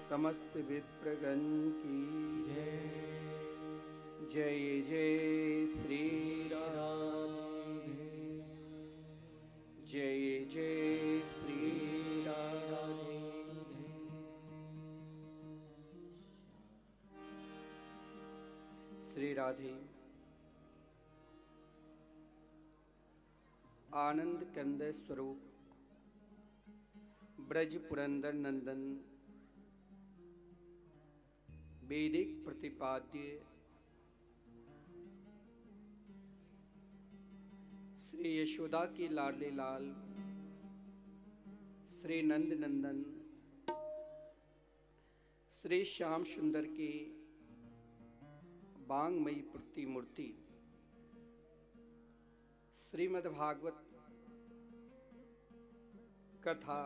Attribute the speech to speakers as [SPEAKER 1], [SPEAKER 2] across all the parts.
[SPEAKER 1] समस्त विप्रगण की जय जय श्री राम, जय जय श्री राम। श्री राधे आनंद कंद स्वरूप ब्रज पुरंदर नंदन वैदिक प्रतिपाद्य श्री यशोदा के लाडले लाल श्री नंद नंदन श्री श्याम सुंदर के बांगमयी प्रतिमूर्ति श्रीमद्भागवत कथा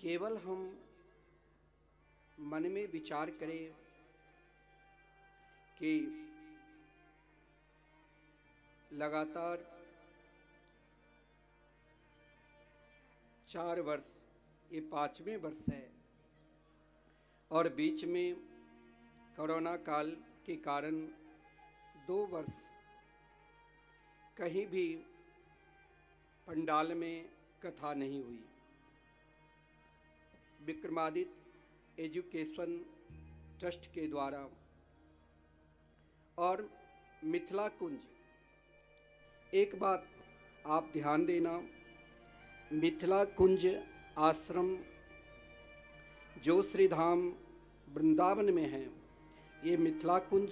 [SPEAKER 1] केवल हम मन में विचार करें कि लगातार 4 वर्ष, ये 5वें वर्ष है और बीच में कोरोना काल के कारण 2 वर्ष कहीं भी पंडाल में कथा नहीं हुई। विक्रमादित्य एजुकेशन ट्रस्ट के द्वारा और मिथिला कुंज, एक बात आप ध्यान देना, मिथिला कुंज आश्रम जो श्री धाम वृंदावन में है, ये मिथिला कुंज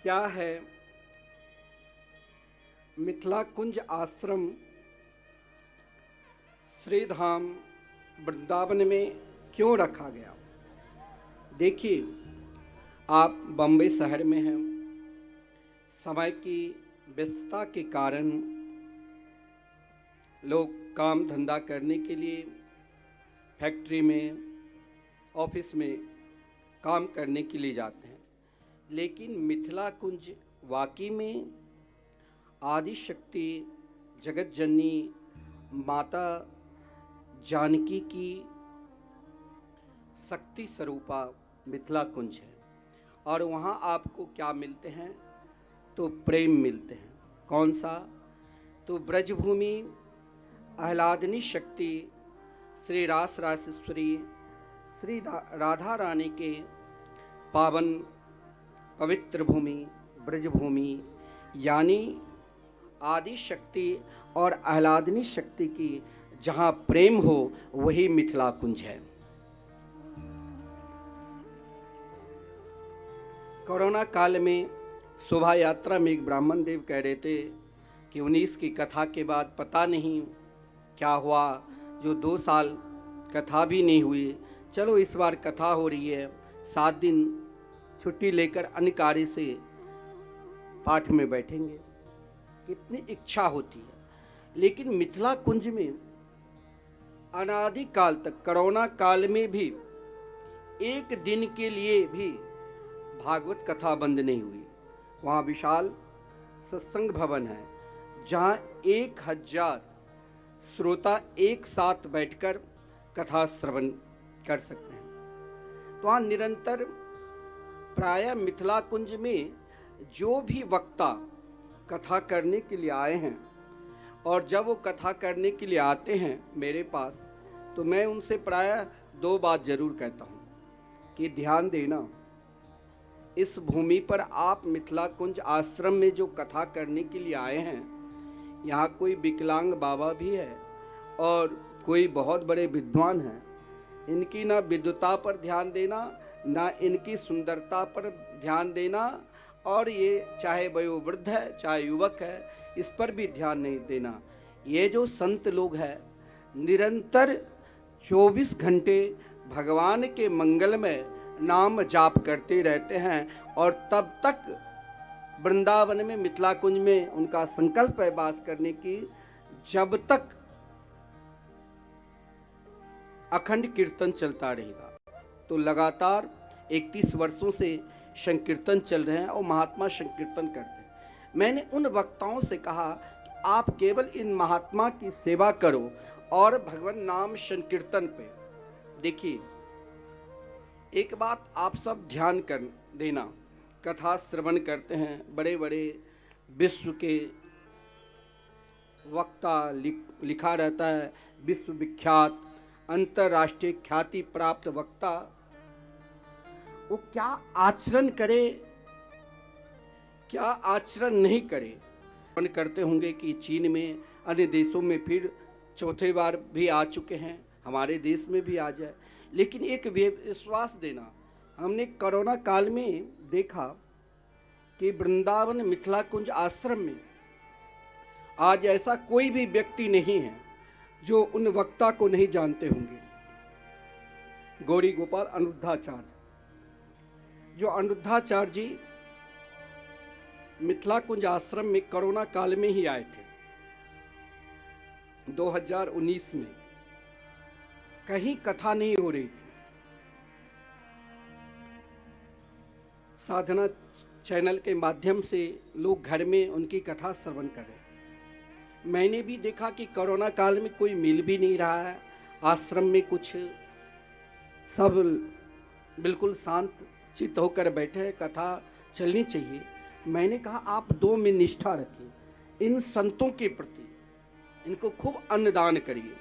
[SPEAKER 1] क्या है? मिथिला कुंज आश्रम श्री धाम वृंदावन में क्यों रखा गया? देखिए, आप बम्बई शहर में हैं, समय की व्यस्तता के कारण लोग काम धंधा करने के लिए फैक्ट्री में, ऑफिस में काम करने के लिए जाते हैं, लेकिन मिथिला कुंज वाकई में आदि शक्ति जगत जननी माता जानकी की शक्ति स्वरूपा मिथिला कुंज है। और वहाँ आपको क्या मिलते हैं? तो प्रेम मिलते हैं। कौन सा? तो ब्रजभूमि आह्लादनी शक्ति श्री रास रासेश्वरी श्री राधा रानी के पावन पवित्र भूमि ब्रजभूमि, यानी आदि शक्ति और आह्लादनी शक्ति की जहाँ प्रेम हो वही मिथिला कुंज है। कोरोना काल में शोभा यात्रा में एक ब्राह्मण देव कह रहे थे कि 19 की कथा के बाद पता नहीं क्या हुआ, जो 2 साल कथा भी नहीं हुई, चलो इस बार कथा हो रही है, 7 दिन छुट्टी लेकर अन्य कार्य से पाठ में बैठेंगे। कितनी इच्छा होती है। लेकिन मिथिला कुंज में अनादि काल तक, कोरोना काल में भी एक दिन के लिए भी भागवत कथा बंद नहीं हुई। वहाँ विशाल सत्संग भवन है जहाँ 1000 श्रोता एक साथ बैठकर कथा श्रवण कर सकते हैं। तो वहाँ निरंतर प्रायः मिथिला कुंज में जो भी वक्ता कथा करने के लिए आए हैं, और जब वो कथा करने के लिए आते हैं मेरे पास, तो मैं उनसे प्रायः 2 बात जरूर कहता हूँ कि ध्यान देना, इस भूमि पर आप मिथिला कुंज आश्रम में जो कथा करने के लिए आए हैं, यहाँ कोई विकलांग बाबा भी है और कोई बहुत बड़े विद्वान हैं। इनकी ना विद्वता पर ध्यान देना, ना इनकी सुंदरता पर ध्यान देना, और ये चाहे वयोवृद्ध है चाहे युवक है, इस पर भी ध्यान नहीं देना। ये जो संत लोग हैं निरंतर 24 घंटे भगवान के मंगलमय नाम जाप करते रहते हैं, और तब तक वृंदावन में मिथिला कुंज में उनका संकल्प है वास करने की, जब तक अखंड कीर्तन चलता रहेगा। तो लगातार 31 वर्षों से संकीर्तन चल रहे हैं और महात्मा संकीर्तन करते हैं। मैंने उन वक्ताओं से कहा कि आप केवल इन महात्मा की सेवा करो और भगवान नाम संकीर्तन पे। देखिए, एक बात आप सब ध्यान कर देना, कथा श्रवण करते हैं, बड़े बड़े विश्व के वक्ता लिखा रहता है, विश्वविख्यात अंतर्राष्ट्रीय ख्याति प्राप्त वक्ता, वो क्या आचरण करे क्या आचरण नहीं करे। करते होंगे कि चीन में, अन्य देशों में फिर चौथे बार भी आ चुके हैं, हमारे देश में भी आ जाए। लेकिन एक विश्वास देना, हमने कोरोना काल में देखा कि वृंदावन मिथिला कुंज आश्रम में आज ऐसा कोई भी व्यक्ति नहीं है जो उन वक्ता को नहीं जानते होंगे। गौरी गोपाल अनिरुद्धाचार्य, जो अनिरुद्धाचार्य जी मिथिला कुंज आश्रम में कोरोना काल में ही आए थे 2019 में, कहीं कथा नहीं हो रही थी। साधना चैनल के माध्यम से लोग घर में उनकी कथा श्रवण करें। मैंने भी देखा कि कोरोना काल में कोई मिल भी नहीं रहा है, आश्रम में कुछ सब बिल्कुल शांत चित्त होकर बैठे हैं, कथा चलनी चाहिए। मैंने कहा आप 2 में निष्ठा रखिए, इन संतों के प्रति इनको खूब अन्नदान करिए,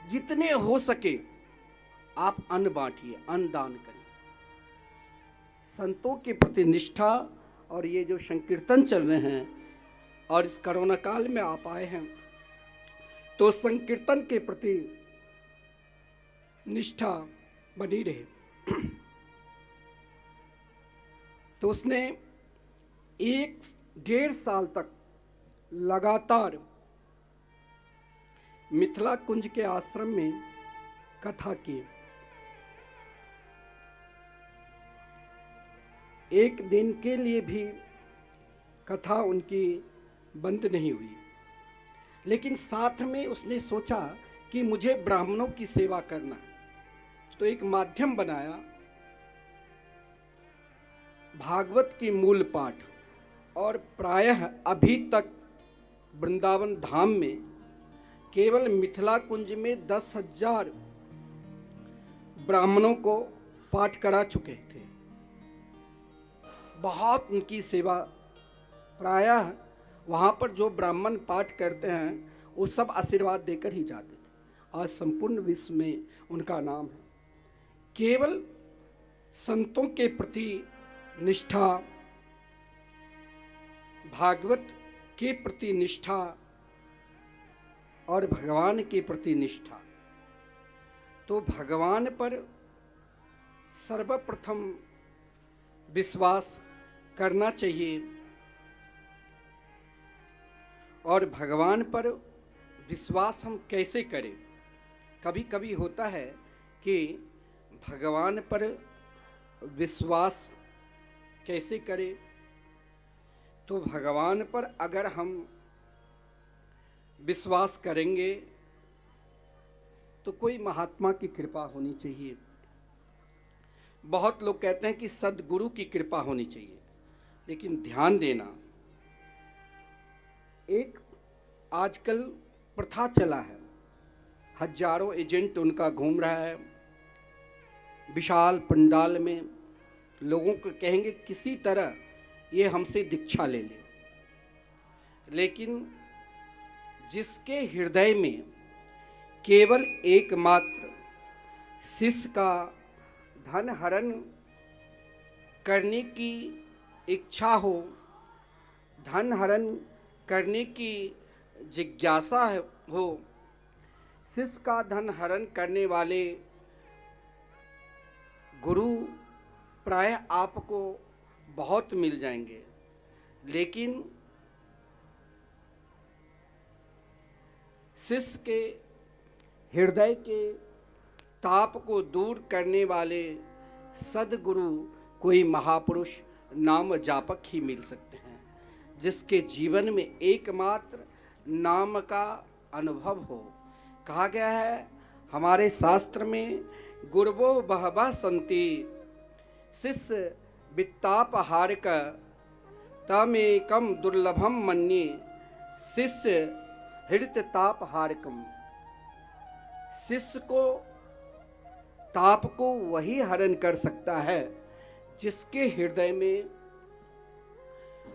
[SPEAKER 1] जितने हो सके आप अन्न बांटिए, अन्नदान करिए। संतों के प्रति निष्ठा, और ये जो संकीर्तन चल रहे हैं और इस कोरोना काल में आप आए हैं, तो संकीर्तन के प्रति निष्ठा बनी रहे। तो उसने 1-1.5 साल तक लगातार मिथिला कुंज के आश्रम में कथा की। एक दिन के लिए भी कथा उनकी बंद नहीं हुई, लेकिन साथ में उसने सोचा कि मुझे ब्राह्मणों की सेवा करना है, तो एक माध्यम बनाया, भागवत की मूल पाठ। और प्रायः अभी तक वृंदावन धाम में केवल मिथिला कुंज में 10,000 ब्राह्मणों को पाठ करा चुके थे। बहुत उनकी सेवा, प्रायः वहाँ पर जो ब्राह्मण पाठ करते हैं वो सब आशीर्वाद देकर ही जाते थे। आज संपूर्ण विश्व में उनका नाम है। केवल संतों के प्रति निष्ठा, भागवत के प्रति निष्ठा और भगवान के प्रति निष्ठा। तो भगवान पर सर्वप्रथम विश्वास करना चाहिए, और भगवान पर विश्वास हम कैसे करें? कभी कभी होता है कि भगवान पर विश्वास कैसे करें? तो भगवान पर अगर हम विश्वास करेंगे तो कोई महात्मा की कृपा होनी चाहिए। बहुत लोग कहते हैं कि सद्गुरु की कृपा होनी चाहिए, लेकिन ध्यान देना, एक आजकल प्रथा चला है, हजारों एजेंट उनका घूम रहा है, विशाल पंडाल में लोगों को कहेंगे किसी तरह ये हमसे दीक्षा ले ले, लेकिन जिसके हृदय में केवल एकमात्र शिष्य का धन हरण करने की इच्छा हो, धन हरण करने की जिज्ञासा हो, शिष्य का धन हरण करने वाले गुरु प्राय आपको बहुत मिल जाएंगे, लेकिन शिष्य के हृदय के ताप को दूर करने वाले सद्गुरु कोई महापुरुष नाम जापक ही मिल सकते हैं, जिसके जीवन में एकमात्र नाम का अनुभव हो। कहा गया है हमारे शास्त्र में, गुरवो बहवा संति शिष्य वित्तापहारक तमेकम दुर्लभम मन्ये शिष्य हृत तापहारकम। शिष्य को ताप को वही हरण कर सकता है जिसके हृदय में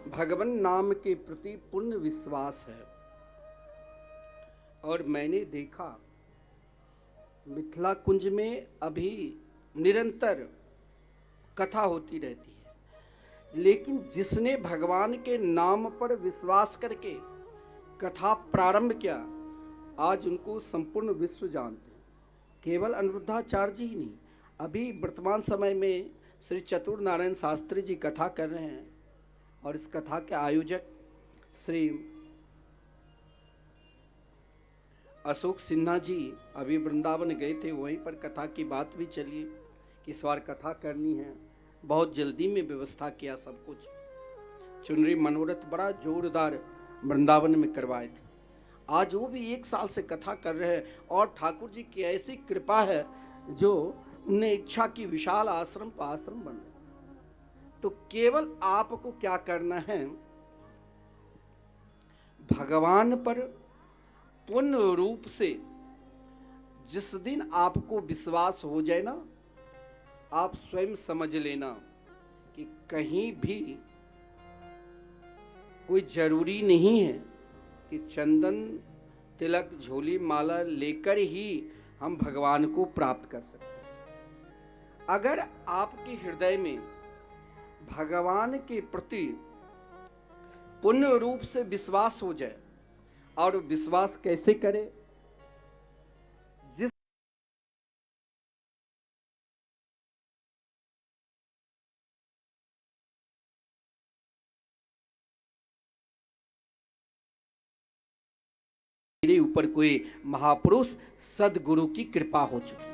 [SPEAKER 1] भगवान नाम के प्रति पूर्ण विश्वास है। और मैंने देखा मिथिला कुंज में अभी निरंतर कथा होती रहती है, लेकिन जिसने भगवान के नाम पर विश्वास करके कथा प्रारंभ किया, आज उनको संपूर्ण विश्व जानते हैं। केवल अनिरुद्धाचार्य जी ही नहीं, अभी वर्तमान समय में श्री चतुर नारायण शास्त्री जी कथा कर रहे हैं, और इस कथा के आयोजक श्री अशोक सिन्हा जी अभी वृंदावन गए थे, वहीं पर कथा की बात भी चली कि इस बार कथा करनी है। बहुत जल्दी में व्यवस्था किया सब कुछ, चुनरी मनोरथ बड़ा जोरदार वृंदावन में करवाए थे। आज वो भी 1 साल से कथा कर रहे हैं, और ठाकुर जी की ऐसी कृपा है जो उन्हें इच्छा की विशाल आश्रम पर आश्रम बन रहे। तो केवल आपको क्या करना है, भगवान पर पूर्ण रूप से जिस दिन आपको विश्वास हो जाए ना, आप स्वयं समझ लेना कि कहीं भी कोई जरूरी नहीं है कि चंदन तिलक झोली माला लेकर ही हम भगवान को प्राप्त कर सकते हैं। अगर आपके हृदय में भगवान के प्रति पूर्ण रूप से विश्वास हो जाए, और विश्वास कैसे करें? जिस मेरे ऊपर कोई महापुरुष सदगुरु की कृपा हो चुकी है।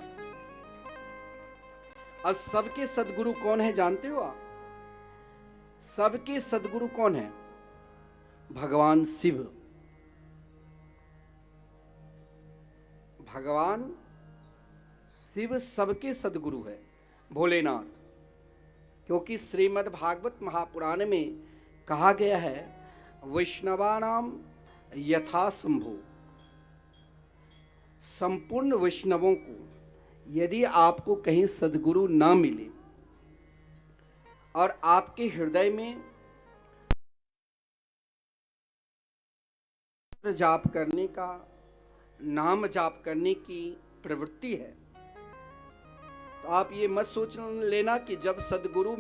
[SPEAKER 1] अब सबके सदगुरु कौन है जानते हो आप? सबके सदगुरु कौन है? भगवान शिव। भगवान शिव सबके सदगुरु है, भोलेनाथ। क्योंकि श्रीमद् भागवत महापुराण में कहा गया है, वैष्णवानाम यथा शंभु। संपूर्ण वैष्णवों को यदि आपको कहीं सदगुरु ना मिले और आपके हृदय में जाप करने का, नाम जाप करने की प्रवृत्ति है, तो आप ये मत सोच लेना कि जब सदगुरु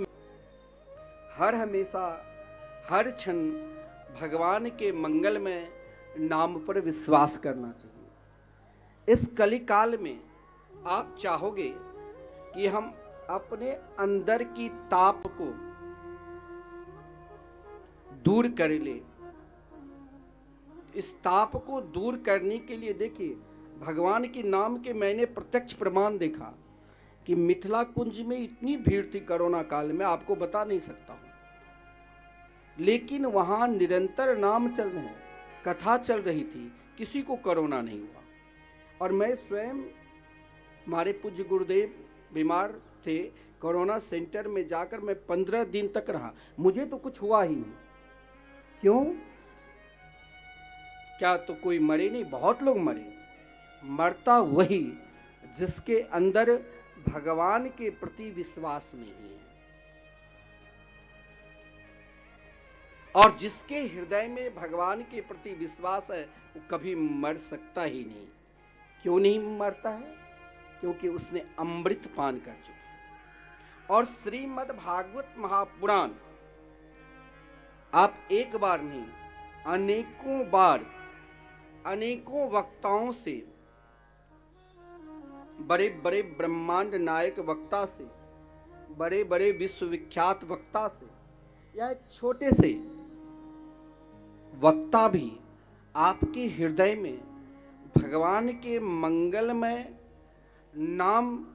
[SPEAKER 1] हर हमेशा हर क्षण भगवान के मंगलमय नाम पर विश्वास करना चाहिए। इस कलिकाल में आप चाहोगे कि हम अपने अंदर की ताप को दूर कर ले। इस ताप को दूर करने के लिए देखिए, भगवान के नाम के मैंने प्रत्यक्ष प्रमाण देखा कि मिथिला कुंज में इतनी भीड़ थी कोरोना काल में, आपको बता नहीं सकता हूं। लेकिन वहां निरंतर नाम चल रहे हैं, कथा चल रही थी, किसी को कोरोना नहीं हुआ। और मैं स्वयं, हमारे पूज्य गुरुदेव बीमार थे, कोरोना सेंटर में जाकर मैं 15 दिन तक रहा, मुझे तो कुछ हुआ ही नहीं। क्यों? क्या तो कोई मरे नहीं? बहुत लोग मरे। मरता वही जिसके अंदर भगवान के प्रति विश्वास नहीं है, और जिसके हृदय में भगवान के प्रति विश्वास है वो कभी मर सकता ही नहीं। क्यों नहीं मरता है? क्योंकि उसने अमृत पान कर चुका। और श्रीमद् भागवत महापुराण आप एक बार नहीं, अनेकों बार, अनेकों वक्ताओं से, बड़े बड़े ब्रह्मांड नायक वक्ता से, बड़े बड़े विश्वविख्यात वक्ता से, या एक छोटे से वक्ता भी आपके हृदय में भगवान के मंगलमय नाम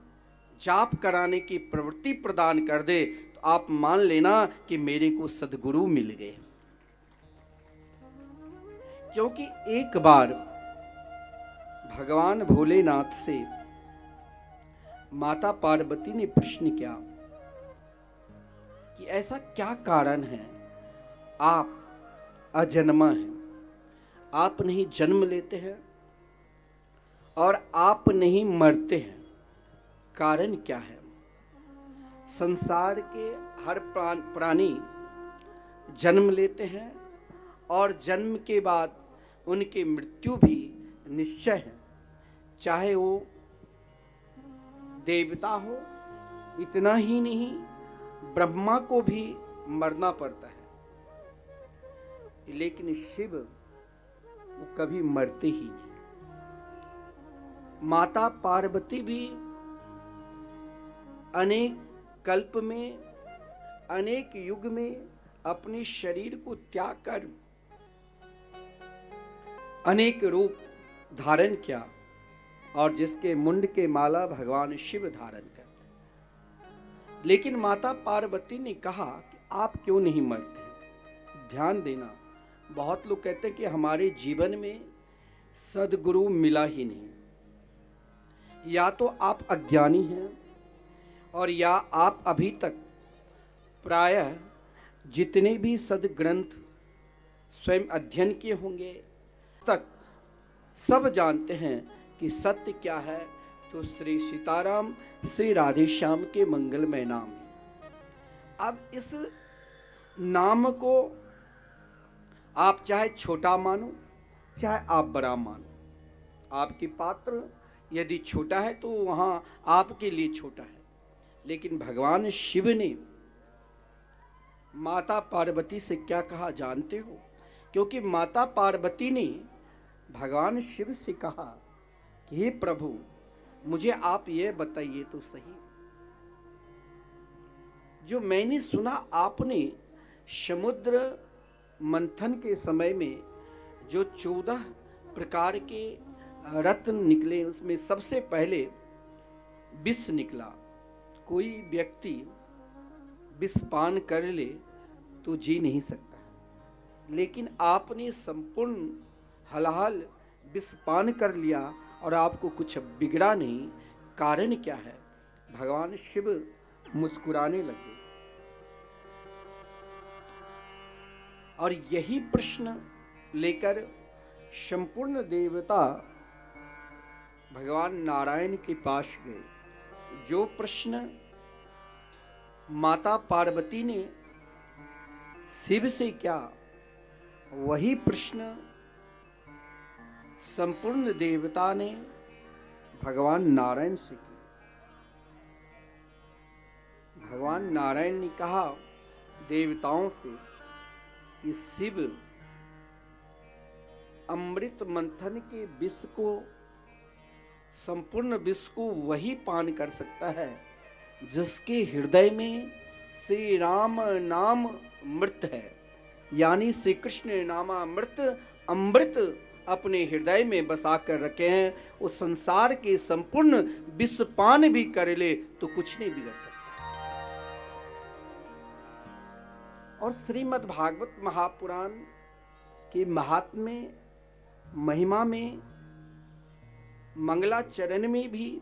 [SPEAKER 1] जाप कराने की प्रवृत्ति प्रदान कर दे, तो आप मान लेना कि मेरे को सदगुरु मिल गए। क्योंकि एक बार भगवान भोलेनाथ से माता पार्वती ने प्रश्न किया कि ऐसा क्या कारण है, आप अजन्मा हैं, आप नहीं जन्म लेते हैं और आप नहीं मरते हैं, कारण क्या है? संसार के हर प्राणी जन्म लेते हैं और जन्म के बाद उनकी मृत्यु भी निश्चय है, चाहे वो देवता हो। इतना ही नहीं, ब्रह्मा को भी मरना पड़ता है, लेकिन शिव वो कभी मरते ही नहीं। माता पार्वती भी अनेक कल्प में, अनेक युग में अपने शरीर को त्याग कर अनेक रूप धारण किया, और जिसके मुंड के माला भगवान शिव धारण करते। लेकिन माता पार्वती ने कहा कि आप क्यों नहीं मरते? ध्यान देना, बहुत लोग कहते हैं कि हमारे जीवन में सदगुरु मिला ही नहीं। या तो आप अज्ञानी हैं, और या आप अभी तक प्रायः जितने भी सदग्रंथ स्वयं अध्ययन किए होंगे, तक सब जानते हैं कि सत्य क्या है। तो श्री सीताराम श्री राधे श्याम के मंगलमय नाम है। अब इस नाम को आप चाहे छोटा मानो, चाहे आप बड़ा मानो। आपकी पात्र यदि छोटा है तो वहां आपके लिए छोटा है, लेकिन भगवान शिव ने माता पार्वती से क्या कहा जानते हो? क्योंकि माता पार्वती ने भगवान शिव से कहा कि हे प्रभु, मुझे आप ये बताइए तो सही, जो मैंने सुना आपने समुद्र मंथन के समय में जो 14 प्रकार के रत्न निकले, उसमें सबसे पहले विष निकला। कोई व्यक्ति विष पान कर ले तो जी नहीं सकता, लेकिन आपने संपूर्ण हलाहल विष पान कर लिया और आपको कुछ बिगड़ा नहीं। कारण क्या है? भगवान शिव मुस्कुराने लगे और यही प्रश्न लेकर संपूर्ण देवता भगवान नारायण के पास गए। जो प्रश्न माता पार्वती ने शिव से किया, वही प्रश्न संपूर्ण देवता ने भगवान नारायण से किया। भगवान नारायण ने कहा देवताओं से कि शिव अमृत मंथन के विष को, संपूर्ण विष को वही पान कर सकता है जिसके हृदय में श्री राम नाम अमृत है, यानी श्री कृष्ण नामामृत अमृत अपने हृदय में बसा कर रखे हैं। उस संसार के संपूर्ण विष पान भी कर ले तो कुछ नहीं बिगड़ सकता। और श्रीमद् भागवत महापुराण के महात्म्य महिमा में मंगलाचरण में भी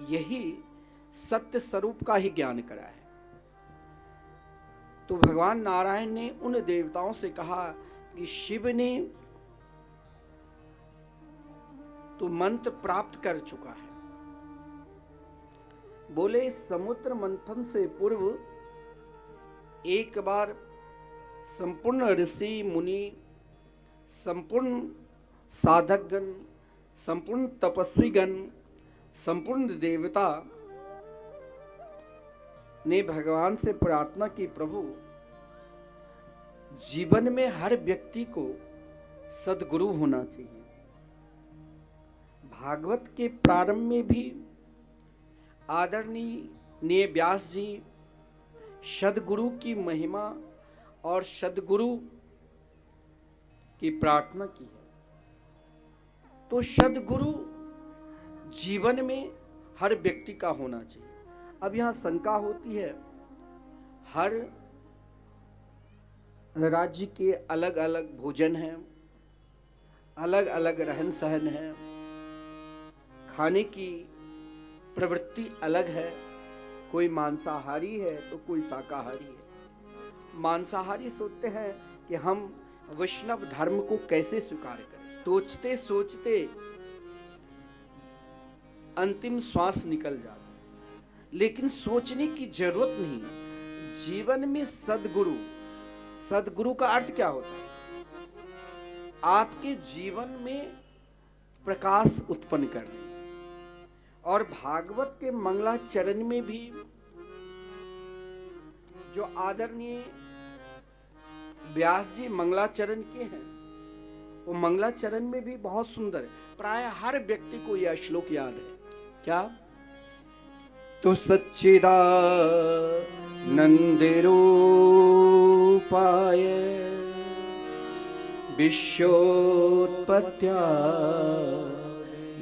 [SPEAKER 1] यही सत्य स्वरूप का ही ज्ञान करा है। तो भगवान नारायण ने उन देवताओं से कहा कि शिव ने तो मंत्र प्राप्त कर चुका है। बोले समुद्र मंथन से पूर्व एक बार संपूर्ण ऋषि मुनि, संपूर्ण साधकगण, संपूर्ण तपस्वीगण, संपूर्ण देवता ने भगवान से प्रार्थना की, प्रभु जीवन में हर व्यक्ति को सद्गुरु होना चाहिए। भागवत के प्रारंभ में भी आदरणीय व्यास जी सद्गुरु की महिमा और सद्गुरु की प्रार्थना की है। तो सद्गुरु जीवन में हर व्यक्ति का होना चाहिए। अब यहां शंका होती है, हर राज्य के अलग अलग भोजन हैं, अलग अलग रहन सहन है, खाने की प्रवृत्ति अलग है। कोई मांसाहारी है तो कोई शाकाहारी है। मांसाहारी सोचते हैं कि हम वैष्णव धर्म को कैसे स्वीकार करें, सोचते सोचते अंतिम श्वास निकल जाता है। लेकिन सोचने की जरूरत नहीं। जीवन में सद्गुरु, सद्गुरु का अर्थ क्या होता है? आपके जीवन में प्रकाश उत्पन्न करने। और भागवत के मंगलाचरण में भी जो आदरणीय व्यास जी मंगलाचरण के हैं, वो मंगलाचरण में भी बहुत सुंदर है। प्राय हर व्यक्ति को यह श्लोक याद है। क्या? तो सच्चिदानंद रूपाय विश्वोत्पत्त्या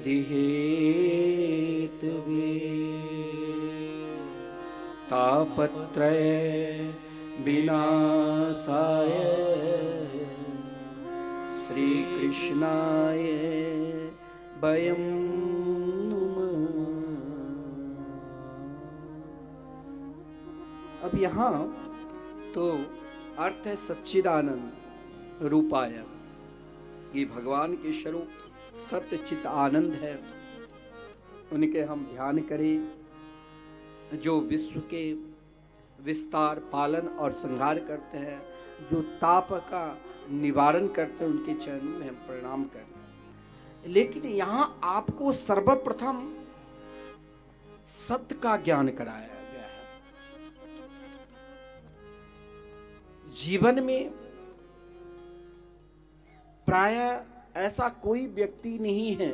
[SPEAKER 1] दिहेतवे तापत्रय विनाशाय श्री कृष्णाय वयं नुमः। अब यहाँ तो अर्थ है सच्चिदानंद, रूपाय, ये भगवान के स्वरूप सत्य चित आनंद है, उनके हम ध्यान करें। जो विश्व के विस्तार, पालन और संहार करते हैं, जो ताप का निवारण करते हैं, उनके चरणों में हम प्रणाम करते हैं। लेकिन यहां आपको सर्वप्रथम सत्य का ज्ञान कराया गया है। जीवन में प्रायः ऐसा कोई व्यक्ति नहीं है,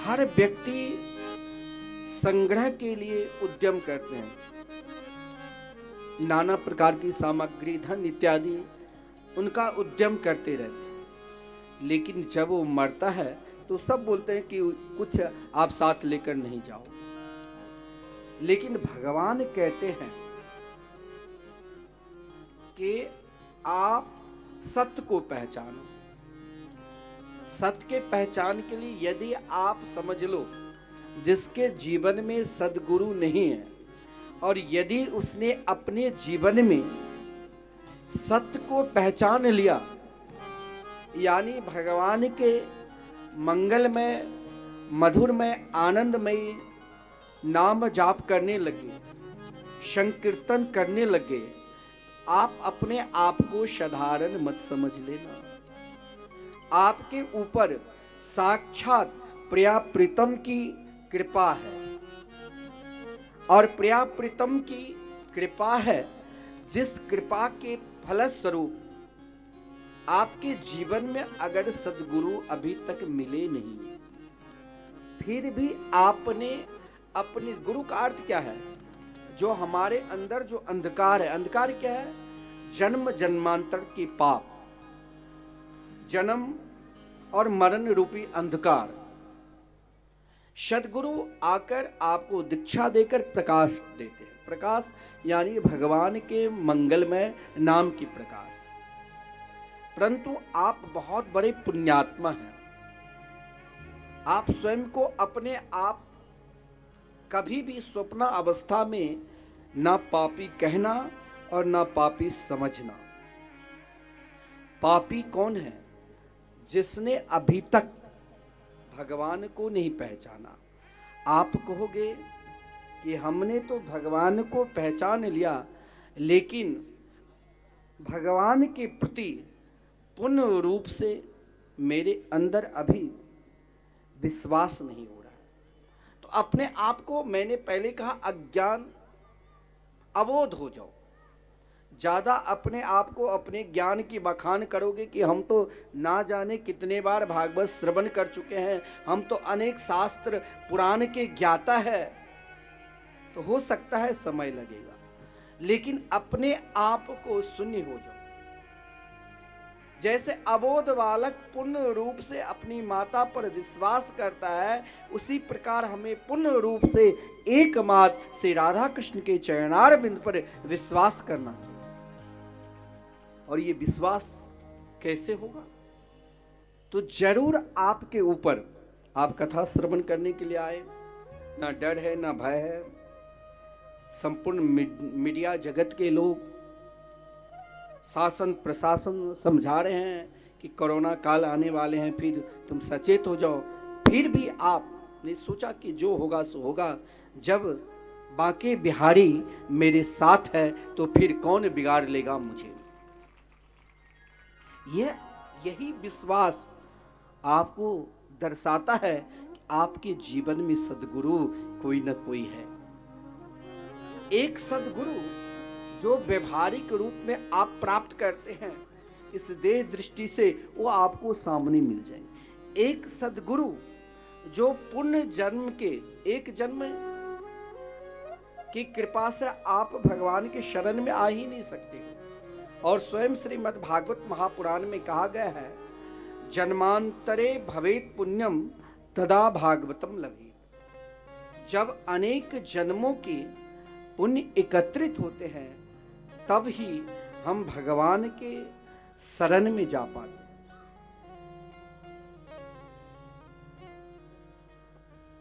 [SPEAKER 1] हर व्यक्ति संग्रह के लिए उद्यम करते हैं, नाना प्रकार की सामग्री, धन इत्यादि उनका उद्यम करते रहते हैं। लेकिन जब वो मरता है तो सब बोलते हैं कि कुछ आप साथ लेकर नहीं जाओ। लेकिन भगवान कहते हैं कि आप सत्य को पहचानो। सत्य के पहचान के लिए यदि आप समझ लो, जिसके जीवन में सद्गुरु नहीं है और यदि उसने अपने जीवन में सत्य को पहचान लिया, यानी भगवान के मंगलमय, मधुरमय, आनंदमय नाम जाप करने लगे, संकीर्तन करने लगे, आप अपने आप को साधारण मत समझ लेना। आपके ऊपर साक्षात प्रिया प्रीतम की कृपा है, और प्रिया प्रीतम की कृपा है, जिस कृपा के फलस्वरूप आपके जीवन में अगर सद्गुरु अभी तक मिले नहीं, फिर भी आपने अपने गुरु का अर्थ क्या है? जो हमारे अंदर जो अंधकार है, अंधकार क्या है? जन्म जन्मांतर के पाप, जन्म और मरण रूपी अंधकार। सद्गुरु आकर आपको दीक्षा देकर प्रकाश देते हैं। प्रकाश यानी भगवान के मंगलमय नाम की प्रकाश। परंतु आप बहुत बड़े पुण्यात्मा हैं। आप स्वयं को अपने आप कभी भी स्वप्न अवस्था में ना पापी कहना और ना पापी समझना। पापी कौन है? जिसने अभी तक भगवान को नहीं पहचाना। आप कहोगे कि हमने तो भगवान को पहचान लिया, लेकिन भगवान के प्रति पूर्ण रूप से मेरे अंदर अभी विश्वास नहीं हो रहा है। तो अपने आप को, मैंने पहले कहा, अज्ञान अबोध हो जाओ। ज़्यादा अपने आप को अपने ज्ञान की बखान करोगे कि हम तो ना जाने कितने बार भागवत श्रवण कर चुके हैं, हम तो अनेक शास्त्र पुराण के ज्ञाता है, तो हो सकता है समय लगेगा। लेकिन अपने आप को शून्य हो जाओ। जैसे अबोध बालक पूर्ण रूप से अपनी माता पर विश्वास करता है, उसी प्रकार हमें पूर्ण रूप से एकमात्र श्री राधा कृष्ण के चरणार बिंद पर विश्वास करना चाहिए। और ये विश्वास कैसे होगा? तो जरूर आपके ऊपर, आप कथा श्रवण करने के लिए आए, ना डर है ना भय है। संपूर्ण मीडिया जगत के लोग, शासन प्रशासन समझा रहे हैं कि कोरोना काल आने वाले हैं, फिर तुम सचेत हो जाओ। फिर भी आपने सोचा कि जो होगा सो होगा। जब बांके बिहारी मेरे साथ है तो फिर कौन बिगाड़ लेगा मुझे। यही विश्वास आपको दर्शाता है कि आपके जीवन में सद्गुरु कोई न कोई है। एक सद्गुरु जो व्यवहारिक रूप में आप प्राप्त करते हैं, इस देह दृष्टि से वो आपको सामने मिल जाएंगे। एक सद्गुरु जो पुण्य जन्म के, एक जन्म की कृपा से आप भगवान के शरण में आ ही नहीं सकते। और स्वयं श्रीमद् भागवत महापुराण में कहा गया है, जन्मांतरे भवेत पुण्यम तदा भागवतम लभेत। जब अनेक जन्मों के पुण्य एकत्रित होते हैं, तब ही हम भगवान के शरण में जा पाते हैं।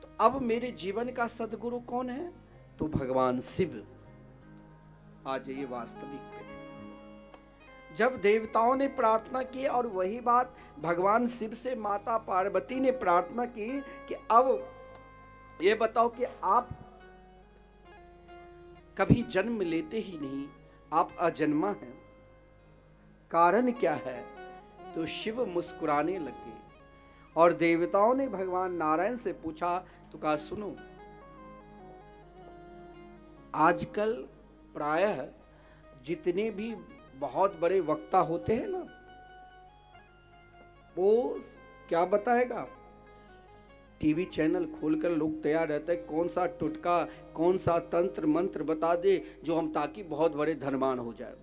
[SPEAKER 1] तो अब मेरे जीवन का सद्गुरु कौन है? तो भगवान शिव। आज ये वास्तविक है। जब देवताओं ने प्रार्थना की और वही बात भगवान शिव से माता पार्वती ने प्रार्थना की कि अब ये बताओ कि आप कभी जन्म लेते ही नहीं, आप अजन्मा हैं, कारण क्या है? तो शिव मुस्कुराने लगे और देवताओं ने भगवान नारायण से पूछा तो कहा सुनो, आजकल प्रायः जितने भी बहुत बड़े वक्ता होते हैं ना, वो क्या बताएगा, टीवी चैनल खोलकर लोग तैयार रहते हैं कौन सा टुटका, कौन सा तंत्र मंत्र बता दे जो हम ताकि बहुत बड़े धनवान हो जाए।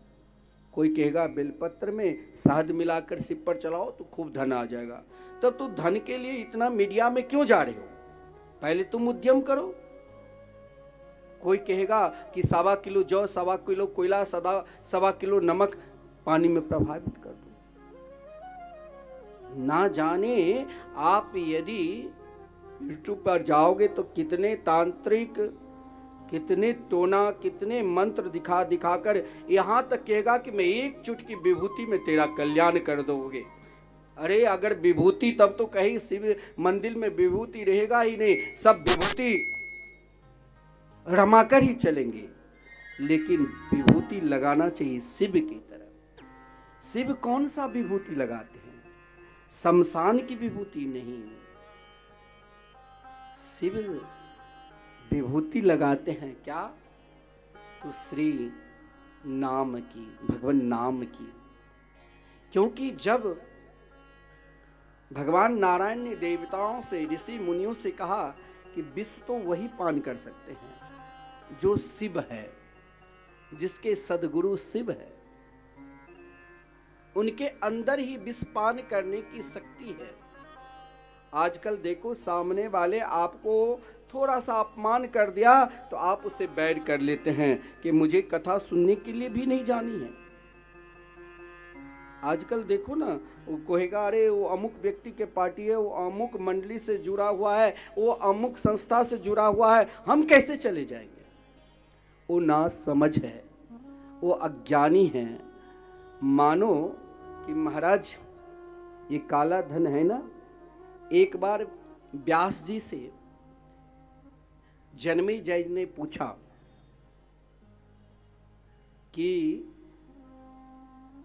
[SPEAKER 1] कोई कहेगा बेलपत्र में शहद मिलाकर सिर पर चलाओ तो खूब धन आ जाएगा। तब तो धन के लिए इतना मीडिया में क्यों जा रहे हो? पहले तुम उद्यम करो। कोई कहेगा कि 1.25 किलो जौ, 1.25 किलो कोयला, 1.25 किलो नमक पानी में प्रभावित कर दो। ना जाने आप यदि यूट्यूब पर जाओगे तो कितने तांत्रिक, कितने टोना, कितने मंत्र दिखा दिखाकर यहां तक कहेगा कि मैं एक चुटकी विभूति में तेरा कल्याण कर दोगे। अरे अगर विभूति, तब तो कहीं शिव मंदिर में विभूति रहेगा ही नहीं, सब विभूति रमाकर ही चलेंगे। लेकिन विभूति लगाना चाहिए शिव की तरह। शिव कौन सा विभूति लगाते हैं? शमशान की विभूति नहीं, शिव विभूति लगाते हैं क्या? तो श्री नाम की, भगवान नाम की। क्योंकि जब भगवान नारायण ने देवताओं से, ऋषि मुनियों से कहा कि विष तो वही पान कर सकते हैं जो शिव है, जिसके सदगुरु शिव है, उनके अंदर ही विष पान करने की शक्ति है। आजकल देखो, सामने वाले आपको थोड़ा सा अपमान कर दिया तो आप उसे बैर कर लेते हैं कि मुझे कथा सुनने के लिए भी नहीं जानी है। आजकल देखो ना, वो कहेगा अरे वो अमुक व्यक्ति के पार्टी है, वो अमुक मंडली से जुड़ा हुआ है, वो अमुक संस्था से जुड़ा हुआ है, हम कैसे चले जाएंगे? वो ना समझ है, वो अज्ञानी है। मानो कि महाराज ये काला धन है ना, एक बार व्यास जी से जन्मेजय ने पूछा कि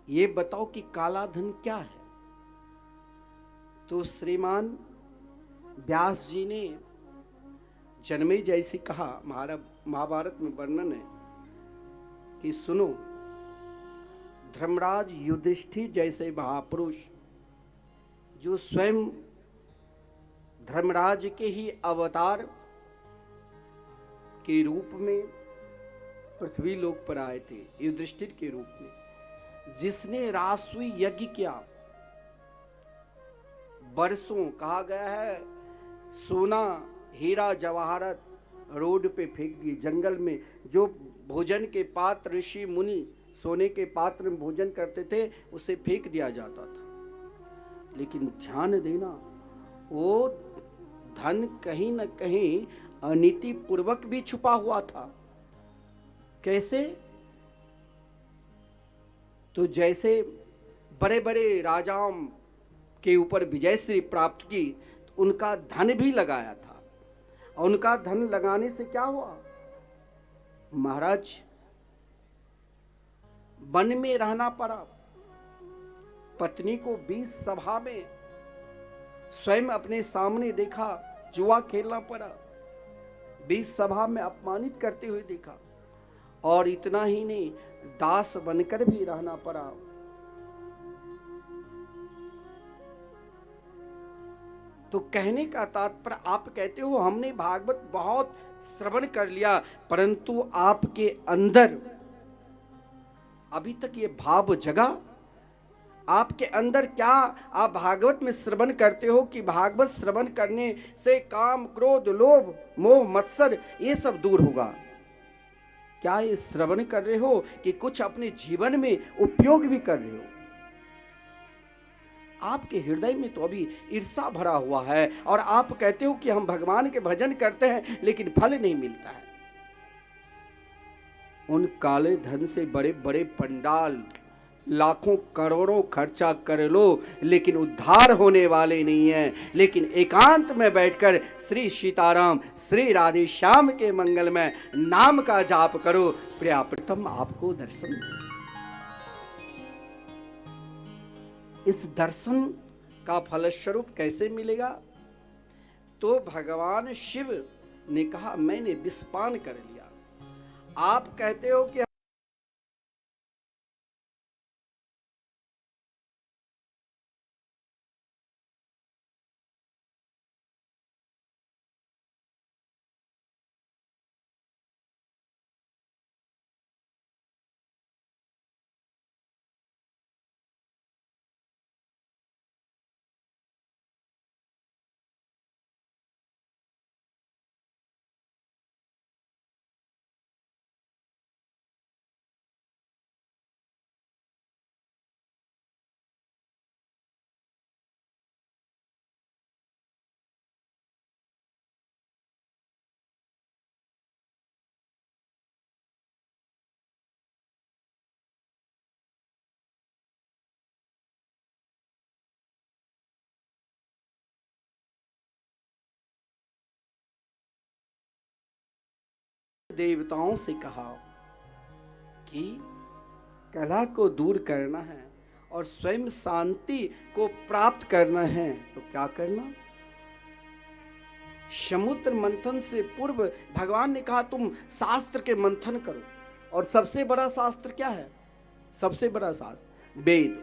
[SPEAKER 1] ये बताओ कि काला धन क्या है? तो श्रीमान व्यास जी ने जन्मेजय से कहा, महाभारत में वर्णन है कि सुनो, धर्मराज युधिष्ठिर जैसे महापुरुष जो स्वयं धर्मराज के ही अवतार के रूप में पृथ्वी लोक पर आए थे, युधिष्ठिर के रूप में, जिसने राजसूय यज्ञ किया, बरसों, कहा गया है सोना हीरा जवाहरत रोड पे फेंक दिए, जंगल में जो भोजन के पात्र ऋषि मुनि सोने के पात्र में भोजन करते थे उसे फेंक दिया जाता था। लेकिन ध्यान देना, वो धन कहीं न कहीं अनीति पूर्वक भी छुपा हुआ था। कैसे? तो जैसे बड़े बड़े राजाओं के ऊपर विजयश्री प्राप्त की तो उनका धन भी लगाया था, और उनका धन लगाने से क्या हुआ? महाराज वन में रहना पड़ा, पत्नी को 20 सभा में स्वयं अपने सामने देखा, जुआ खेलना पड़ा, 20 सभा में अपमानित करते हुए देखा, और इतना ही नहीं, दास बनकर भी रहना पड़ा। तो कहने का तात्पर्य, आप कहते हो हमने भागवत बहुत श्रवण कर लिया, परंतु आपके अंदर अभी तक ये भाव जगा? आपके अंदर क्या आप भागवत में श्रवण करते हो कि भागवत श्रवण करने से काम, क्रोध, लोभ, मोह, मत्सर ये सब दूर होगा? क्या ये श्रवण कर रहे हो कि कुछ अपने जीवन में उपयोग भी कर रहे हो? आपके हृदय में तो अभी ईर्षा भरा हुआ है, और आप कहते हो कि हम भगवान के भजन करते हैं लेकिन फल नहीं मिलता है। उन काले धन से बड़े बड़े पंडाल लाखों करोड़ों खर्चा कर लो लेकिन उद्धार होने वाले नहीं है। लेकिन एकांत में बैठकर श्री सीताराम श्री राधे श्याम के मंगलमय नाम का जाप करो, प्रियाप्रितम आपको दर्शन मिलेगा। इस दर्शन का फलस्वरूप कैसे मिलेगा? तो भगवान शिव ने कहा मैंने विषपान कर लिया। आप कहते हो कि देवताओं से कहा कि कलह को दूर करना है और स्वयं शांति को प्राप्त करना है, तो क्या करना? समुद्र मंथन से पूर्व भगवान ने कहा तुम शास्त्र के मंथन करो। और सबसे बड़ा शास्त्र क्या है? सबसे बड़ा शास्त्र वेद।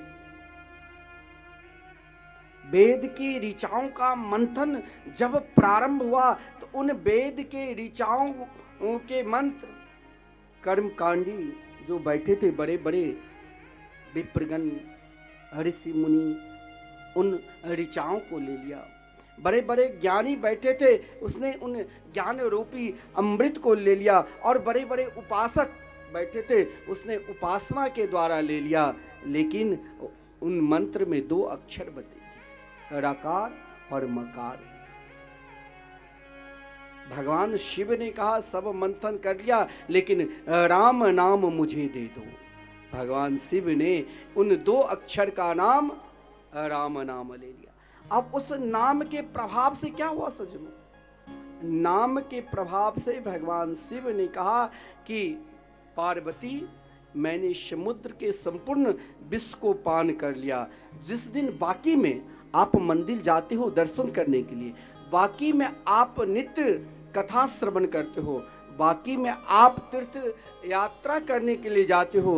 [SPEAKER 1] वेद की ऋचाओं का मंथन जब प्रारंभ हुआ तो उन वेद के ऋचाओं के मंत्र कर्मकांडी जो बैठे थे, बड़े बड़े विप्रगण ऋषि मुनि, उन ऋचाओं को ले लिया। बड़े बड़े ज्ञानी बैठे थे, उसने उन ज्ञान रूपी अमृत को ले लिया। और बड़े बड़े उपासक बैठे थे, उसने उपासना के द्वारा ले लिया। लेकिन उन मंत्र में दो अक्षर बते थे, रकार और मकार। भगवान शिव ने कहा सब मंथन कर लिया लेकिन राम नाम मुझे दे दो। भगवान शिव ने उन दो अक्षर का नाम राम नाम ले लिया। अब उस नाम के प्रभाव से क्या हुआ सज्जनों? नाम के प्रभाव से भगवान शिव ने कहा कि पार्वती मैंने समुद्र के संपूर्ण विष को पान कर लिया। जिस दिन बाकी में आप मंदिर जाते हो दर्शन करने के लिए, बाकी में आप नित्य कथा श्रवण करते हो, बाकी में आप तीर्थ यात्रा करने के लिए जाते हो,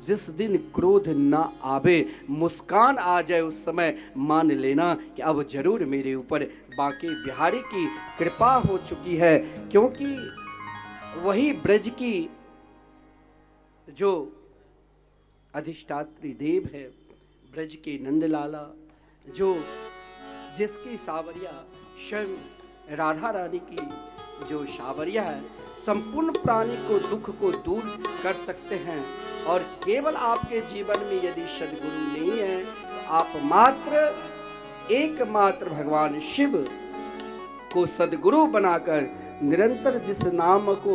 [SPEAKER 1] जिस दिन क्रोध ना आवे, मुस्कान आ जाए, उस समय मान लेना कि अब जरूर मेरे ऊपर बांके बिहारी की कृपा हो चुकी है। क्योंकि वही ब्रज की जो अधिष्ठात्री देव है, ब्रज के नंदलाला, जो जिसकी सावरिया स्वयं राधा रानी की जो सावरिया है, संपूर्ण प्राणी को दुख को दूर कर सकते हैं। और केवल आपके जीवन में यदि सद्गुरु नहीं है तो आप मात्र एकमात्र भगवान शिव को सद्गुरु बनाकर निरंतर जिस नाम को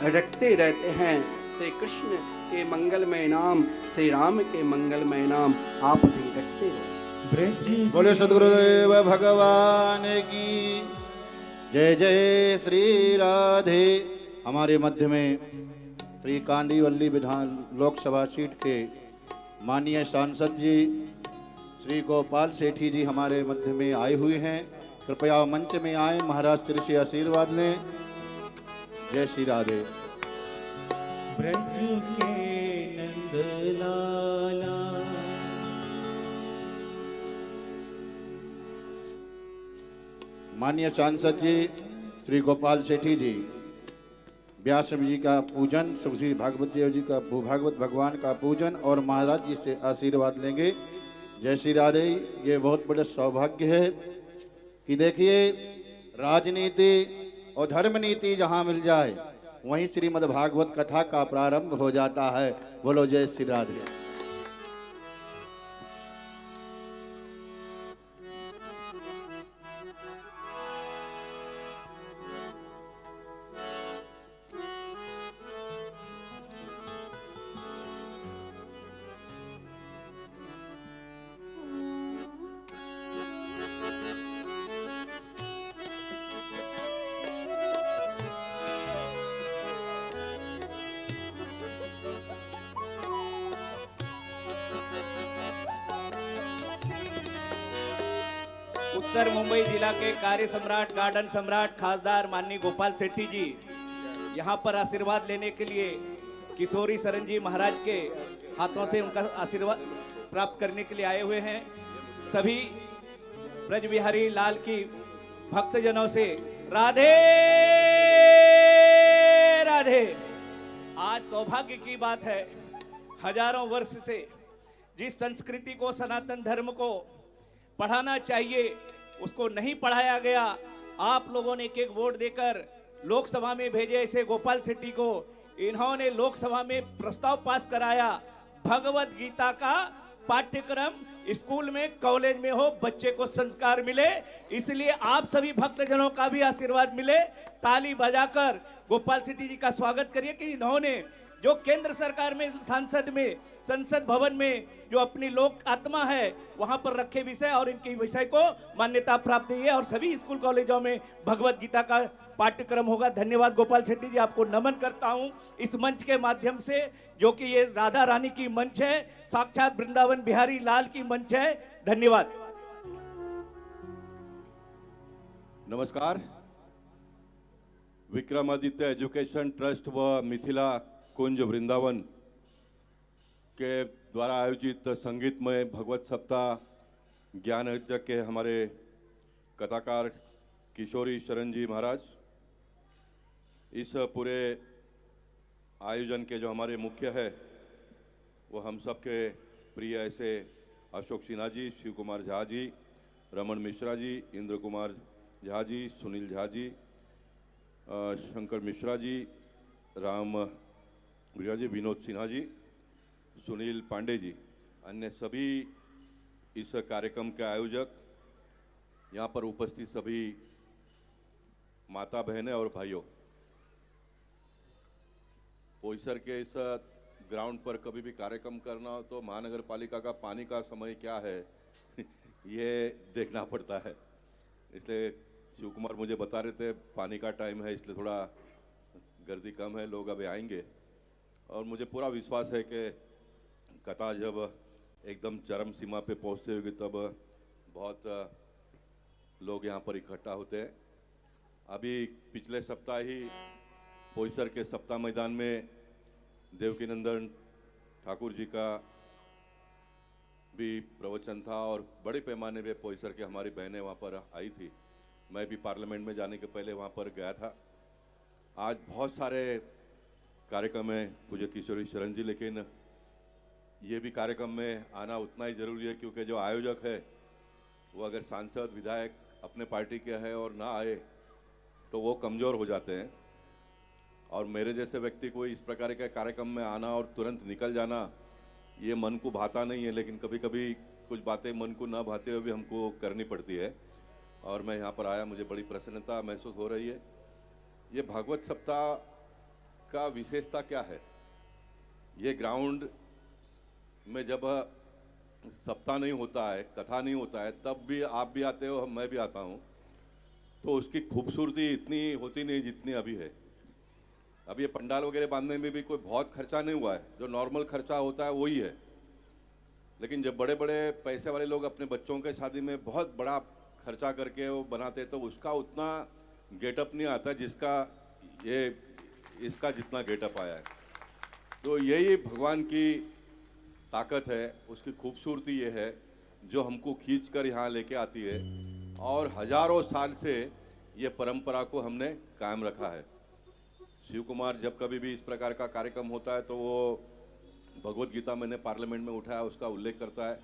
[SPEAKER 1] रटते रहते हैं, श्री कृष्ण के मंगलमय नाम, श्री राम के मंगलमय नाम आप भी रटते रहो।
[SPEAKER 2] बोले सद्गुरुदेव भगवान की जय। जय श्री राधे। हमारे मध्य में श्री कांदीवली विधान लोकसभा सीट के माननीय सांसद जी श्री गोपाल सेठी जी हमारे मध्य में आए हुए हैं। कृपया मंच में आए, महाराज श्री से आशीर्वाद लें। जय श्री राधे।
[SPEAKER 3] ब्रज के नंदलाला
[SPEAKER 2] माननीय सांसद जी श्री गोपाल सेठी जी व्यास जी का पूजन, श्री भागवत देव जी का भागवत भगवान का पूजन और महाराज जी से आशीर्वाद लेंगे। जय श्री राधे। ये बहुत बड़ा सौभाग्य है कि देखिए राजनीति और धर्म नीति जहाँ मिल जाए वहीं श्रीमद् भागवत कथा का प्रारंभ हो जाता है। बोलो जय श्री राधे।
[SPEAKER 3] उत्तर मुंबई जिला के कार्य सम्राट, गार्डन सम्राट, खासदार माननीय गोपाल सेठी जी यहाँ पर आशीर्वाद लेने के लिए किशोरी शरण जी महाराज के हाथों से उनका आशीर्वाद प्राप्त करने के लिए आए हुए हैं। सभी ब्रज बिहारी लाल की भक्तजनों से राधे राधे। आज सौभाग्य की बात है, हजारों वर्ष से जिस संस्कृति को, सनातन धर्म को पढ़ाना चाहिए उसको नहीं पढ़ाया गया। आप लोगों ने एक एक वोट देकर लोकसभा में भेजे ऐसे गोपाल शेट्टी को, इन्होंने लोकसभा में प्रस्ताव पास कराया भगवत गीता का पाठ्यक्रम स्कूल में, कॉलेज में हो, बच्चे को संस्कार मिले। इसलिए आप सभी भक्तजनों का भी आशीर्वाद मिले। ताली बजाकर गोपाल शेट्टी जी का स्वागत करिए कि इन्होंने जो केंद्र सरकार में, सांसद में, संसद भवन में जो अपनी लोक आत्मा है वहां पर रखे विषय और इनके विषय को मान्यता प्राप्त हुई है और सभी स्कूल कॉलेजों में भगवत गीता का पाठ्यक्रम होगा। धन्यवाद गोपाल शेट्टी जी, आपको नमन करता हूं इस मंच के माध्यम से, जो कि ये राधा रानी की मंच है, साक्षात वृंदावन बिहारी लाल की मंच है। धन्यवाद।
[SPEAKER 4] नमस्कार। विक्रमादित्य एजुकेशन ट्रस्ट व मिथिला कुंज वृंदावन के द्वारा आयोजित संगीतमय भगवत सप्ताह ज्ञान यज्ञ के हमारे कथाकार किशोरी शरण जी महाराज, इस पूरे आयोजन के जो हमारे मुख्य है वो हम सब के प्रिय ऐसे अशोक सिन्हा जी, शिव कुमार झा जी, रमन मिश्रा जी, इंद्र कुमार झा जी, सुनील झा जी, शंकर मिश्रा जी, राम गुरिया जी, विनोद सिन्हा जी, सुनील पांडे जी, अन्य सभी इस कार्यक्रम के आयोजक, यहाँ पर उपस्थित सभी माता बहनें और भाइयों, बोईसर के इस ग्राउंड पर कभी भी कार्यक्रम करना हो तो महानगर पालिका का पानी का समय क्या है ये देखना पड़ता है। इसलिए शिव कुमार मुझे बता रहे थे पानी का टाइम है, इसलिए थोड़ा गर्दी कम है, लोग अभी आएंगे। और मुझे पूरा विश्वास है कि कथा जब एकदम चरम सीमा पे पहुंचते होगी तब बहुत लोग यहाँ पर इकट्ठा होते हैं। अभी पिछले सप्ताह ही बोईसर के सप्ताह मैदान में देवकीनंदन ठाकुर जी का भी प्रवचन था और बड़े पैमाने पे बोईसर के हमारी बहनें वहाँ पर आई थी। मैं भी पार्लियामेंट में जाने के पहले वहाँ पर गया था। आज बहुत सारे कार्यक्रम हैं पूज्य किशोरी शरण जी, लेकिन ये भी कार्यक्रम में आना उतना ही ज़रूरी है क्योंकि जो आयोजक है वो अगर सांसद विधायक अपने पार्टी के है और ना आए तो वो कमज़ोर हो जाते हैं। और मेरे जैसे व्यक्ति को इस प्रकार के कार्यक्रम में आना और तुरंत निकल जाना ये मन को भाता नहीं है, लेकिन कभी कभी कुछ बातें मन को ना भाते हुए भी हमको करनी पड़ती है। और मैं यहाँ पर आया, मुझे बड़ी प्रसन्नता महसूस हो रही है। ये भागवत सप्ताह का विशेषता क्या है? ये ग्राउंड में जब सप्ताह नहीं होता है, कथा नहीं होता है, तब भी आप भी आते हो, मैं भी आता हूँ, तो उसकी खूबसूरती इतनी होती नहीं जितनी अभी है। अब ये पंडाल वगैरह बांधने में भी कोई बहुत खर्चा नहीं हुआ है, जो नॉर्मल खर्चा होता है वही है। लेकिन जब बड़े बड़े पैसे वाले लोग अपने बच्चों के शादी में बहुत बड़ा खर्चा करके वो बनाते हैं तो उसका उतना गेटअप नहीं आता जिसका ये इसका जितना गेटअप आया है। तो यही भगवान की ताकत है, उसकी खूबसूरती ये है जो हमको खींच कर यहाँ लेके आती है और हजारों साल से ये परंपरा को हमने कायम रखा है। शिव कुमार जब कभी भी इस प्रकार का कार्यक्रम होता है तो वो भगवत गीता मैंने पार्लियामेंट में उठाया, उसका उल्लेख करता है।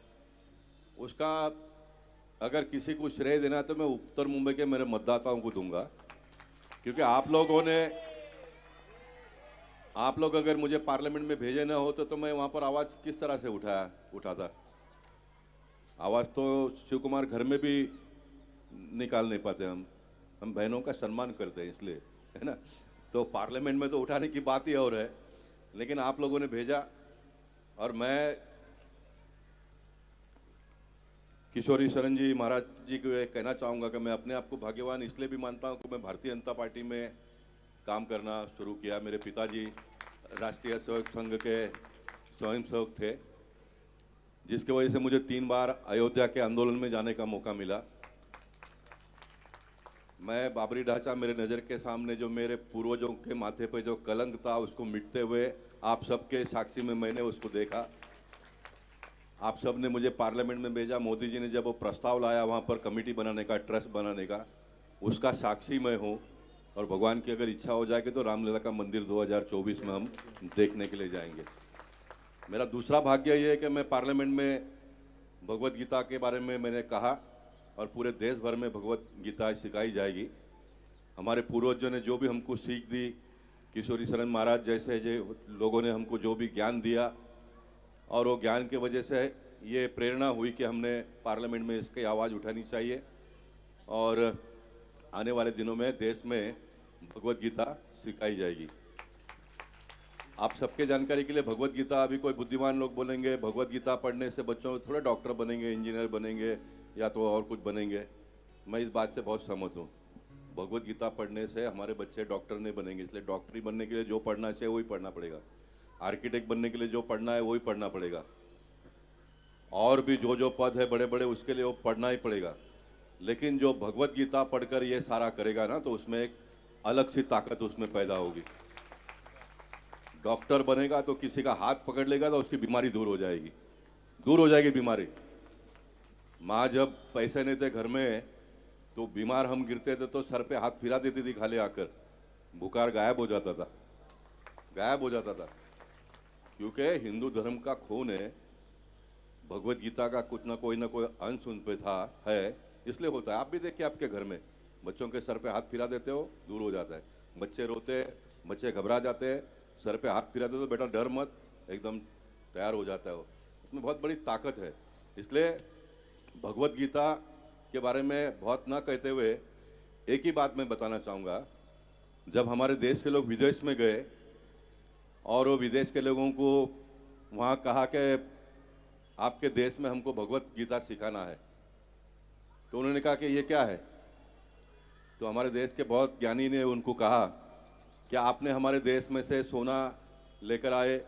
[SPEAKER 4] उसका अगर किसी को श्रेय देना है तो मैं उत्तर मुंबई के मेरे मतदाताओं को दूंगा, क्योंकि आप लोग अगर मुझे पार्लियामेंट में भेजे ना हो तो मैं वहाँ पर आवाज़ किस तरह से उठाता। आवाज़ तो शिव कुमार घर में भी निकाल नहीं पाते। हम बहनों का सम्मान करते हैं इसलिए, है ना। तो पार्लियामेंट में तो उठाने की बात ही और है, लेकिन आप लोगों ने भेजा और मैं किशोरी शरण जी महाराज जी को ये कहना चाहूँगा कि मैं अपने आप को भाग्यवान इसलिए भी मानता हूँ कि मैं भारतीय जनता पार्टी में काम करना शुरू किया। मेरे पिताजी राष्ट्रीय सेवक संघ के स्वयंसेवक थे, जिसकी वजह से मुझे 3 बार अयोध्या के आंदोलन में जाने का मौका मिला। मैं बाबरी ढांचा मेरे नज़र के सामने जो मेरे पूर्वजों के माथे पे जो कलंक था उसको मिटते हुए आप सबके साक्षी में मैंने उसको देखा। आप सब ने मुझे पार्लियामेंट में भेजा, मोदी जी ने जब वो प्रस्ताव लाया वहाँ पर कमेटी बनाने का, ट्रस्ट बनाने का, उसका साक्षी मैं हूँ। और भगवान की अगर इच्छा हो जाएगी तो रामलला का मंदिर 2024 में हम देखने के लिए जाएंगे। मेरा दूसरा भाग्य ये है कि मैं पार्लियामेंट में भगवत गीता के बारे में मैंने कहा और पूरे देश भर में भगवत गीता सिखाई जाएगी। हमारे पूर्वजों ने जो भी हमको सीख दी, किशोरी शरण महाराज जैसे जो लोगों ने हमको जो भी ज्ञान दिया, और वो ज्ञान के वजह से ये प्रेरणा हुई कि हमने पार्लियामेंट में इसकी आवाज़ उठानी चाहिए। और आने वाले दिनों में देश में भगवत गीता सिखाई जाएगी। आप सबके जानकारी के लिए भगवत गीता, अभी कोई बुद्धिमान लोग बोलेंगे भगवत गीता पढ़ने से बच्चों थोड़े डॉक्टर बनेंगे, इंजीनियर बनेंगे या तो और कुछ बनेंगे। मैं इस बात से बहुत सहमत हूँ। भगवत गीता पढ़ने से हमारे बच्चे डॉक्टर नहीं बनेंगे, इसलिए डॉक्टरी बनने के लिए जो पढ़ना चाहिए वही पढ़ना पड़ेगा। आर्किटेक्ट बनने के लिए जो पढ़ना है वही पढ़ना पड़ेगा। और भी जो पद है बड़े बड़े उसके लिए वो पढ़ना ही पड़ेगा। लेकिन जो भगवत गीता पढ़कर ये सारा करेगा ना, तो उसमें एक अलग सी ताकत उसमें पैदा होगी। डॉक्टर बनेगा तो किसी का हाथ पकड़ लेगा तो उसकी बीमारी दूर हो जाएगी, दूर हो जाएगी बीमारी। माँ जब पैसे नहीं थे घर में तो बीमार हम गिरते थे तो सर पे हाथ फिरा देती थी खाली आकर, बुखार गायब हो जाता था, गायब हो जाता था। क्योंकि हिंदू धर्म का खून है, भगवत गीता का कुछ ना कोई अंश उन पे था है, इसलिए होता है। आप भी देखिए आपके घर में बच्चों के सर पे हाथ फिरा देते हो, दूर हो जाता है। बच्चे रोते, बच्चे घबरा जाते हैं, सर पे हाथ फिरा देते हो, बेटा डर मत, एकदम तैयार हो जाता है वो। उसमें बहुत बड़ी ताकत है। इसलिए भगवत गीता के बारे में बहुत ना कहते हुए एक ही बात मैं बताना चाहूँगा। जब हमारे देश के लोग विदेश में गए और वो विदेश के लोगों को वहाँ कहा कि आपके देश में हमको भगवत गीता सिखाना है, तो उन्होंने कहा कि ये क्या है। तो हमारे देश के बहुत ज्ञानी ने उनको कहा कि आपने हमारे देश में से सोना लेकर आए,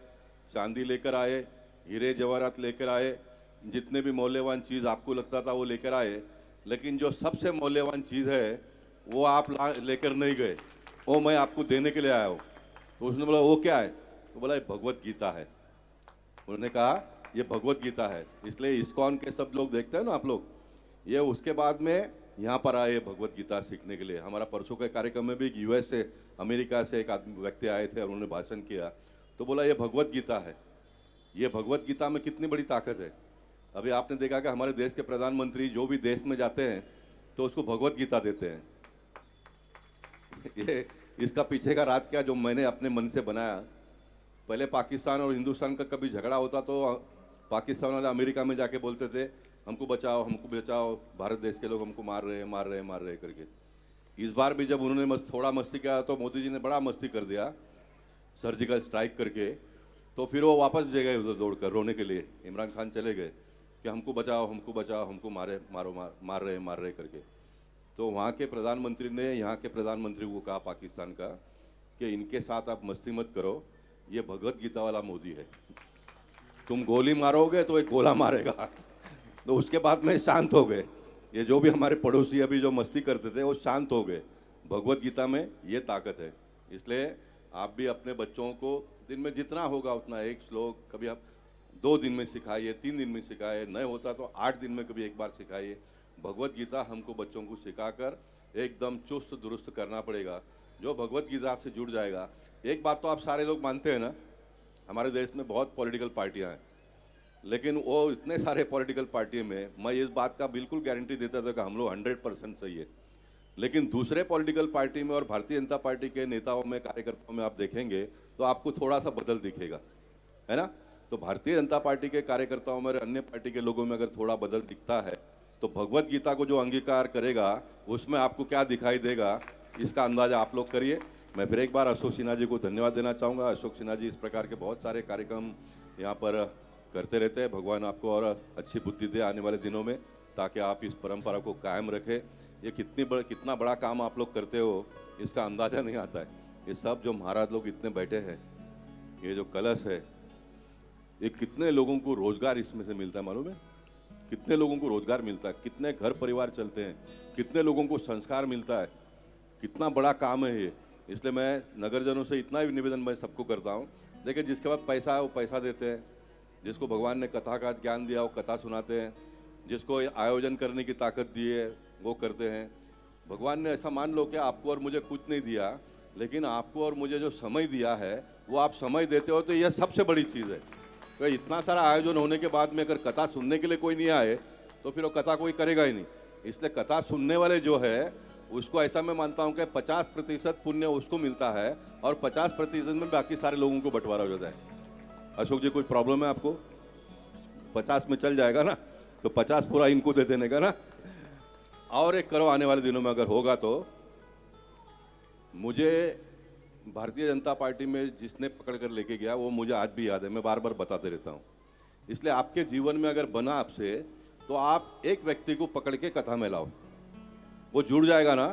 [SPEAKER 4] चांदी लेकर आए, हीरे जवाहरात लेकर आए, जितने भी मूल्यवान चीज़ आपको लगता था वो लेकर आए, लेकिन जो सबसे मूल्यवान चीज़ है वो आप लेकर नहीं गए, वो मैं आपको देने के लिए आया हूँ। तो उसने बोला वो क्या है, तो बोला ये भगवत गीता है। उन्होंने कहा ये भगवत गीता है। इसलिए इस्कॉन के सब लोग देखते हैं ना आप लोग, ये उसके बाद में यहाँ पर आए भगवत गीता सीखने के लिए। हमारा परसों के कार्यक्रम में भी यूएस से, अमेरिका से एक आदमी व्यक्ति आए थे और उन्होंने भाषण किया, तो बोला ये भगवत गीता है। ये भगवत गीता में कितनी बड़ी ताकत है। अभी आपने देखा कि हमारे देश के प्रधानमंत्री जो भी देश में जाते हैं तो उसको भगवत गीता देते हैं। ये इसका पीछे का राज क्या, जो मैंने अपने मन से बनाया। पहले पाकिस्तान और हिंदुस्तान का कभी झगड़ा होता तो पाकिस्तान वाले अमेरिका में जाके बोलते थे हमको बचाओ, हमको बचाओ, भारत देश के लोग हमको मार रहे करके। इस बार भी जब उन्होंने थोड़ा मस्ती किया तो मोदी जी ने बड़ा मस्ती कर दिया सर्जिकल स्ट्राइक करके, तो फिर वो वापस जे गए उधर दौड़ कर रोने के लिए। इमरान खान चले गए कि हमको बचाओ, हमको मार रहे करके। तो वहाँ के प्रधानमंत्री ने यहाँ के प्रधानमंत्री को कहा पाकिस्तान का कि इनके साथ आप मस्ती मत करो, ये भगवत गीता वाला मोदी है, तुम गोली मारोगे तो एक गोला मारेगा। तो उसके बाद में शांत हो गए। ये जो भी हमारे पड़ोसी अभी जो मस्ती करते थे वो शांत हो गए। भगवत गीता में ये ताकत है। इसलिए आप भी अपने बच्चों को दिन में जितना होगा उतना एक श्लोक, कभी आप 2 दिन में सिखाइए, 3 दिन में सिखाइए, नहीं होता तो 8 दिन में कभी एक बार सिखाइए। भगवत गीता हमको बच्चों को सिखाकर एकदम चुस्त दुरुस्त करना पड़ेगा। जो भगवत गीता से जुड़ जाएगा, एक बात तो आप सारे लोग मानते हैं ना, हमारे देश में बहुत पॉलिटिकल पार्टियां हैं, लेकिन वो इतने सारे पॉलिटिकल पार्टी में मैं इस बात का बिल्कुल गारंटी देता था कि हम लोग 100% सही है। लेकिन दूसरे पॉलिटिकल पार्टी में और भारतीय जनता पार्टी के नेताओं में, कार्यकर्ताओं में आप देखेंगे तो आपको थोड़ा सा बदल दिखेगा, है ना। तो भारतीय जनता पार्टी के कार्यकर्ताओं में और अन्य पार्टी के लोगों में अगर थोड़ा बदल दिखता है तो भगवत गीता को जो अंगीकार करेगा उसमें आपको क्या दिखाई देगा, इसका अंदाजा आप लोग करिए। मैं फिर एक बार अशोक सिन्हा जी को धन्यवाद देना चाहूँगा। अशोक सिन्हा जी इस प्रकार के बहुत सारे कार्यक्रम यहाँ पर करते रहते हैं। भगवान आपको और अच्छी बुद्धि दे आने वाले दिनों में, ताकि आप इस परंपरा को कायम रखें। ये कितना बड़ा काम आप लोग करते हो इसका अंदाज़ा नहीं आता है। ये सब जो महाराज लोग इतने बैठे हैं, ये जो कलश है, ये कितने लोगों को रोजगार इसमें से मिलता है मालूम है? कितने लोगों को रोजगार मिलता है, कितने घर परिवार चलते हैं, कितने लोगों को संस्कार मिलता है, कितना बड़ा काम है ये। इसलिए मैं नगरजनों से इतना भी निवेदन मैं सबको करता हूँ, देखिए जिसके पास पैसा है वो पैसा देते हैं, जिसको भगवान ने कथा का ज्ञान दिया वो कथा सुनाते हैं, जिसको आयोजन करने की ताकत दी है वो करते हैं। भगवान ने ऐसा मान लो कि आपको और मुझे कुछ नहीं दिया, लेकिन आपको और मुझे जो समय दिया है वो आप समय देते हो, तो यह सबसे बड़ी चीज़ है। तो इतना सारा आयोजन होने के बाद में अगर कथा सुनने के लिए कोई नहीं आए तो फिर वो कथा कोई करेगा ही नहीं। इसलिए कथा सुनने वाले जो है उसको ऐसा मैं मानता हूँ कि 50% पुण्य उसको मिलता है और 50% में बाकी सारे लोगों को बंटवारा हो जाता है। अशोक जी कोई प्रॉब्लम है आपको? 50 में चल जाएगा ना, तो 50 पूरा इनको दे देने का ना। और एक करो आने वाले दिनों में अगर होगा तो। मुझे भारतीय जनता पार्टी में जिसने पकड़ कर लेके गया वो मुझे आज भी याद है, मैं बार बार बताते रहता हूँ। इसलिए आपके जीवन में अगर बना आपसे तो आप एक व्यक्ति को पकड़ के कथा में लाओ, वो जुड़ जाएगा ना,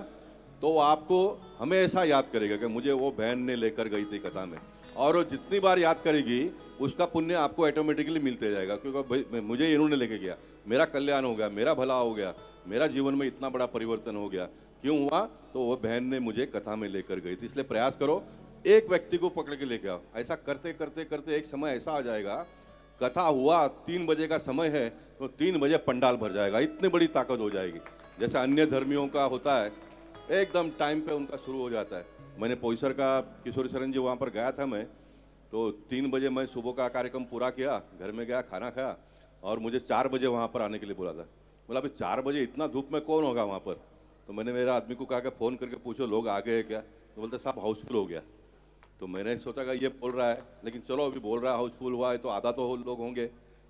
[SPEAKER 4] तो वो आपको हमेशा याद करेगा कि मुझे वो बहन ने लेकर गई थी कथा में, और वो जितनी बार याद करेगी उसका पुण्य आपको ऑटोमेटिकली मिलते जाएगा, क्योंकि मुझे इन्होंने लेके गया, मेरा कल्याण हो गया, मेरा भला हो गया, मेरा जीवन में इतना बड़ा परिवर्तन हो गया। क्यों हुआ? तो वो बहन ने मुझे कथा में लेकर गई थी। इसलिए प्रयास करो, एक व्यक्ति को पकड़ के लेके आओ। ऐसा करते करते करते एक समय ऐसा आ जाएगा, कथा हुआ 3 बजे का समय है तो 3 बजे पंडाल भर जाएगा, इतनी बड़ी ताकत हो जाएगी। जैसे अन्य धर्मियों का होता है, एकदम टाइम पे उनका शुरू हो जाता है। मैंने पोईसर का किशोरी शरण जी वहाँ पर गया था मैं, तो 3 बजे मैं सुबह का कार्यक्रम पूरा किया, घर में गया, खाना खाया, और मुझे 4 बजे वहाँ पर आने के लिए बोला था। बोला अभी 4 बजे इतना धूप में कौन होगा वहाँ पर? तो मैंने मेरा आदमी को कहा कि फ़ोन करके पूछो लोग आ गए क्या? तो बोलते साहब हाउसफुल हो गया। तो मैंने सोचा कि ये बोल रहा है, लेकिन चलो अभी बोल रहा है हाउसफुल हुआ है तो आधा तो लोग होंगे।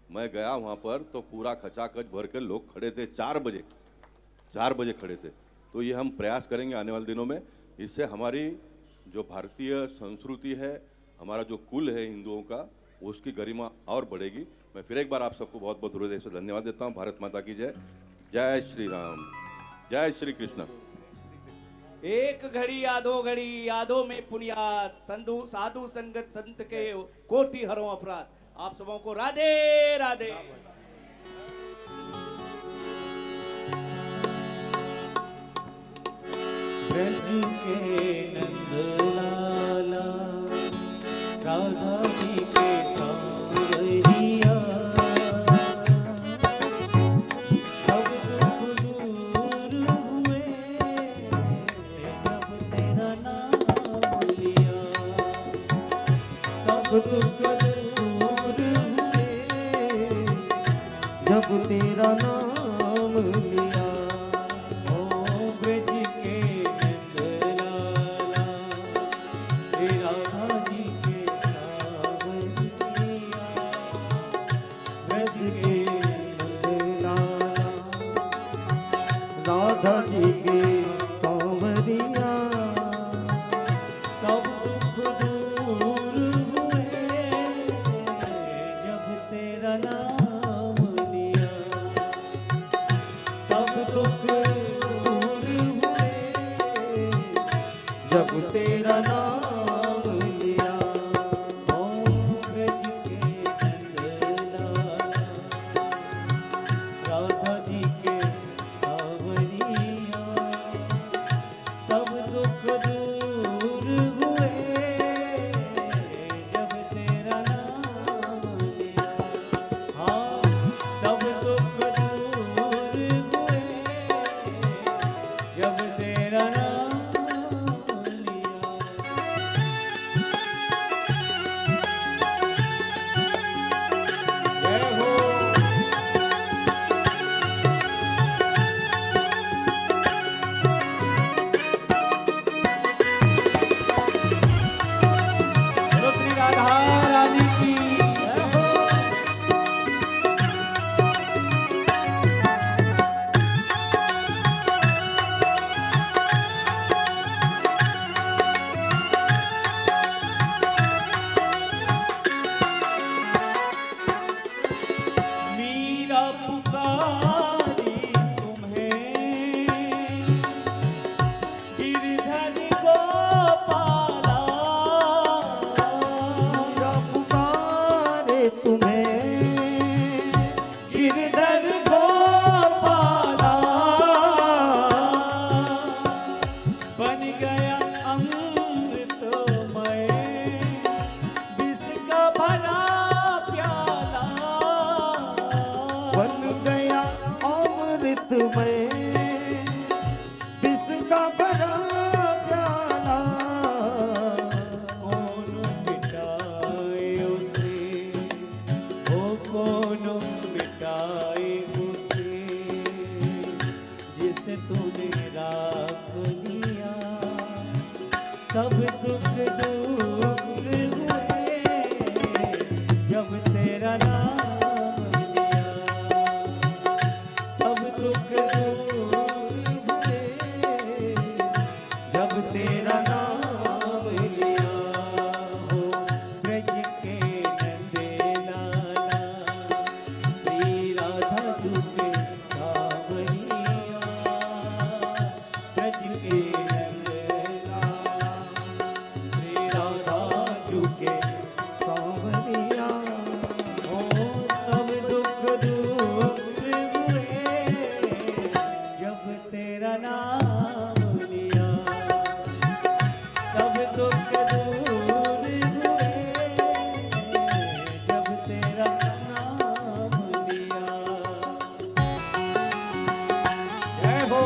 [SPEAKER 4] मैं गया वहाँ पर तो पूरा खचाखच भर के लोग खड़े थे, 4 बजे खड़े थे। तो ये हम प्रयास करेंगे आने वाले दिनों में, इससे हमारी जो भारतीय संस्कृति है, हमारा जो कुल है हिंदुओं का, उसकी गरिमा और बढ़ेगी। मैं फिर एक बार आप सबको बहुत बहुत हृदय से धन्यवाद देता हूँ। भारत माता की जय। जय श्री राम, जय श्री कृष्ण।
[SPEAKER 3] एक घड़ी आधो घड़ी यादों में पुनियात, संधु साधु संगत संत के कोटि हरो अपराध। आप सबों को राधे राधे।
[SPEAKER 5] ब्रज के नंदलाला, राधा जी के सांवरिया, सब दुख दूर हुए जब तेरा नाम लिया। सब दुख दूर हुए जब तेरा नाम लिया। ओ ब्रज के नंदलाला, राधा जी के सांवरिया, ब्रज के नंदलाला, राधा जी के सांवरिया, सब दुख दूर हुए जब तेरा नाम लिया। सब दुख दूर हुए जब तेरा नाम लिया। ओ ब्रज के नंदलाला, राधा जी के सांवरिया, सब दुख दूर हुए जब तेरा नाम लिया। हाँ, सब दुख दूर हुए जब तेरा नाम लिया। जय हो। बोलो श्री राधा रानी की जय हो। अमृतमय विष का भरा प्याला
[SPEAKER 6] बन गया अमृतमय विष का भरा प्याला
[SPEAKER 5] कौन मिटाए उसे ओ कौन मिटाए उसे जिसे तूने राख लिया सब दुख दूर हुए जब तेरा नाम लिया सब दुख दूर हुए जब तेरा नाम लिया हो ब्रज के नंदे लाला श्री राधा तुके सावरिया ब्रज के नंदे लाला श्री राधा तुके
[SPEAKER 6] सावरिया
[SPEAKER 5] हो सब दुख दूर हुए जब तेरा नाम लिया सब दुख दूर हुए जब तेरा नाम लिया जय हो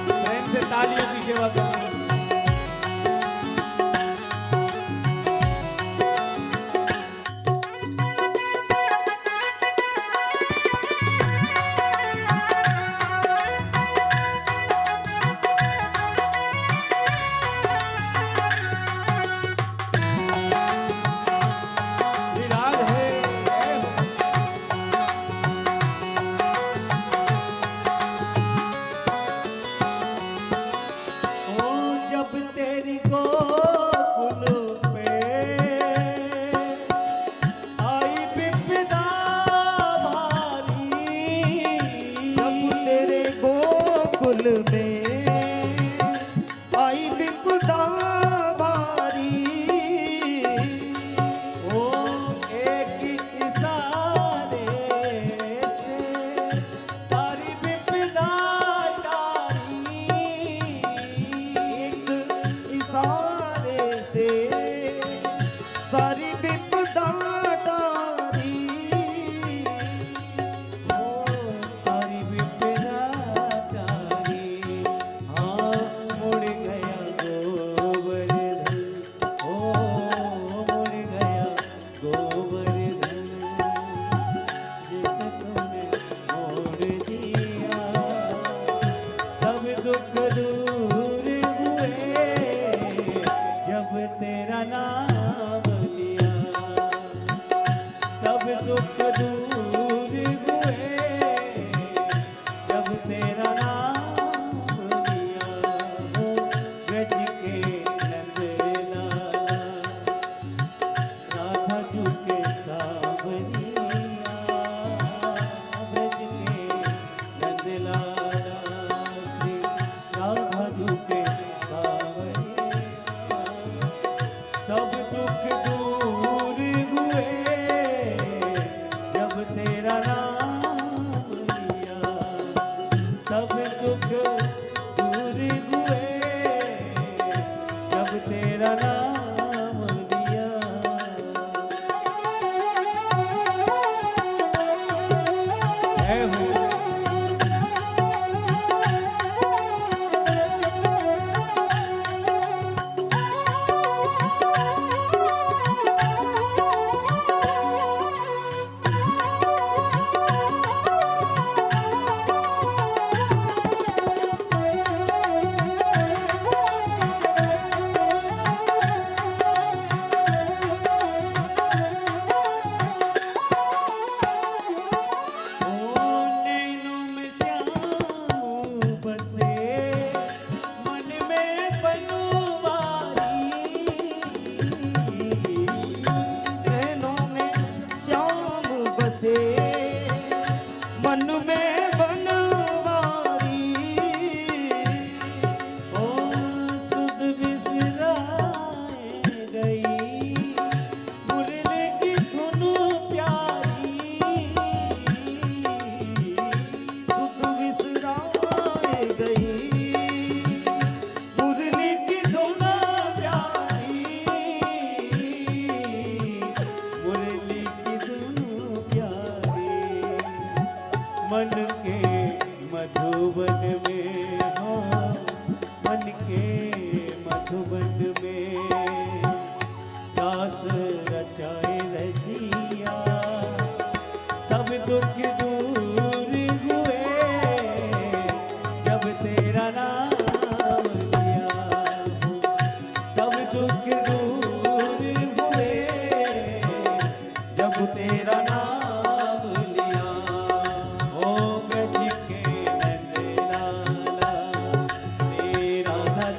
[SPEAKER 5] प्रेम से तालियों की सेवा करो विराग है जय हो ओ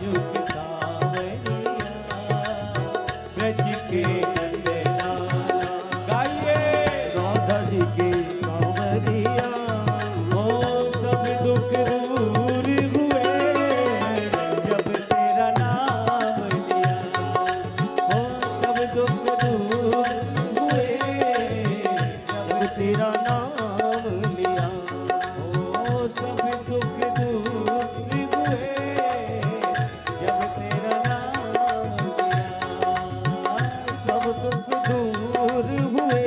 [SPEAKER 5] की सावरिया ब्रज के नंदलाला गाइए
[SPEAKER 6] राधा जी की सांवरिया
[SPEAKER 5] ओ सब दुख दूर हुए जब तेरा नाम लिया ओ सब दुख दूर हुए
[SPEAKER 6] जब तेरा नाम लिया
[SPEAKER 5] ओ सब दुख दूर हुए जब तेरा नाम लिया
[SPEAKER 6] सब दुख दूर हुए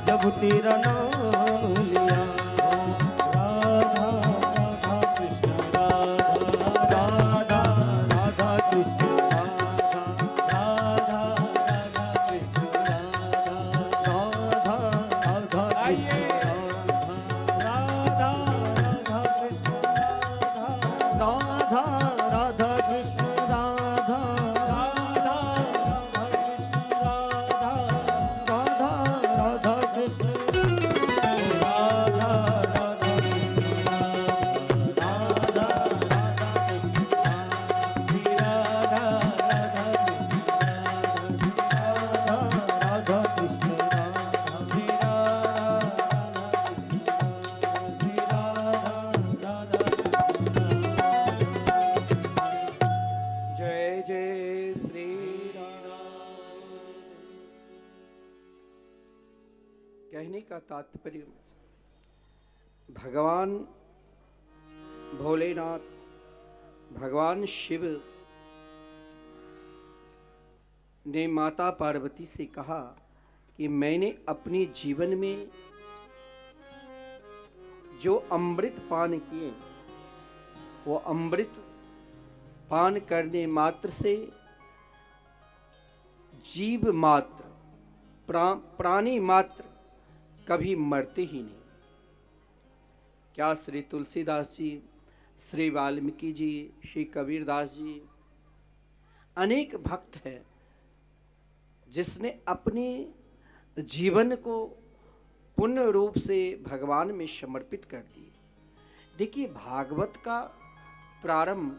[SPEAKER 6] जब तेरा नाम लिया
[SPEAKER 5] राधा राधा कृष्ण राधा
[SPEAKER 6] राधा राधा कृष्ण राधा
[SPEAKER 5] राधा राधा कृष्ण राधा
[SPEAKER 6] राधा राधा
[SPEAKER 5] आइए।
[SPEAKER 6] कृष्ण
[SPEAKER 5] राधा राधा कृष्ण राधा
[SPEAKER 6] राधा राधा कृष्ण राधा
[SPEAKER 5] राधा राधा कृष्ण राधा
[SPEAKER 6] राधा राधा कृष्ण
[SPEAKER 5] राधा राधा कृष्ण राधा श्री राधा राधा
[SPEAKER 6] राधा कृष्ण राधा
[SPEAKER 5] श्री
[SPEAKER 1] जय जय श्री कहने का तात्पर्य भगवान भोलेनाथ, भगवान शिव ने माता पार्वती से कहा कि मैंने अपने जीवन में जो अमृत पान किए वो अमृत पान करने मात्र से जीव मात्र प्राणी मात्र कभी मरते ही नहीं। क्या श्री तुलसीदास जी, श्री वाल्मीकि जी, श्री कबीरदास जी, अनेक भक्त हैं जिसने अपने जीवन को पूर्ण रूप से भगवान में समर्पित कर दिए। देखिए, भागवत का प्रारंभ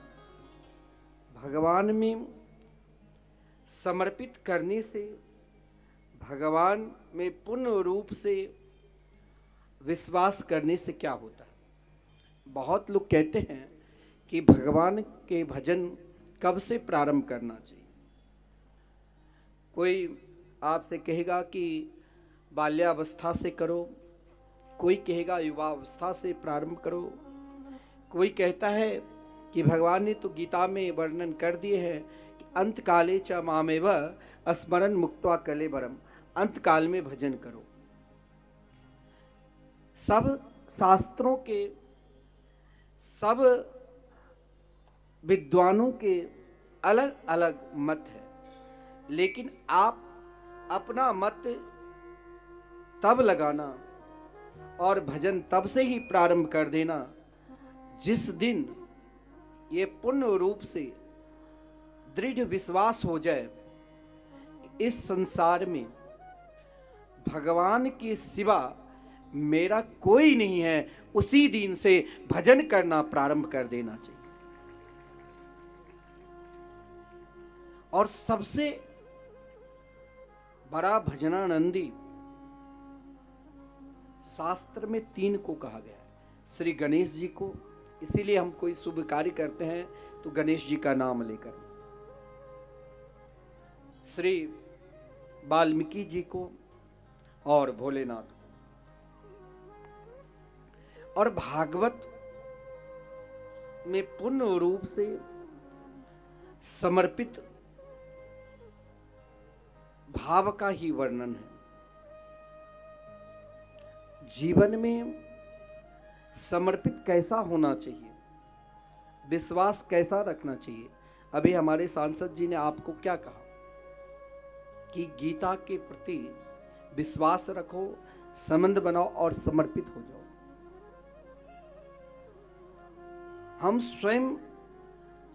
[SPEAKER 1] भगवान में समर्पित करने से, भगवान में पूर्ण रूप से विश्वास करने से क्या होता है। बहुत लोग कहते हैं कि भगवान के भजन कब से प्रारंभ करना चाहिए। कोई आपसे कहेगा कि बाल्यावस्था से करो, कोई कहेगा युवावस्था से प्रारंभ करो, कोई कहता है कि भगवान ने तो गीता में वर्णन कर दिए हैं कि अंत काले च मामेव स्मरण मुक्त्वा कलेवरम, अंत काल में भजन करो। सब शास्त्रों के, सब विद्वानों के अलग अलग मत है, लेकिन आप अपना मत तब लगाना और भजन तब से ही प्रारंभ कर देना जिस दिन ये पूर्ण रूप से दृढ़ विश्वास हो जाए कि इस संसार में भगवान के सिवा मेरा कोई नहीं है। उसी दिन से भजन करना प्रारंभ कर देना चाहिए। और सबसे बड़ा भजनानंदी शास्त्र में 3 को कहा गया है। श्री गणेश जी को, इसीलिए हम कोई शुभ कार्य करते हैं तो गणेश जी का नाम लेकर, श्री वाल्मीकि जी को और भोलेनाथ को। और भागवत में पूर्ण रूप से समर्पित भाव का ही वर्णन है। जीवन में समर्पित कैसा होना चाहिए, विश्वास कैसा रखना चाहिए। अभी हमारे सांसद जी ने आपको क्या कहा कि गीता के प्रति विश्वास रखो, संबंध बनाओ और समर्पित हो जाओ। हम स्वयं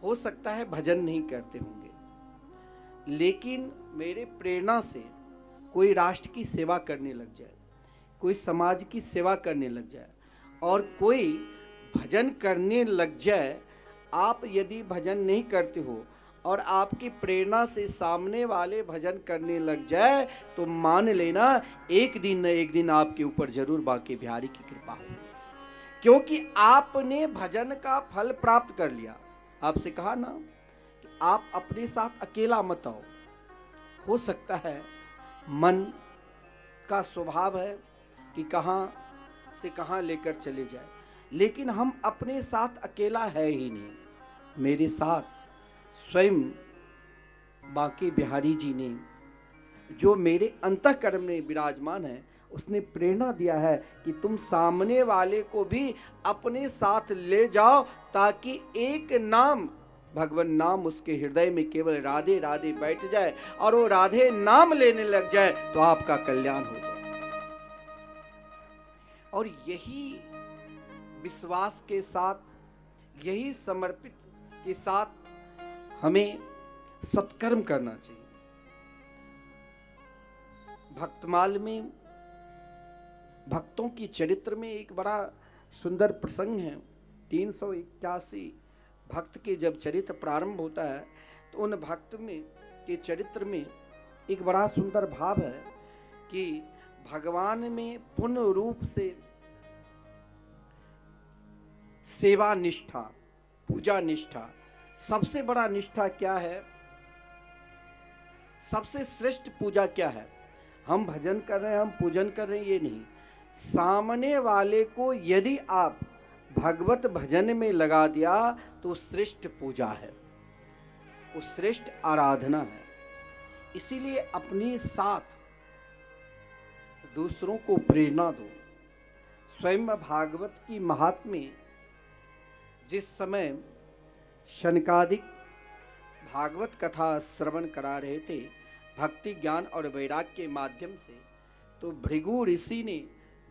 [SPEAKER 1] हो सकता है भजन नहीं करते होंगे, लेकिन मेरे प्रेरणा से कोई राष्ट्र की सेवा करने लग जाए, कोई समाज की सेवा करने लग जाए और कोई भजन करने लग जाए, आप यदि भजन नहीं करते हो और आपकी प्रेरणा से सामने वाले भजन करने लग जाए तो मान लेना एक दिन न एक दिन आपके ऊपर जरूर बांके बिहारी की कृपा होगी, क्योंकि आपने भजन का फल प्राप्त कर लिया। आपसे कहा ना कि आप अपने साथ अकेला मत आओ। हो सकता है मन का स्वभाव है कि कहां से कहां लेकर चले जाए, लेकिन हम अपने साथ अकेला है ही नहीं। मेरे साथ स्वयं बांके बिहारी जी ने, जो मेरे अंतःकरण में विराजमान है, उसने प्रेरणा दिया है कि तुम सामने वाले को भी अपने साथ ले जाओ, ताकि एक नाम, भगवान नाम उसके हृदय में केवल राधे राधे बैठ जाए और वो राधे नाम लेने लग जाए तो आपका कल्याण हो जाए। और यही विश्वास के साथ, यही समर्पित के साथ हमें सत्कर्म करना चाहिए। भक्तमाल में भक्तों की चरित्र में एक बड़ा सुंदर प्रसंग है। 381 भक्त के जब चरित्र प्रारंभ होता है तो उन भक्त में के चरित्र में एक बड़ा सुंदर भाव है कि भगवान में पूर्ण रूप से सेवा निष्ठा, पूजा निष्ठा, सबसे बड़ा निष्ठा क्या है, सबसे श्रेष्ठ पूजा क्या है? हम भजन कर रहे हैं, हम पूजन कर रहे हैं, ये नहीं। सामने वाले को यदि आप भगवत भजन में लगा दिया तो श्रेष्ठ पूजा है, वो श्रेष्ठ आराधना है। इसीलिए अपने साथ दूसरों को प्रेरणा दो। स्वयं भागवत की महात्म्य जिस समय शनकादिक भागवत कथा श्रवण करा रहे थे भक्ति ज्ञान और वैराग्य के माध्यम से, तो भृगु ऋषि ने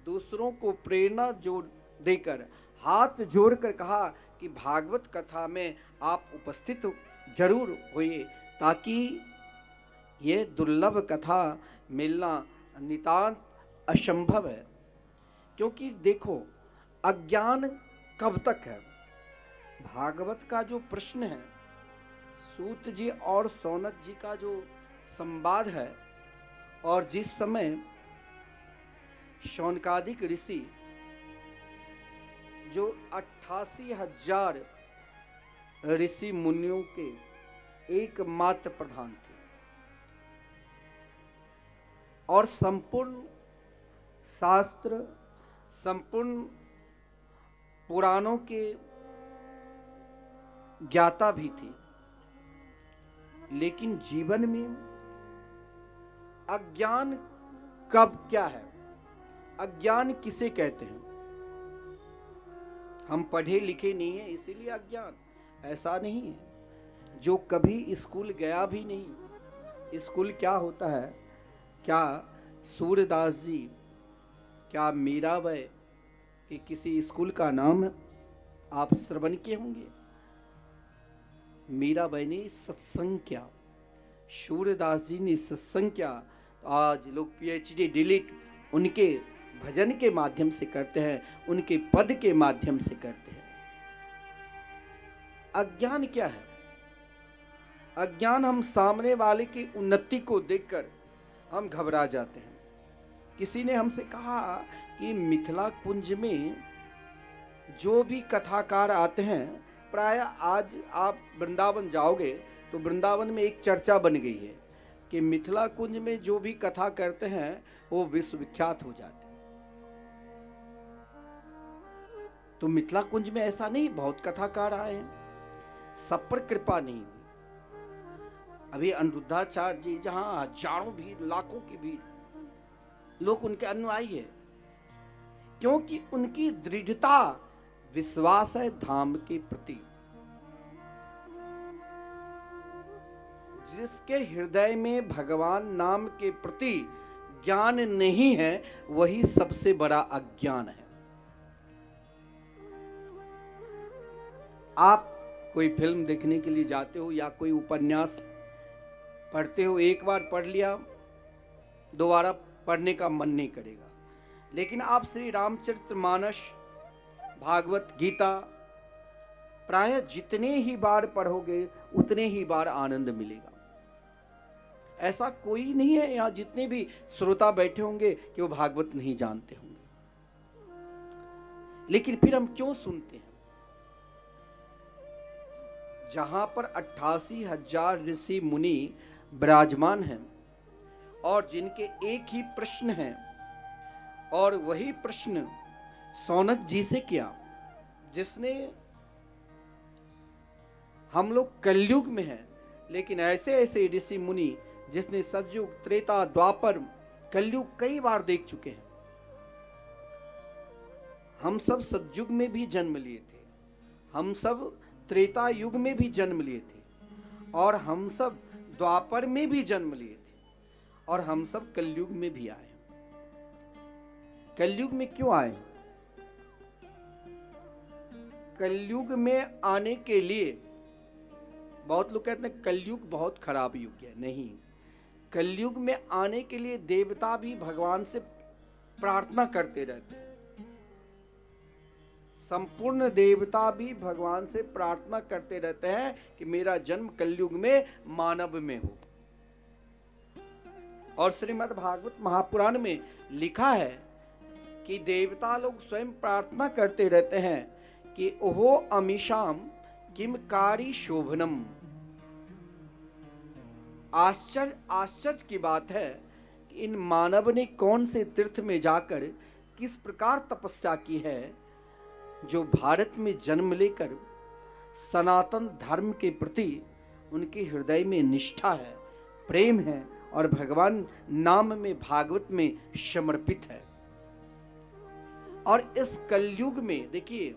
[SPEAKER 1] दूसरों को प्रेरणा जोड़ देकर हाथ जोड़कर कहा कि भागवत कथा में आप उपस्थित जरूर होइए, ताकि ये दुर्लभ कथा मिलना नितांत असंभव है। क्योंकि देखो, अज्ञान कब तक है? भागवत का जो प्रश्न है, सूत जी और सौनक जी का जो संवाद है, और जिस समय शौनकादिक ऋषि जो 88,000 ऋषि मुनियों के एकमात्र प्रधान थे और संपूर्ण शास्त्र, संपूर्ण पुराणों के ज्ञाता भी थे, लेकिन जीवन में अज्ञान कब क्या है, अज्ञान किसे कहते हैं? हम पढ़े लिखे नहीं है इसीलिए अज्ञान? ऐसा नहीं है। जो कभी स्कूल गया भी नहीं, स्कूल क्या होता है? क्या सूरदास जी, क्या मीराबाई के किसी स्कूल का नाम आप श्रवण किए होंगे? मीराबाई ने सत्संग किया, सूरदास जी ने सत्संग किया, तो आज लोग PhD डिलीट उनके भजन के माध्यम से करते हैं, उनके पद के माध्यम से करते हैं। अज्ञान क्या है? अज्ञान, हम सामने वाले की उन्नति को देखकर हम घबरा जाते हैं। किसी ने हमसे कहा कि मिथिला कुंज में जो भी कथाकार आते हैं, प्राय आज आप वृंदावन जाओगे तो वृंदावन में एक चर्चा बन गई है कि मिथिला कुंज में जो भी कथा करते हैं वो विश्वविख्यात हो जाते हैं। तो मिथिला कुंज में ऐसा नहीं, बहुत कथाकार आए हैं, सब पर कृपा नहीं हुई। अभी अनिरुद्धाचार्य जी, जहां हजारों भीड़, लाखों की भीड़ लोग उनके अनुयायी है, क्योंकि उनकी दृढ़ता, विश्वास है धाम के प्रति। जिसके हृदय में भगवान नाम के प्रति ज्ञान नहीं है, वही सबसे बड़ा अज्ञान है। आप कोई फिल्म देखने के लिए जाते हो या कोई उपन्यास पढ़ते हो, एक बार पढ़ लिया, दोबारा पढ़ने का मन नहीं करेगा। लेकिन आप श्री रामचरितमानस, भागवत गीता प्रायः जितने ही बार पढ़ोगे उतने ही बार आनंद मिलेगा। ऐसा कोई नहीं है यहाँ जितने भी श्रोता बैठे होंगे कि वो भागवत नहीं जानते होंगे, लेकिन फिर हम क्यों सुनते हैं? जहां पर 88,000 ऋषि मुनि विराजमान हैं और जिनके एक ही प्रश्न हैं, और वही प्रश्न सौनक जी से किया, जिसने हम लोग कलयुग में हैं, लेकिन ऐसे ऐसे ऋषि मुनि जिसने सतयुग, त्रेता, द्वापर, कलयुग कई बार देख चुके हैं। हम सब सतयुग में भी जन्म लिए थे, हम सब त्रेता युग में भी जन्म लिए थे, और हम सब द्वापर में भी जन्म लिए थे, और हम सब कलयुग में भी आए। कलयुग में क्यों आए? कलयुग में आने के लिए, बहुत लोग कहते हैं कलयुग बहुत खराब युग है। नहीं, कलयुग में आने के लिए देवता भी भगवान से प्रार्थना करते रहते हैं। संपूर्ण देवता भी भगवान से प्रार्थना करते रहते हैं कि मेरा जन्म कलयुग में मानव में हो। और श्रीमद् भागवत महापुराण में लिखा है कि देवता लोग स्वयं प्रार्थना करते रहते हैं कि ओहो अमीशाम किम कारी शोभनम। आश्चर्य की बात है कि इन मानव ने कौन से तीर्थ में जाकर किस प्रकार तपस्या की है, जो भारत में जन्म लेकर सनातन धर्म के प्रति उनके हृदय में निष्ठा है, प्रेम है, और भगवान नाम में, भागवत में समर्पित है। और इस कलयुग में देखिए,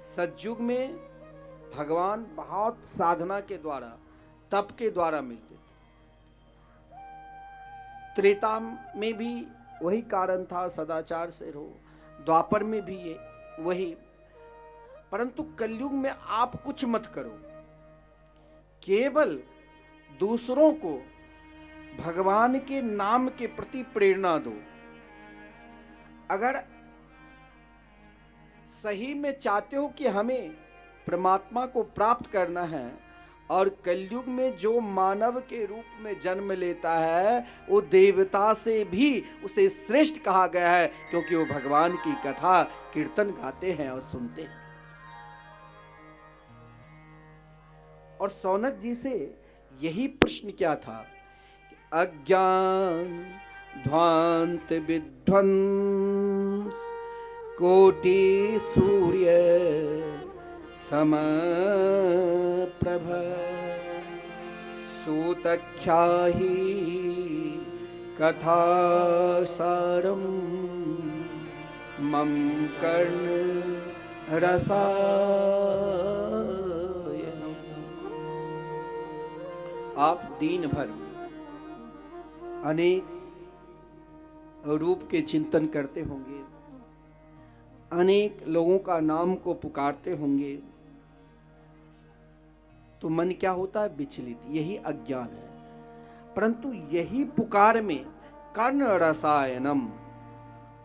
[SPEAKER 1] सतयुग में भगवान बहुत साधना के द्वारा, तप के द्वारा मिलते थे। त्रेता में भी वही कारण था, सदाचार से रहो। द्वापर में भी ये वही, परंतु कलयुग में आप कुछ मत करो, केवल दूसरों को भगवान के नाम के प्रति प्रेरणा दो। अगर सही में चाहते हो कि हमें परमात्मा को प्राप्त करना है, और कलयुग में जो मानव के रूप में जन्म लेता है वो देवता से भी उसे श्रेष्ठ कहा गया है, क्योंकि वो भगवान की कथा कीर्तन गाते हैं और सुनते हैं। और सौनक जी से यही प्रश्न क्या था कि अज्ञान ध्वांत विध्वंस कोटि सूर्य समप्रभ सूतख्याहि कथा सारम मम कर्ण रसायनम। आप दिन भर अनेक रूप के चिंतन करते होंगे, अनेक लोगों का नाम को पुकारते होंगे, तो मन क्या होता है? विचलित। यही अज्ञान है। परंतु यही पुकार में कर्ण रसायनम,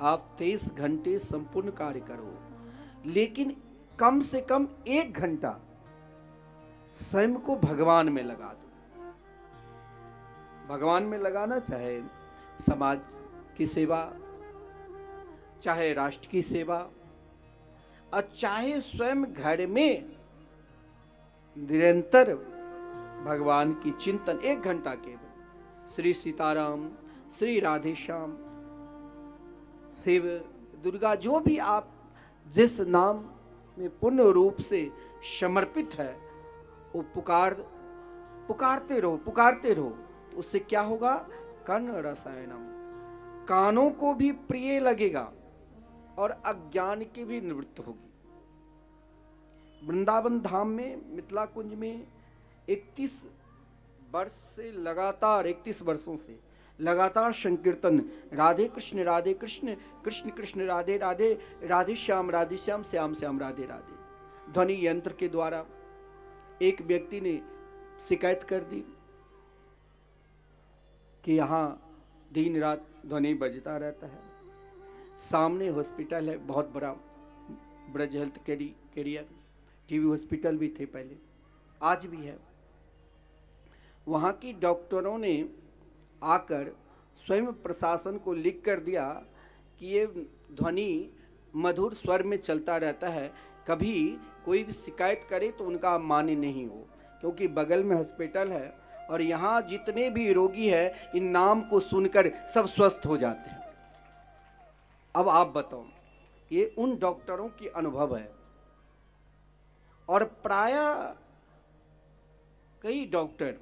[SPEAKER 1] आप 23 घंटे संपूर्ण कार्य करो, लेकिन कम से कम 1 घंटा स्वयं को भगवान में लगा दो। भगवान में लगाना, चाहे समाज की सेवा, चाहे राष्ट्र की सेवा, और चाहे स्वयं घर में निरंतर भगवान की चिंतन 1 घंटा केवल। श्री सीताराम, श्री राधे श्याम, शिव, दुर्गा, जो भी आप जिस नाम में पूर्ण रूप से समर्पित है, वो पुकारते रहो, पुकारते रहो। तो उससे क्या होगा? कर्ण रसायनम, कानों को भी प्रिय लगेगा और अज्ञान की भी निवृत्ति होगी। वृंदावन धाम में, मिथिला कुंज में 31 वर्ष से लगातार, 31 वर्षों से लगातार संकीर्तन राधे कृष्ण कृष्ण कृष्ण राधे राधे, राधे श्याम श्याम श्याम राधे राधे ध्वनि यंत्र के द्वारा। एक व्यक्ति ने शिकायत कर दी कि यहाँ दिन रात ध्वनि बजता रहता है। सामने हॉस्पिटल है बहुत बड़ा, Braj health career, TB hospital भी थे पहले, आज भी है। वहाँ की डॉक्टरों ने आकर स्वयं प्रशासन को लिख कर दिया कि ये ध्वनि मधुर स्वर में चलता रहता है, कभी कोई भी शिकायत करे तो उनका मान्य नहीं हो, क्योंकि बगल में हॉस्पिटल है और यहाँ जितने भी रोगी हैं इन नाम को सुनकर सब स्वस्थ हो जाते हैं। अब आप बताओ, ये उन डॉक्टरों की अनुभव है। और प्रायः कई डॉक्टर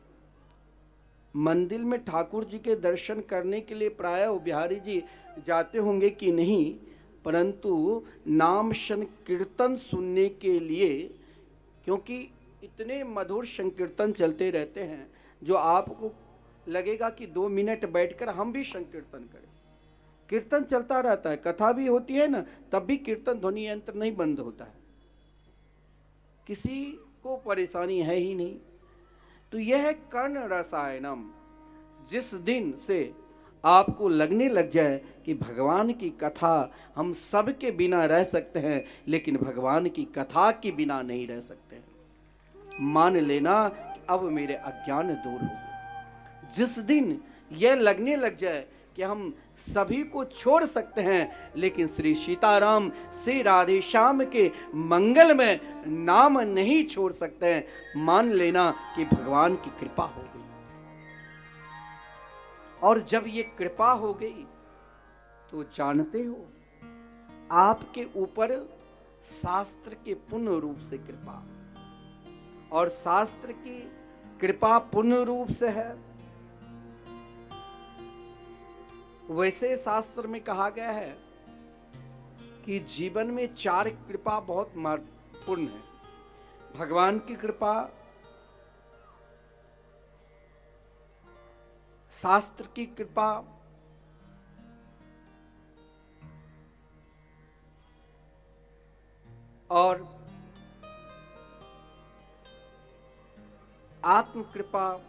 [SPEAKER 1] मंदिर में ठाकुर जी के दर्शन करने के लिए प्रायः बिहारी जी जाते होंगे कि नहीं, परंतु नाम संकीर्तन सुनने के लिए, क्योंकि इतने मधुर संकीर्तन चलते रहते हैं जो आपको लगेगा कि 2 मिनट बैठकर हम भी संकीर्तन करें। कीर्तन चलता रहता है, कथा भी होती है ना, तब भी कीर्तन ध्वनि यंत्र नहीं बंद होता है, किसी को परेशानी है ही नहीं। तो यह है कर्ण रसायनम। जिस दिन से आपको लगने लग जाए कि भगवान की कथा, हम सब के बिना रह सकते हैं लेकिन भगवान की कथा के बिना नहीं रह सकते हैं, मान लेना कि अब मेरे अज्ञान दूर हो। जिस दिन यह लगने लग जाए कि हम सभी को छोड़ सकते हैं लेकिन श्री सीताराम श्री राधे श्याम के मंगल में नाम नहीं छोड़ सकते हैं, मान लेना कि भगवान की कृपा हो गई। और जब ये कृपा हो गई तो जानते हो आपके ऊपर शास्त्र के पूर्ण रूप से कृपा, और शास्त्र की कृपा पूर्ण रूप से है। वैसे शास्त्र में कहा गया है कि जीवन में 4 कृपा बहुत महत्वपूर्ण है। भगवान की कृपा, शास्त्र की कृपा, और आत्म कृपा,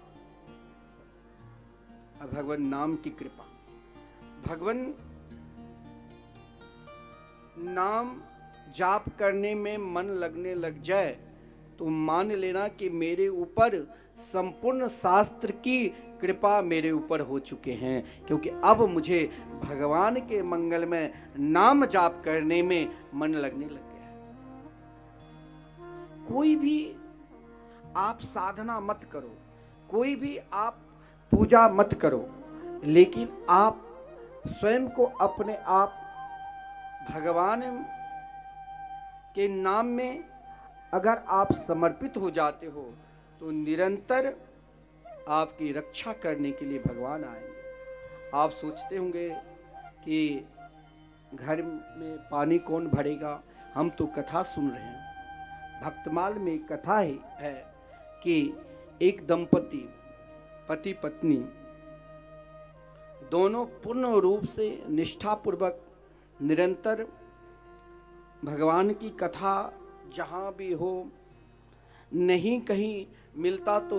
[SPEAKER 1] भगवान नाम की कृपा। भगवान नाम जाप करने में मन लगने लग जाए तो मान लेना कि मेरे ऊपर संपूर्ण शास्त्र की कृपा मेरे ऊपर हो चुके हैं, क्योंकि अब मुझे भगवान के मंगल में नाम जाप करने में मन लगने लग गया है। कोई भी आप साधना मत करो, कोई भी आप पूजा मत करो, लेकिन आप स्वयं को अपने आप भगवान के नाम में अगर आप समर्पित हो जाते हो तो निरंतर आपकी रक्षा करने के लिए भगवान आएंगे। आप सोचते होंगे कि घर में पानी कौन भरेगा, हम तो कथा सुन रहे हैं। भक्तमाल में कथा है कि एक दंपति, पति पत्नी दोनों पूर्ण रूप से निष्ठापूर्वक निरंतर भगवान की कथा जहाँ भी हो, नहीं कहीं मिलता तो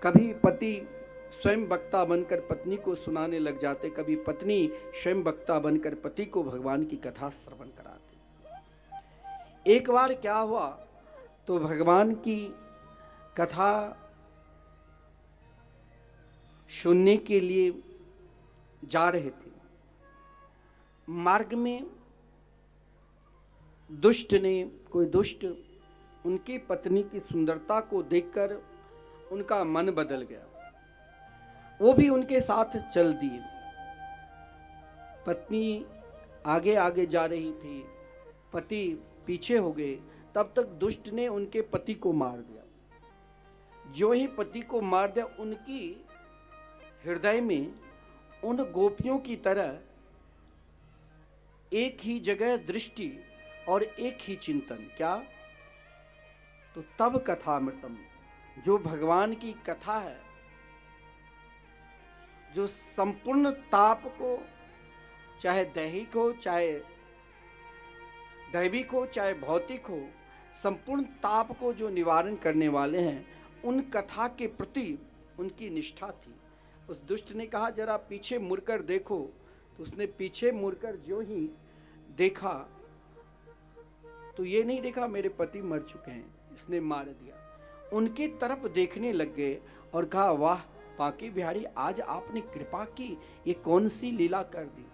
[SPEAKER 1] कभी पति स्वयं वक्ता बनकर पत्नी को सुनाने लग जाते, कभी पत्नी स्वयं वक्ता बनकर पति को भगवान की कथा श्रवण कराते। एक बार क्या हुआ तो भगवान की कथा सुनने के लिए जा रहे थे। मार्ग में कोई दुष्ट उनकी पत्नी की सुंदरता को देखकर उनका मन बदल गया, वो भी उनके साथ चल दिए। पत्नी आगे आगे जा रही थी, पति पीछे हो गए, तब तक दुष्ट ने उनके पति को मार दिया। जो ही पति को मार दिया, उनकी हृदय में उन गोपियों की तरह एक ही जगह दृष्टि और एक ही चिंतन। क्या? तो तब कथामृतम, जो भगवान की कथा है, जो संपूर्ण ताप को, चाहे दैहिक हो, चाहे दैविक हो, चाहे भौतिक हो, संपूर्ण ताप को जो निवारण करने वाले हैं, उन कथा के प्रति उनकी निष्ठा थी। उस दुष्ट ने कहा जरा पीछे मुड़कर देखो, तो उसने पीछे मुड़कर जो ही देखा तो ये नहीं देखा मेरे पति मर चुके हैं, इसने मार दिया। उनकी तरफ देखने लग गए और कहा, वाह बांके बिहारी, आज आपने कृपा की, ये कौन सी लीला कर दी।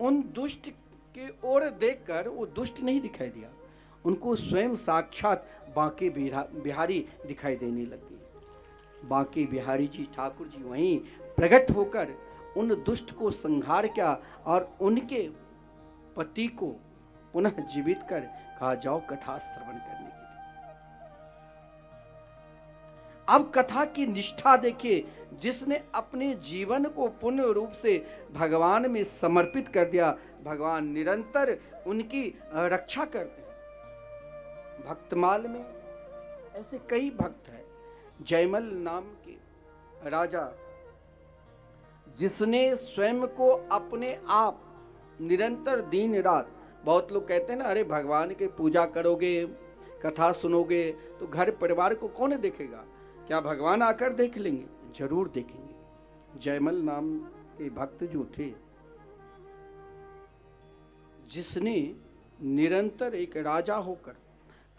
[SPEAKER 1] उन दुष्ट के ओर देखकर वो दुष्ट नहीं दिखाई दिया, उनको स्वयं साक्षात बांके बिहारी दिखाई देने लगी। बांके बिहारी जी ठाकुर जी वहीं प्रकट होकर उन दुष्ट को संहार किया और उनके पति को पुनः जीवित कर कहा, जाओ कथा श्रवण करने के लिए। अब कथा की निष्ठा देखिए, जिसने अपने जीवन को पूर्ण रूप से भगवान में समर्पित कर दिया, भगवान निरंतर उनकी रक्षा करते हैं। भक्तमाल में ऐसे कई भक्त हैं। जयमल नाम के राजा, जिसने स्वयं को अपने आप निरंतर दिन रात, बहुत लोग कहते हैं ना, अरे भगवान की पूजा करोगे, कथा सुनोगे तो घर परिवार को कौन देखेगा, क्या भगवान आकर देख लेंगे? जरूर देखेंगे। जयमल नाम के भक्त जो थे, जिसने निरंतर एक राजा होकर,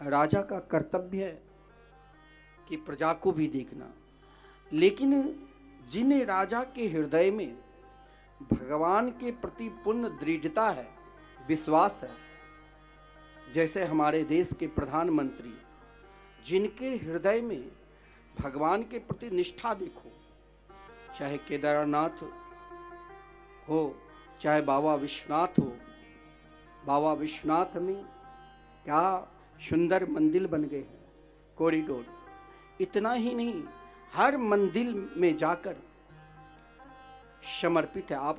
[SPEAKER 1] राजा का कर्तव्य है कि प्रजा को भी देखना, लेकिन जिन राजा के हृदय में भगवान के प्रति पूर्ण दृढ़ता है, विश्वास है, जैसे हमारे देश के प्रधानमंत्री, जिनके हृदय में भगवान के प्रति निष्ठा देखो, चाहे केदारनाथ हो, चाहे बाबा विश्वनाथ हो। बाबा विश्वनाथ में क्या सुंदर मंदिर बन गए हैं, कॉरिडोर। इतना ही नहीं, हर मंदिर में जाकर समर्पित है। आप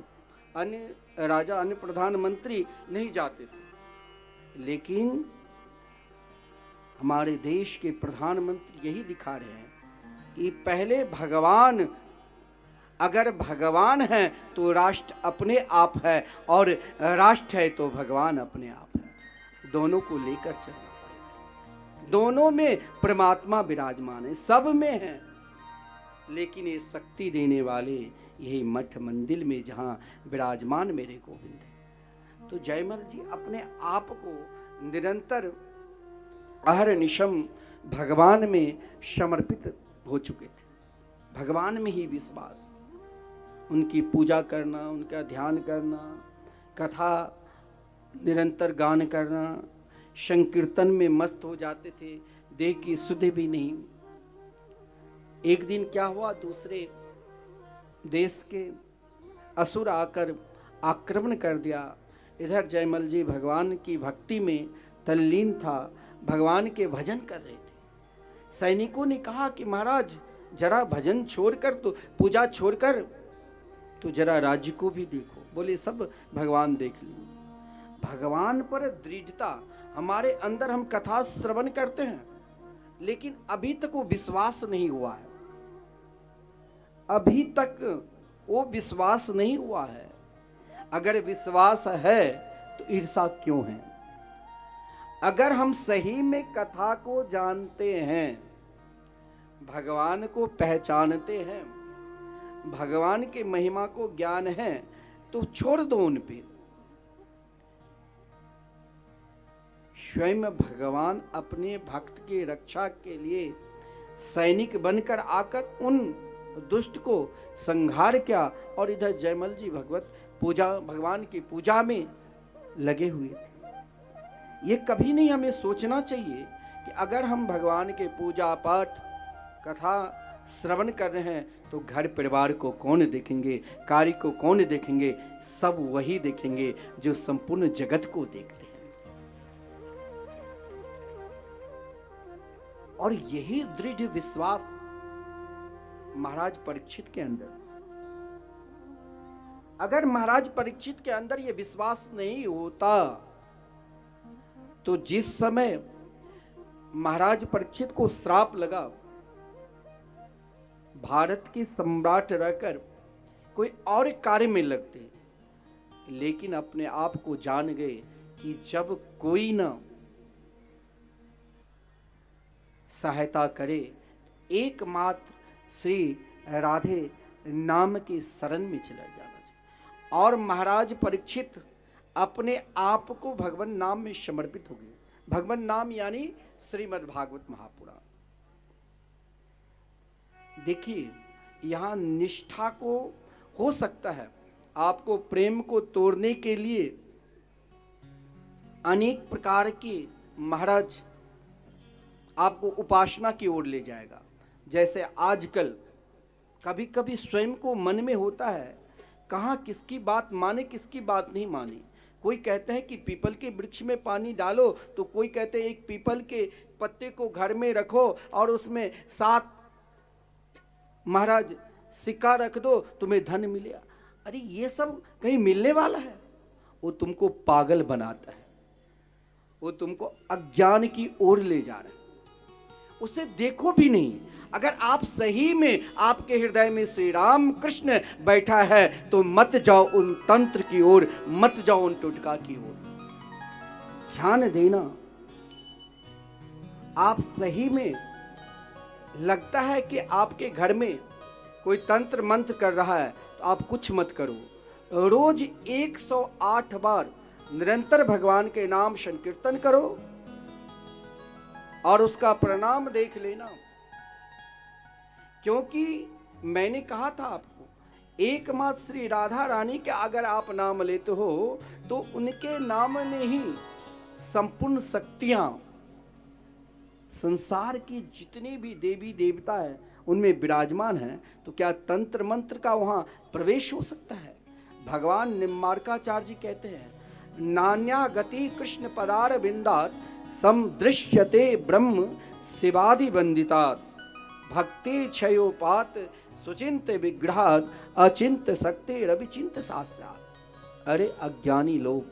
[SPEAKER 1] अन्य राजा, अन्य प्रधानमंत्री नहीं जाते थे, लेकिन हमारे देश के प्रधानमंत्री यही दिखा रहे हैं कि पहले भगवान, अगर भगवान है तो राष्ट्र अपने आप है, और राष्ट्र है तो भगवान अपने आप है। दोनों को लेकर चलना पड़ेगा। दोनों में परमात्मा विराजमान है, सब में है, लेकिन ये शक्ति देने वाले यही मठ मंदिर में जहाँ विराजमान मेरे गोविंद है। तो जयमल जी अपने आप को निरंतर अहरनिशम भगवान में समर्पित हो चुके थे। भगवान में ही विश्वास, उनकी पूजा करना, उनका ध्यान करना, कथा निरंतर गान करना, संकीर्तन में मस्त हो जाते थे, देह की सुध भी नहीं। एक दिन क्या हुआ, दूसरे देश के असुर आकर आक्रमण कर दिया। इधर जयमल जी भगवान की भक्ति में तल्लीन था, भगवान के भजन कर रहे थे। सैनिकों ने कहा कि महाराज जरा भजन छोड़कर, तो पूजा छोड़कर तो जरा राज्य को भी देखो। बोले सब भगवान देख ली। भगवान पर दृढ़ता, हमारे अंदर हम कथा श्रवण करते हैं, लेकिन अभी तक वो विश्वास नहीं हुआ है, अभी तक वो विश्वास नहीं हुआ है। अगर विश्वास है तो ईर्षा क्यों है? अगर हम सही में कथा को जानते हैं, भगवान को पहचानते हैं, भगवान के महिमा को ज्ञान है, तो छोड़ दो उन पे। स्वयं भगवान अपने भक्त की रक्षा के लिए सैनिक बनकर आकर उन दुष्ट को संहार किया, और इधर जयमल जी भगवत पूजा, भगवान की पूजा में लगे हुए थे। ये कभी नहीं हमें सोचना चाहिए कि अगर हम भगवान के पूजा पाठ कथा श्रवण कर रहे हैं तो घर परिवार को कौन देखेंगे, कार्य को कौन देखेंगे? सब वही देखेंगे जो संपूर्ण जगत को देखते हैं। और यही दृढ़ विश्वास महाराज परीक्षित के अंदर। अगर महाराज परीक्षित के अंदर यह विश्वास नहीं होता, तो जिस समय महाराज परीक्षित को श्राप लगा, भारत के सम्राट रहकर कोई और कार्य में लगते, लेकिन अपने आप को जान गए कि जब कोई ना सहायता करे, एकमात्र श्री राधे नाम के शरण में चला जाना चाहिए। और महाराज परीक्षित अपने आप को भगवान नाम में समर्पित हो गए। भगवान नाम यानी श्रीमद् भागवत महापुराण। देखिए, यहां निष्ठा को हो सकता है आपको प्रेम को तोड़ने के लिए अनेक प्रकार की महाराज आपको उपासना की ओर ले जाएगा। जैसे आजकल कभी कभी स्वयं को मन में होता है, कहाँ किसकी बात माने किसकी बात नहीं माने। कोई कहते हैं कि पीपल के वृक्ष में पानी डालो, तो कोई कहते हैं एक पीपल के पत्ते को घर में रखो और उसमें 7 महाराज सिक्का रख दो, तुम्हें धन मिलेगा। अरे ये सब कहीं मिलने वाला है? वो तुमको पागल बनाता है, वो तुमको अज्ञान की ओर ले जा रहा है। उसे देखो भी नहीं। अगर आप सही में आपके हृदय में श्री राम कृष्ण बैठा है तो मत जाओ उन तंत्र की ओर, मत जाओ उन टोटका की ओर। ध्यान देना, आप सही में लगता है कि आपके घर में कोई तंत्र मंत्र कर रहा है तो आप कुछ मत करो। रोज 108 बार निरंतर भगवान के नाम संकीर्तन करो और उसका परिणाम देख लेना। क्योंकि मैंने कहा था आपको, एकमात्र श्री राधा रानी के अगर आप नाम लेते हो तो उनके नाम में ही संपूर्ण शक्तियां, संसार की जितने भी देवी देवता है उनमें विराजमान हैं। तो क्या तंत्र मंत्र का वहां प्रवेश हो सकता है? भगवान निम्बार्काचार्य जी कहते हैं, नान्या गति कृष्ण पदार बिंदात समदृश्यते ब्रह्म शिवादि वंदितात भक्ति क्षयोपात सुचिंत विग्रहात अचिंत शक्ति रविचिंत सास्यात। अरे अज्ञानी लोग,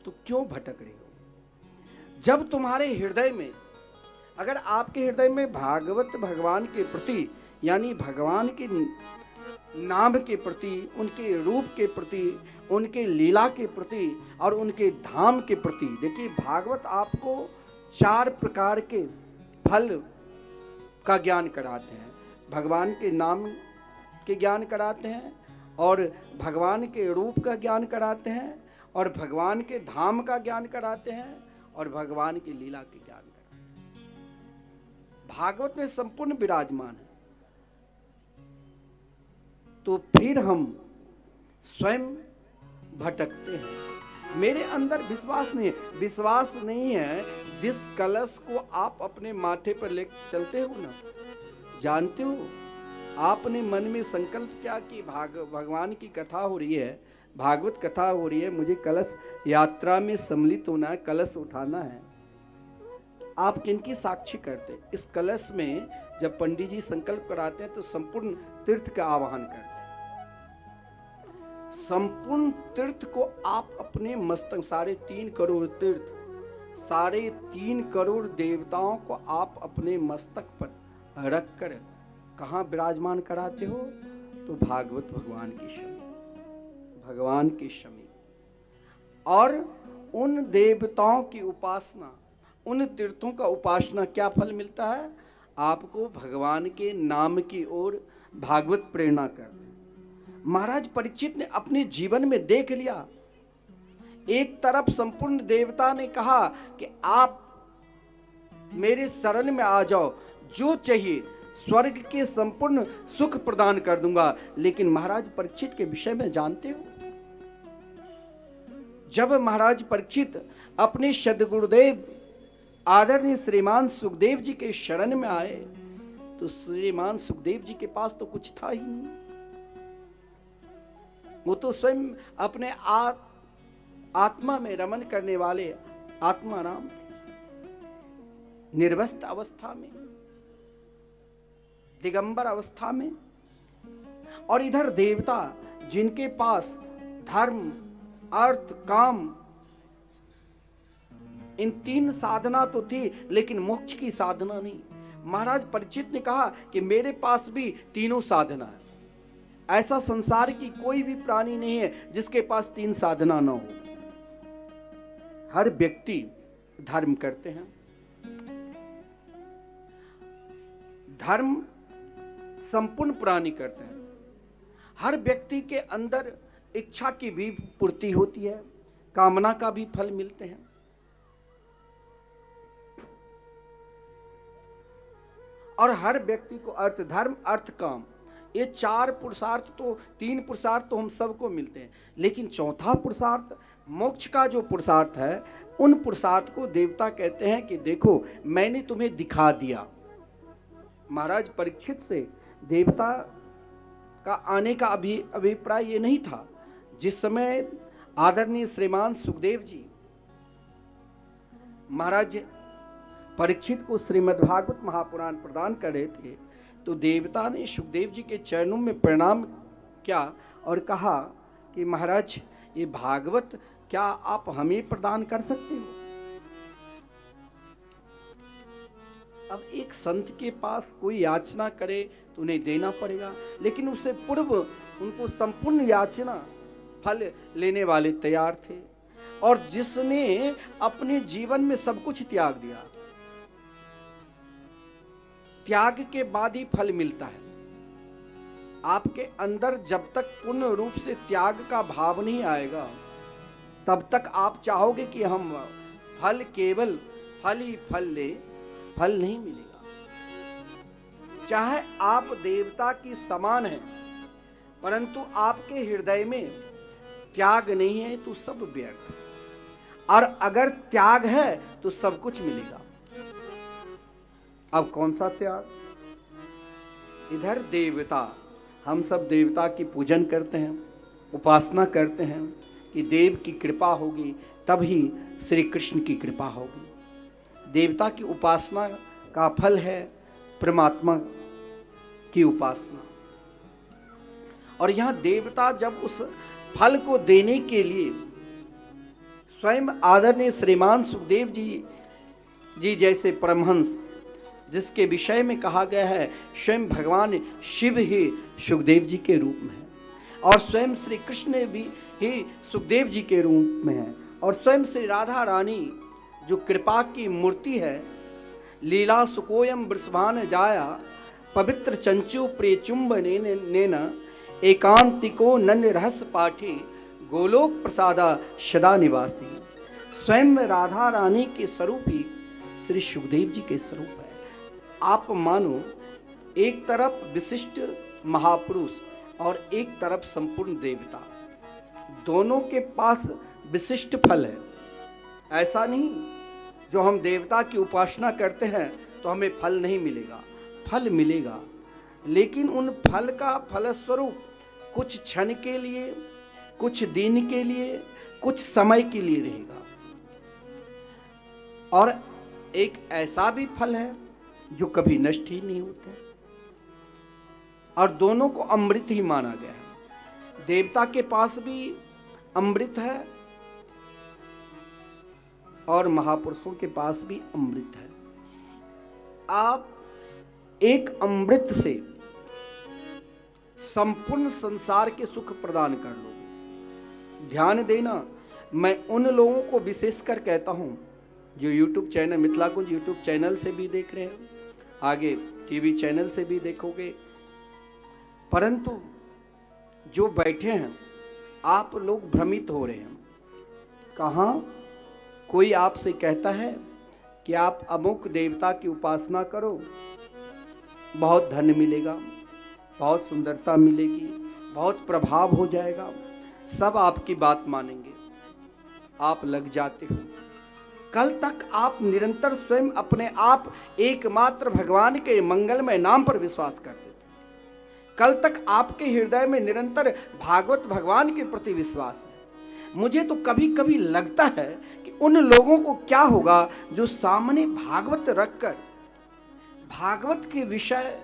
[SPEAKER 1] तो क्यों भटक रहे हो? जब तुम्हारे हृदय में, अगर आपके हृदय में भागवत भगवान के प्रति यानी भगवान के नाम के प्रति, उनके रूप के प्रति, उनके लीला के प्रति और उनके धाम के प्रति, देखिए भागवत आपको 4 प्रकार के फल का ज्ञान कराते हैं। भगवान के नाम के ज्ञान कराते हैं और भगवान के रूप का ज्ञान कराते हैं और भगवान के धाम का ज्ञान कराते हैं और भगवान की लीला के ज्ञान कराते हैं। भागवत में संपूर्ण विराजमान है। तो फिर हम स्वयं भटकते हैं। मेरे अंदर विश्वास नहीं है। विश्वास नहीं है जिस कलश को आप अपने माथे पर ले चलते हो ना, जानते हो आपने मन में संकल्प किया कि भगवान की कथा हो रही है, भागवत कथा हो रही है, मुझे कलश यात्रा में सम्मिलित होना है, कलश उठाना है। आप किनकी साक्षी करते? इस कलश में जब पंडित जी संकल्प कराते हैं तो संपूर्ण तीर्थ का आवाहन करते हैं। संपूर्ण तीर्थ को आप अपने मस्तक, 3.5 करोड़ तीर्थ, 3.5 करोड़ देवताओं को आप अपने मस्तक पर रखकर कहाँ विराजमान कराते हो? तो भागवत भगवान की समीप, भगवान की समीप। और उन देवताओं की उपासना, उन तीर्थों का उपासना क्या फल मिलता है? आपको भगवान के नाम की ओर भागवत प्रेरणा करते हैं। महाराज परीक्षित ने अपने जीवन में देख लिया, एक तरफ संपूर्ण देवता ने कहा कि आप मेरे शरण में आ जाओ, जो चाहिए स्वर्ग के संपूर्ण सुख प्रदान कर दूंगा। लेकिन महाराज परीक्षित के विषय में जानते हो, जब महाराज परीक्षित अपने सद्गुरुदेव आदरणीय श्रीमान सुखदेव जी के शरण में आए तो श्रीमान सुखदेव जी के पास तो कुछ था ही नहीं। वो तो स्वयं अपने आत्मा में रमन करने वाले आत्माराम थे, निर्वस्त्र अवस्था में, दिगंबर अवस्था में। और इधर देवता जिनके पास धर्म, अर्थ, काम, इन 3 साधना तो थी लेकिन मोक्ष की साधना नहीं। महाराज परीक्षित ने कहा कि मेरे पास भी तीनों साधना है। ऐसा संसार की कोई भी प्राणी नहीं है जिसके पास 3 साधना ना हो। हर व्यक्ति धर्म करते हैं, धर्म संपूर्ण प्राणी करते हैं। हर व्यक्ति के अंदर इच्छा की भी पूर्ति होती है, कामना का भी फल मिलते हैं। और हर व्यक्ति को अर्थ, धर्म, अर्थ, काम, ये 4 पुरुषार्थ तो 3 पुरुषार्थ तो हम सबको मिलते हैं, लेकिन चौथा पुरुषार्थ मोक्ष का जो पुरुषार्थ है, उन पुरुषार्थ को देवता कहते हैं कि देखो मैंने तुम्हें दिखा दिया। महाराज परीक्षित से देवता का आने का अभिप्राय ये नहीं था। जिस समय आदरणीय श्रीमान सुखदेव जी महाराज परीक्षित को श्रीमद् भागवत महापुराण प्रदान कर रहे थे, तो देवता ने सुखदेव जी के चरणों में प्रणाम किया और कहा कि महाराज ये भागवत क्या आप हमें प्रदान कर सकते हो? अब एक संत के पास कोई याचना करे तो उन्हें देना पड़ेगा, लेकिन उससे पूर्व उनको संपूर्ण याचना फल लेने वाले तैयार थे। और जिसने अपने जीवन में सब कुछ त्याग दिया, त्याग के बाद ही फल मिलता है। आपके अंदर जब तक पूर्ण रूप से त्याग का भाव नहीं आएगा, तब तक आप चाहोगे कि हम फल, केवल फल ही फल ले, फल नहीं मिलेगा। चाहे आप देवता की समान हैं, परंतु आपके हृदय में त्याग नहीं है तो सब व्यर्थ, और अगर त्याग है तो सब कुछ मिलेगा। अब कौन सा त्याग? इधर देवता, हम सब देवता की पूजन करते हैं, उपासना करते हैं कि देव की कृपा होगी तभी श्री कृष्ण की कृपा होगी। देवता की उपासना का फल है परमात्मा की उपासना। और यहां देवता जब उस फल को देने के लिए स्वयं आदरणीय श्रीमान सुखदेव जी जैसे परमहंस, जिसके विषय में कहा गया है स्वयं भगवान शिव ही सुखदेव जी के रूप में है, और स्वयं श्री कृष्ण भी ही सुखदेव जी के रूप में है, और स्वयं श्री राधा रानी जो कृपा की मूर्ति है, लीला सुकोयम वृषभान जाया पवित्र चंचु प्रियचुंब नेन एकांतिको नन्य रहस्य पाठी गोलोक प्रसादा सदा निवासी। स्वयं राधा रानी के स्वरूप ही श्री सुखदेव जी के स्वरूप है। आप मानो एक तरफ विशिष्ट महापुरुष और एक तरफ संपूर्ण देवता, दोनों के पास विशिष्ट फल है। ऐसा नहीं जो हम देवता की उपासना करते हैं तो हमें फल नहीं मिलेगा, फल मिलेगा, लेकिन उन फल का फलस्वरूप कुछ क्षण के लिए, कुछ दिन के लिए, कुछ समय के लिए रहेगा। और एक ऐसा भी फल है जो कभी नष्ट ही नहीं होता, और दोनों को अमृत ही माना गया है। देवता के पास भी अमृत है और महापुरुषों के पास भी अमृत है। आप एक अमृत से संपूर्ण संसार के सुख प्रदान कर लोगे। ध्यान देना, मैं उन लोगों को विशेषकर कहता हूं जो YouTube चैनल, मिथिला कुंज YouTube चैनल से भी देख रहे हैं, आगे टीवी चैनल से भी देखोगे, परंतु जो बैठे हैं आप लोग भ्रमित हो रहे हैं। कहाँ कोई आपसे कहता है कि आप अमुक देवता की उपासना करो, बहुत धन मिलेगा, बहुत सुंदरता मिलेगी, बहुत प्रभाव हो जाएगा, सब आपकी बात मानेंगे। आप लग जाते हो। कल तक आप निरंतर स्वयं अपने आप एकमात्र भगवान के मंगलमय नाम पर विश्वास करते थे। कल तक आपके हृदय में निरंतर भागवत भगवान के प्रति विश्वास है। मुझे तो कभी कभी लगता है कि उन लोगों को क्या होगा जो सामने भागवत रखकर, भागवत के विषय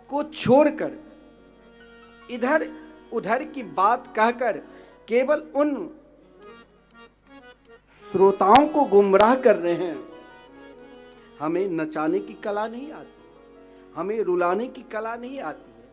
[SPEAKER 1] को छोड़कर इधर उधर की बात कहकर केवल उन श्रोताओं को गुमराह कर रहे हैं। हमें नचाने की कला नहीं आती, हमें रुलाने की कला नहीं आती है,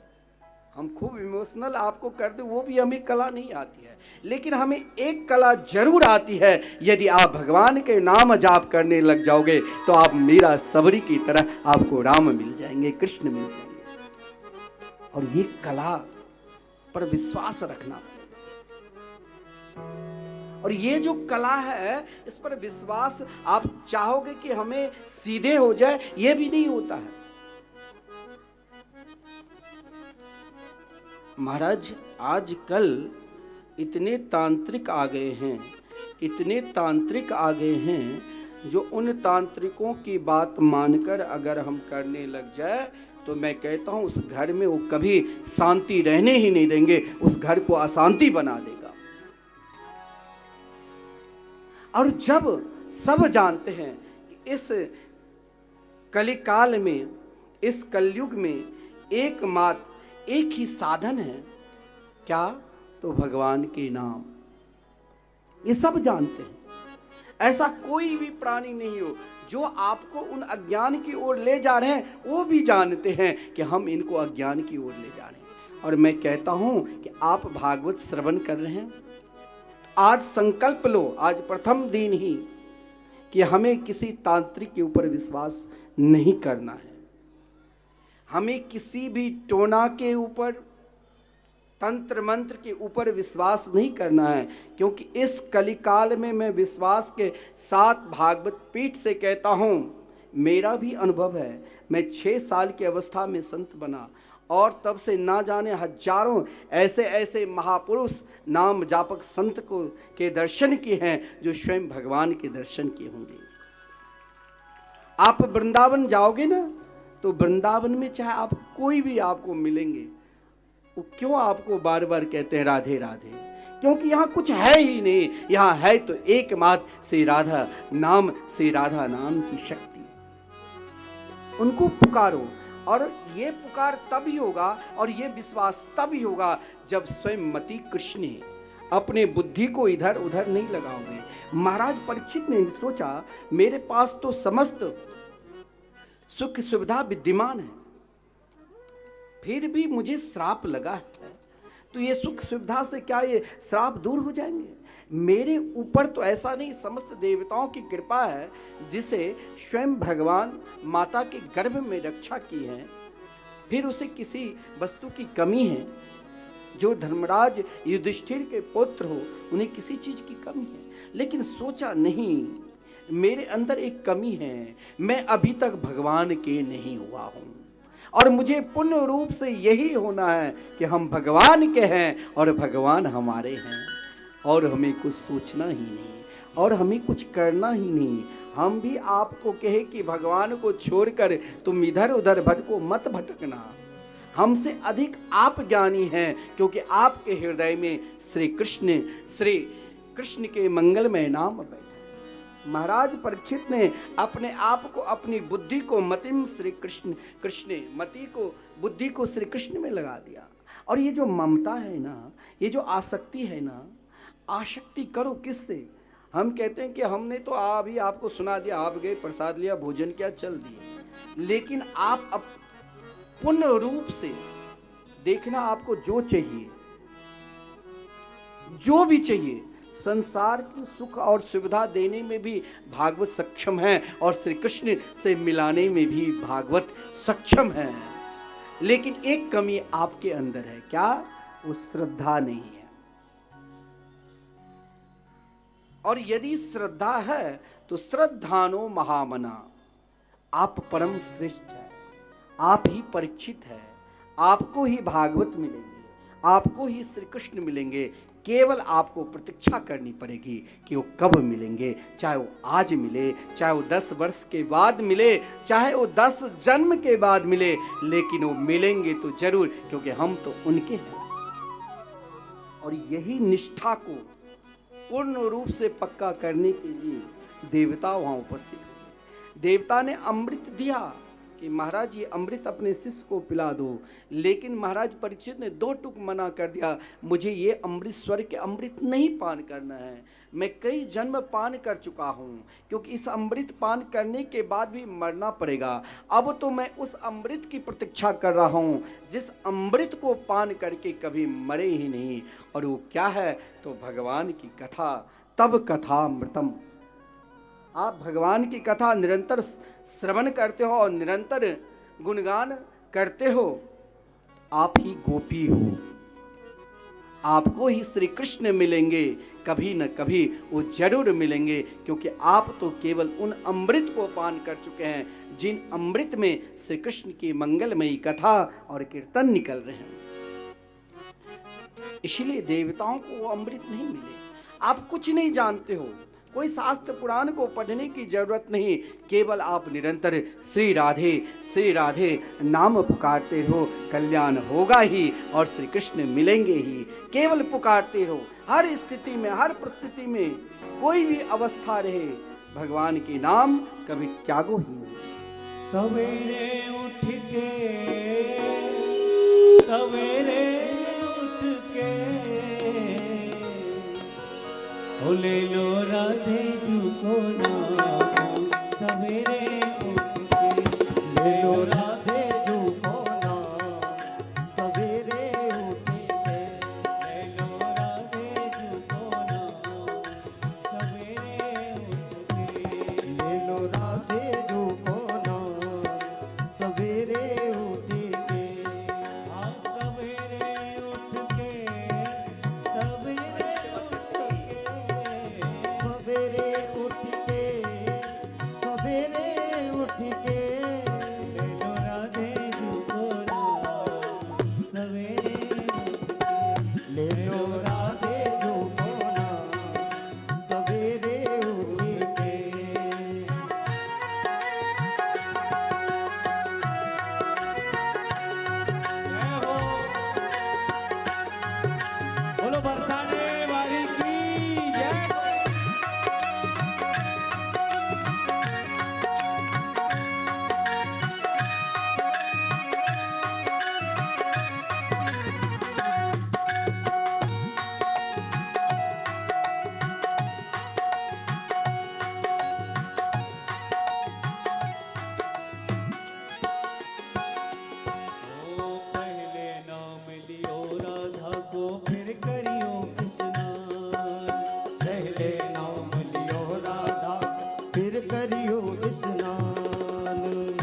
[SPEAKER 1] हम खूब इमोशनल आपको कर दे वो भी हमें कला नहीं आती है, लेकिन हमें एक कला जरूर आती है। यदि आप भगवान के नाम जाप करने लग जाओगे तो आप मीरा सबरी की तरह आपको राम मिल जाएंगे, कृष्ण मिल जाएंगे। और ये कला पर विश्वास रखना। और ये जो कला है, इस पर विश्वास आप चाहोगे कि हमें सीधे हो जाए, ये भी नहीं होता है। महाराज आजकल इतने तांत्रिक आ गए हैं, इतने तांत्रिक आ गए हैं, जो उन तांत्रिकों की बात मानकर अगर हम करने लग जाए तो मैं कहता हूं उस घर में वो कभी शांति रहने ही नहीं देंगे, उस घर को अशांति बना देगा। और जब सब जानते हैं कि इस कलिकाल में, इस कलयुग में एकमात्र एक ही साधन है, क्या? तो भगवान के नाम। ये सब जानते हैं। ऐसा कोई भी प्राणी नहीं हो जो आपको उन अज्ञान की ओर ले जा रहे हैं, वो भी जानते हैं कि हम इनको अज्ञान की ओर ले जा रहे हैं। और मैं कहता हूं कि आप भागवत श्रवण कर रहे हैं, आज संकल्प लो, आज प्रथम दिन ही, कि हमें किसी तांत्रिक के ऊपर विश्वास नहीं करना है। हमें किसी भी टोना के ऊपर, तंत्र मंत्र के ऊपर विश्वास नहीं करना है, क्योंकि इस कलिकाल में मैं विश्वास के साथ भागवत पीठ से कहता हूँ, मेरा भी अनुभव है। मैं 6 साल की अवस्था में संत बना और तब से ना जाने हजारों ऐसे ऐसे महापुरुष नाम जापक संत को के दर्शन किए हैं, जो स्वयं भगवान के दर्शन किए होंगे। आप वृंदावन जाओगे ना, तो वृंदावन में चाहे आप कोई भी आपको मिलेंगे, वो क्यों आपको बार बार कहते हैं राधे राधे? क्योंकि यहाँ कुछ है ही नहीं। यहाँ है तो एकमात्र श्री राधा नाम, श्री राधा नाम की शक्ति। उनको पुकारो, और ये पुकार तभी होगा और ये विश्वास तभी होगा जब स्वयं मति कृष्ण अपने बुद्धि को इधर उधर नहीं लगाओगे। महाराज परीक्षित ने सोचा, मेरे पास तो समस्त सुख सुविधा विद्यमान है, फिर भी मुझे श्राप लगा है, तो ये सुख सुविधा से क्या ये श्राप दूर हो जाएंगे? मेरे ऊपर तो ऐसा नहीं, समस्त देवताओं की कृपा है, जिसे स्वयं भगवान माता के गर्भ में रक्षा की है, फिर उसे किसी वस्तु की कमी है। जो धर्मराज युधिष्ठिर के पुत्र हो, उन्हें किसी चीज की कमी है, लेकिन सोचा नहीं, मेरे अंदर एक कमी है, मैं अभी तक भगवान के नहीं हुआ हूं, और मुझे पूर्ण रूप से यही होना है कि हम भगवान के हैं और भगवान हमारे हैं, और हमें कुछ सोचना ही नहीं और हमें कुछ करना ही नहीं। हम भी आपको कहे कि भगवान को छोड़कर तुम इधर उधर भटको मत, भटकना। हमसे अधिक आप ज्ञानी हैं, क्योंकि आपके हृदय में श्री कृष्ण के मंगलमय नाम बैठा। महाराज परीक्षित ने अपने आप को, अपनी बुद्धि को मतिम श्री कृष्ण मति को, बुद्धि को श्री कृष्ण में लगा दिया। और ये जो ममता है ना, ये जो आसक्ति है ना, आसक्ति करो किससे? हम कहते हैं कि हमने तो अभी आपको सुना दिया, आप गए प्रसाद लिया, भोजन किया, चल दिए, लेकिन आप अब पूर्ण रूप से देखना, आपको जो चाहिए, जो भी चाहिए, संसार की सुख और सुविधा देने में भी भागवत सक्षम है, और श्री कृष्ण से मिलाने में भी भागवत सक्षम है। लेकिन एक कमी आपके अंदर है, क्या? वो श्रद्धा नहीं है। और यदि श्रद्धा है तो श्रद्धानो महामना, आप परम श्रेष्ठ है, आप ही परीक्षित है, आपको ही भागवत मिलेंगे, आपको ही श्री कृष्ण मिलेंगे। केवल आपको प्रतीक्षा करनी पड़ेगी कि वो कब मिलेंगे, चाहे वो आज मिले, चाहे वो 10 वर्ष के बाद मिले, चाहे वो 10 जन्म के बाद मिले, लेकिन वो मिलेंगे तो जरूर, क्योंकि हम तो उनके हैं। और यही निष्ठा को पूर्ण रूप से पक्का करने के लिए देवता वहां उपस्थित हुए। देवता ने अमृत दिया कि महाराज ये अमृत अपने शिष्य को पिला दो, लेकिन महाराज परीक्षित ने 2 टुक मना कर दिया, मुझे ये अमृत स्वर्ग के अमृत नहीं पान करना है, मैं कई जन्म पान कर चुका हूँ, क्योंकि इस अमृत पान करने के बाद भी मरना पड़ेगा। अब तो मैं उस अमृत की प्रतीक्षा कर रहा हूँ जिस अमृत को पान करके कभी मरे ही नहीं। और वो क्या है? तो भगवान की कथा, तब कथा अमृतम। आप भगवान की कथा निरंतर श्रवण करते हो और निरंतर गुणगान करते हो, आप ही गोपी हो, आपको ही श्री कृष्ण मिलेंगे, कभी न कभी वो जरूर मिलेंगे, क्योंकि आप तो केवल उन अमृत को पान कर चुके हैं जिन अमृत में श्री कृष्ण की मंगलमयी कथा और कीर्तन निकल रहे हैं। इसलिए देवताओं को वो अमृत नहीं मिले। आप कुछ नहीं जानते हो, कोई शास्त्र पुराण को पढ़ने की जरूरत नहीं, केवल आप निरंतर श्री राधे नाम पुकारते रहो, कल्याण होगा ही और श्री कृष्ण मिलेंगे ही। केवल पुकारते रहो, हर स्थिति में, हर परिस्थिति में, कोई भी अवस्था रहे, भगवान के नाम कभी त्यागो ही नहीं।
[SPEAKER 5] सवेरे उठ के ओ ले लो राधे जू को नाम, सवेरे उठ के
[SPEAKER 6] ले लो राधे जू को नाम, सवेरे उठ के
[SPEAKER 5] ले लो राधे जू को नाम, सवेरे उठ के
[SPEAKER 6] ले लो राधे जू को नाम, सवेरे उठ के
[SPEAKER 5] हाँ सवेरे उठ के सवेरे उठ के
[SPEAKER 6] सवेरे उठ के
[SPEAKER 5] ले लो राधे जू को नाम, सवेरे उठ के
[SPEAKER 6] ले लो राधे जू को नाम, सवेरे उठ के
[SPEAKER 5] जय हो बोलो बरसाने वाली की जय। ओ पहले नाम लियो राधा को फिर करियो स्नान,
[SPEAKER 6] पहले नाम लियो राधा फिर करियो स्नान,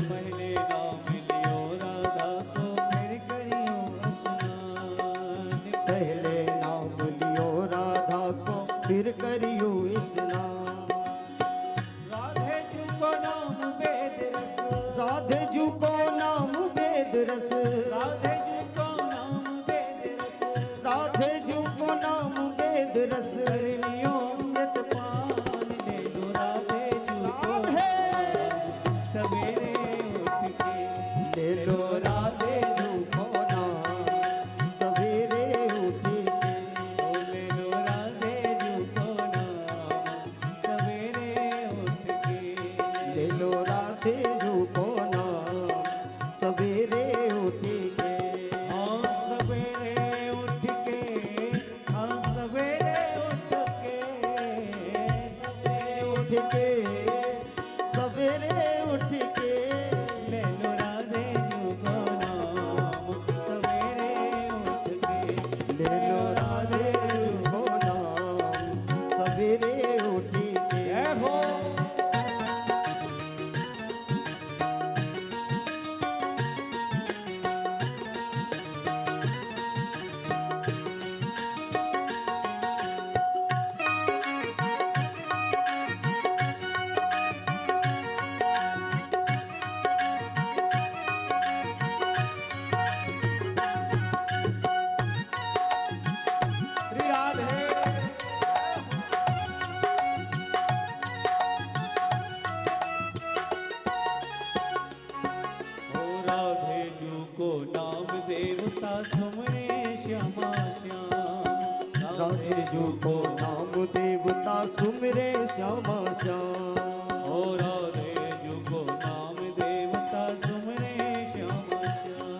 [SPEAKER 5] पहले नाम लियो राधा को फिर करियो स्नान,
[SPEAKER 6] पहले नाम लियो राधा को फिर करियो स्नान।
[SPEAKER 5] राधे जू को नाम वेद रस,
[SPEAKER 6] राधे जू को नाम वेद रस,
[SPEAKER 5] राधे जू को नाम वेद रस,
[SPEAKER 6] राधे जू को नाम वेद रस,
[SPEAKER 5] कर लियो अमृत पान, ले लो राधे जू को सवेरे उठ के
[SPEAKER 6] ले लो राधे जू को नाम, सवेरे उठ के
[SPEAKER 5] ओ ले लो राधे जू को नाम, सवेरे उठ के
[SPEAKER 6] ले लो राधे जू को नाम, सवेरे उठ के
[SPEAKER 5] हाँ सवेरे उठ के हाँ सवेरे उठ के
[SPEAKER 6] उठ के सवेरे उठ के
[SPEAKER 5] ले लो राधे जू को नाम, सवेरे उठ के
[SPEAKER 6] ले लो राधे जू को नाम, सवेरे उठ के
[SPEAKER 5] जय हो श्री राधे ओ राधे जू को नाम देवता सुमरे श्यामा श्याम,
[SPEAKER 6] राधे जू को नाम देवता सुमरे श्यामा श्याम,
[SPEAKER 5] ओ राधे जू को नाम देवता सुमरे श्यामा श्याम,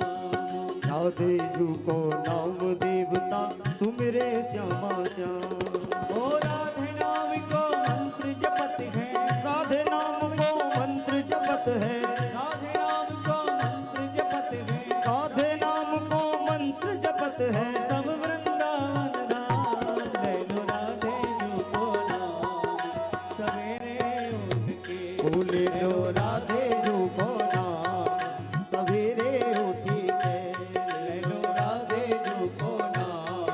[SPEAKER 6] राधे जू को नाम देवता सुमरे श्यामा श्याम,
[SPEAKER 5] ओ राधे नाम को मंत्र जपत है,
[SPEAKER 6] राधे नाम को मंत्र जपत है,
[SPEAKER 5] राधे नाम को मंत्र जपत है,
[SPEAKER 6] राधे नाम को मंत्र जपत है,
[SPEAKER 5] सब वृंदावन धाम, ले लो राधे जू को नाम, सवेरे उठ के
[SPEAKER 6] ओ ले लो राधे जू को नाम, सवेरे उठ के
[SPEAKER 5] ले लो राधे जू को नाम,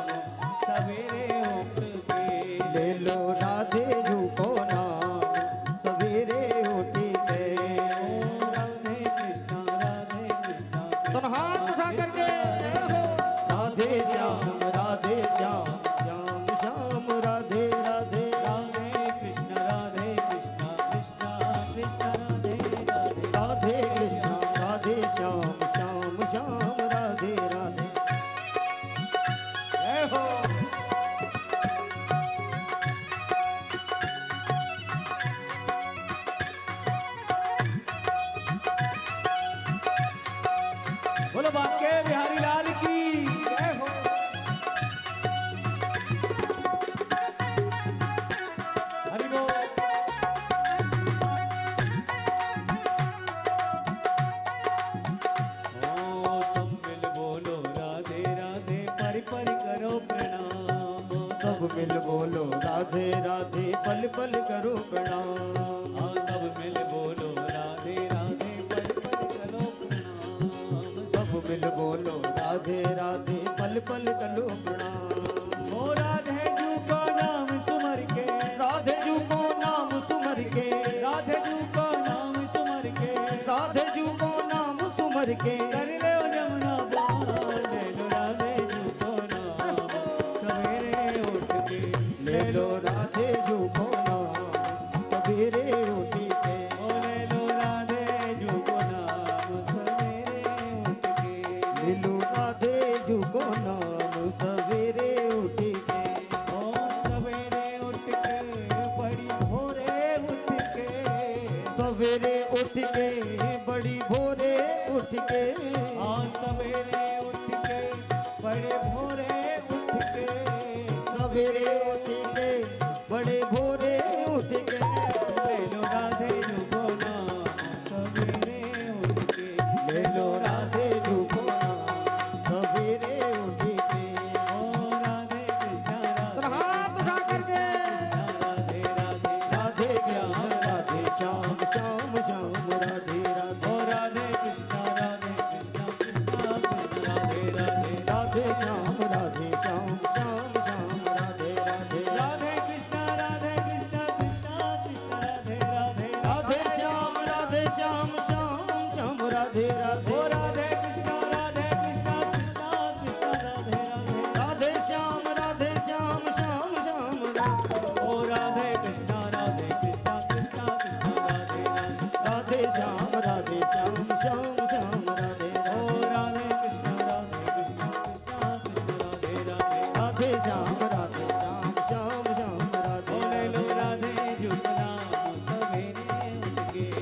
[SPEAKER 5] बोलो बांके बिहारी लाल की जय हो। हरि बोल। ओ तुम मिल बोलो राधे राधे परि परि करो प्रणाम।
[SPEAKER 6] सब मिल बोलो राधे राधे पल पल करो प्रणाम।
[SPEAKER 5] हाँ सब मिल बोलो राधे राधे परि परि करो प्रणाम।
[SPEAKER 6] सब मिल बोलो राधे राधे पल पल करो प्रणाम।
[SPEAKER 5] ओ राधे जू को नाम सुमर के,
[SPEAKER 6] राधे जू को नाम सुमर के,
[SPEAKER 5] राधे जू को नाम सुमर के,
[SPEAKER 6] राधे जू को नाम सुमर के,
[SPEAKER 5] कर ले ओ जमुना पार। ले लो राधे जू को नाम सवेरे उठ के,
[SPEAKER 6] ले लो राधे जू को नाम सवेरे उठ के।
[SPEAKER 5] ओ ले लो राधे जू को नाम सवेरे उठ के।
[SPEAKER 6] ले लो राधे जू को नाम सवेरे उठ के।
[SPEAKER 5] ओ सवेरे उठ के बड़ी भोरे उठ के,
[SPEAKER 6] सवेरे उठ के बड़ी भोरे उठ के,
[SPEAKER 5] हाँ सवेरे उठ के बड़े भोरे उठ के,
[SPEAKER 6] सवेरे उठ के बड़े भोरे उठ के।
[SPEAKER 5] ले लो राधे जू को नाम सवेरे उठ के।
[SPEAKER 6] ले लो राधे जू को नाम सवेरे उठ के।
[SPEAKER 5] ओ राधे कृष्णा
[SPEAKER 6] तो
[SPEAKER 5] राधे
[SPEAKER 6] हाथ उठा करके
[SPEAKER 5] राधे राधे
[SPEAKER 6] राधे श्याम राधे श्याम श्याम श्याम राधे राधे।
[SPEAKER 5] ओ राधे कृष्णा कृष्णा कृष्णा राधे राधे
[SPEAKER 6] राधे श्याम राधे श्याम श्याम श्याम राधे राधे।
[SPEAKER 5] राधे कृष्णा कृष्णा कृष्णा राधे राधे
[SPEAKER 6] राधे श्याम श्याम श्याम राधे राधे।
[SPEAKER 5] ओ राधे कृष्णा कृष्णा कृष्णा राधे राधे
[SPEAKER 6] राधे श्याम श्याम श्याम राधे।
[SPEAKER 5] ओ राधे कृष्णा कृष्णा कृष्णा राधे राधे
[SPEAKER 6] राधे श्याम श्याम श्याम राधे
[SPEAKER 5] ओ
[SPEAKER 6] राधे।
[SPEAKER 5] राधे कृष्णा कृष्णा कृष्णा राधे राधे
[SPEAKER 6] राधे श्याम श्याम श्याम राधे।
[SPEAKER 5] ओ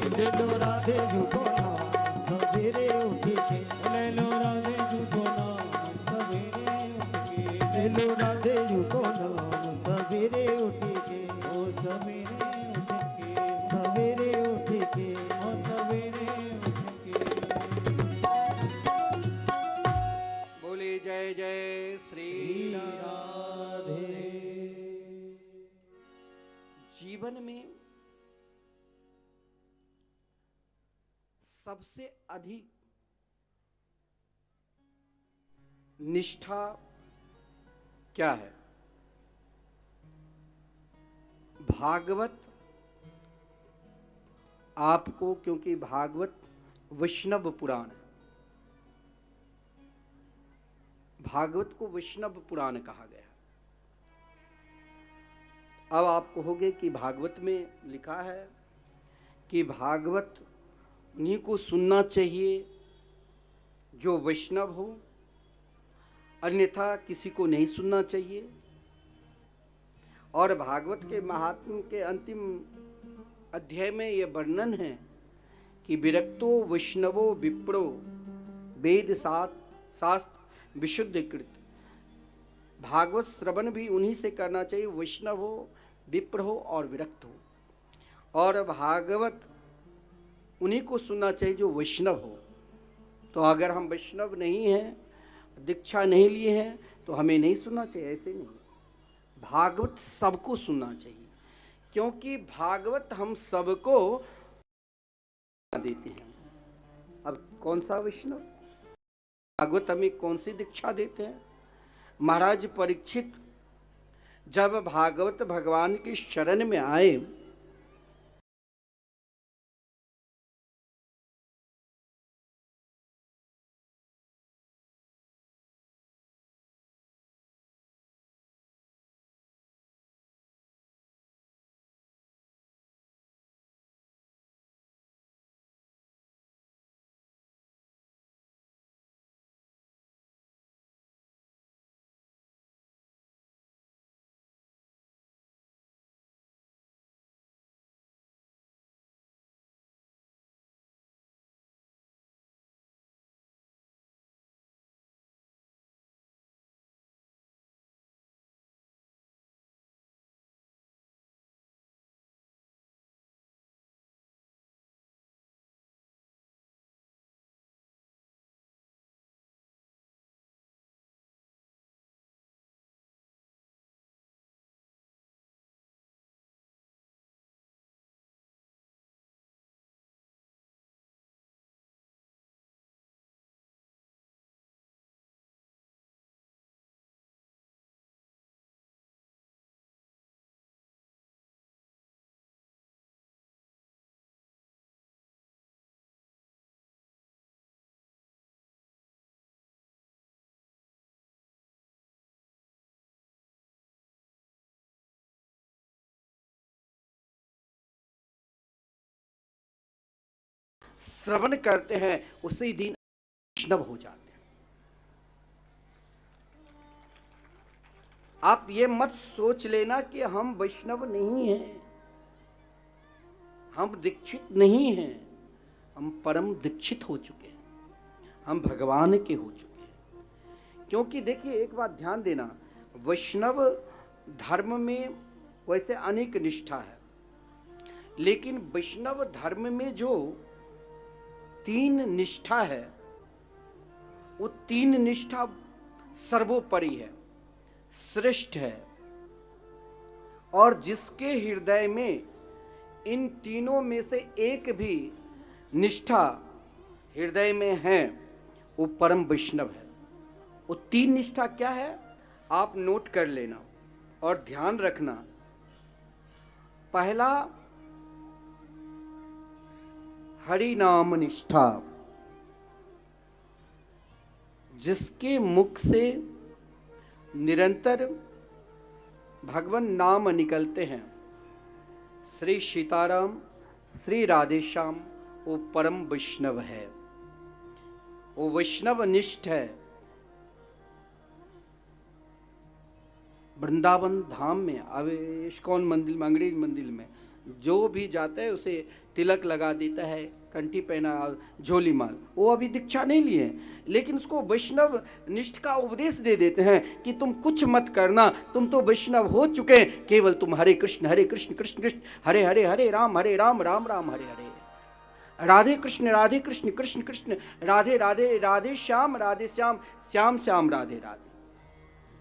[SPEAKER 5] ले लो राधे जू को नाम सवेरे उठ के,
[SPEAKER 6] ले लो राधे जू को नाम सवेरे उठ के।
[SPEAKER 5] ले लो राधे जू को नाम सवेरे उठ के,
[SPEAKER 6] ले लो राधे जू को नाम सवेरे उठ के।
[SPEAKER 5] ओ सवेरे उठ के,
[SPEAKER 6] सवेरे उठ के।
[SPEAKER 5] ओ सवेरे उठ के।
[SPEAKER 1] बोले जय जय श्री
[SPEAKER 6] राधे।
[SPEAKER 1] जीवन में सबसे अधिक निष्ठा क्या है? भागवत आपको, क्योंकि भागवत वैष्णव पुराण है, भागवत को वैष्णव पुराण कहा गया। अब आप कहोगे कि भागवत में लिखा है कि भागवत उन्हीं को सुनना चाहिए जो वैष्णव हो, अन्यथा किसी को नहीं सुनना चाहिए। और भागवत के महात्म्य के अंतिम अध्याय में यह वर्णन है कि विरक्तो वैष्णवो विप्रो वेद शास्त्र विशुद्ध कृत। भागवत श्रवण भी उन्हीं से करना चाहिए, वैष्णव हो, विप्र हो और विरक्त हो। और भागवत उन्हीं को सुनना चाहिए जो वैष्णव हो। तो अगर हम वैष्णव नहीं हैं, दीक्षा नहीं लिए हैं, तो हमें नहीं सुनना चाहिए, ऐसे नहीं। भागवत सबको सुनना चाहिए, क्योंकि भागवत हम सबको देते हैं। अब कौन सा वैष्णव? भागवत हमें कौन सी दीक्षा देते हैं? महाराज परीक्षित जब भागवत भगवान की शरण में आए, श्रवण करते हैं उसी दिन वैष्णव हो जाते हैं। आप ये मत सोच लेना कि हम वैष्णव नहीं हैं, हम दीक्षित नहीं हैं, हम परम दीक्षित हो चुके हैं, हम भगवान के हो चुके हैं। क्योंकि देखिए एक बात ध्यान देना, वैष्णव धर्म में वैसे अनेक निष्ठा है, लेकिन वैष्णव धर्म में जो 3 निष्ठा है वो 3 निष्ठा सर्वोपरि है, श्रेष्ठ है। और जिसके हृदय में इन तीनों में से एक भी निष्ठा हृदय में है वो परम वैष्णव है। वो 3 निष्ठा क्या है आप नोट कर लेना और ध्यान रखना। पहला हरि नाम निष्ठा, जिसके मुख से निरंतर भगवान नाम निकलते हैं, श्री सीताराम, श्री राधेश्याम, वो परम वैष्णव है, वो वैष्णव निष्ठ है। वृंदावन धाम में, अब इस्कॉन मंदिर में, अंग्रेज मंदिर में जो भी जाता है उसे तिलक लगा देता है, कंठी पहना, झोली माल, वो अभी दीक्षा नहीं लिए, लेकिन उसको वैष्णव निष्ठ का उपदेश दे देते हैं कि तुम कुछ मत करना, तुम तो वैष्णव हो चुके हैं, केवल तुम हरे कृष्ण कृष्ण कृष्ण हरे हरे, हरे राम राम राम हरे हरे, राधे कृष्ण कृष्ण कृष्ण राधे राधे, राधे श्याम श्याम श्याम राधे राधे।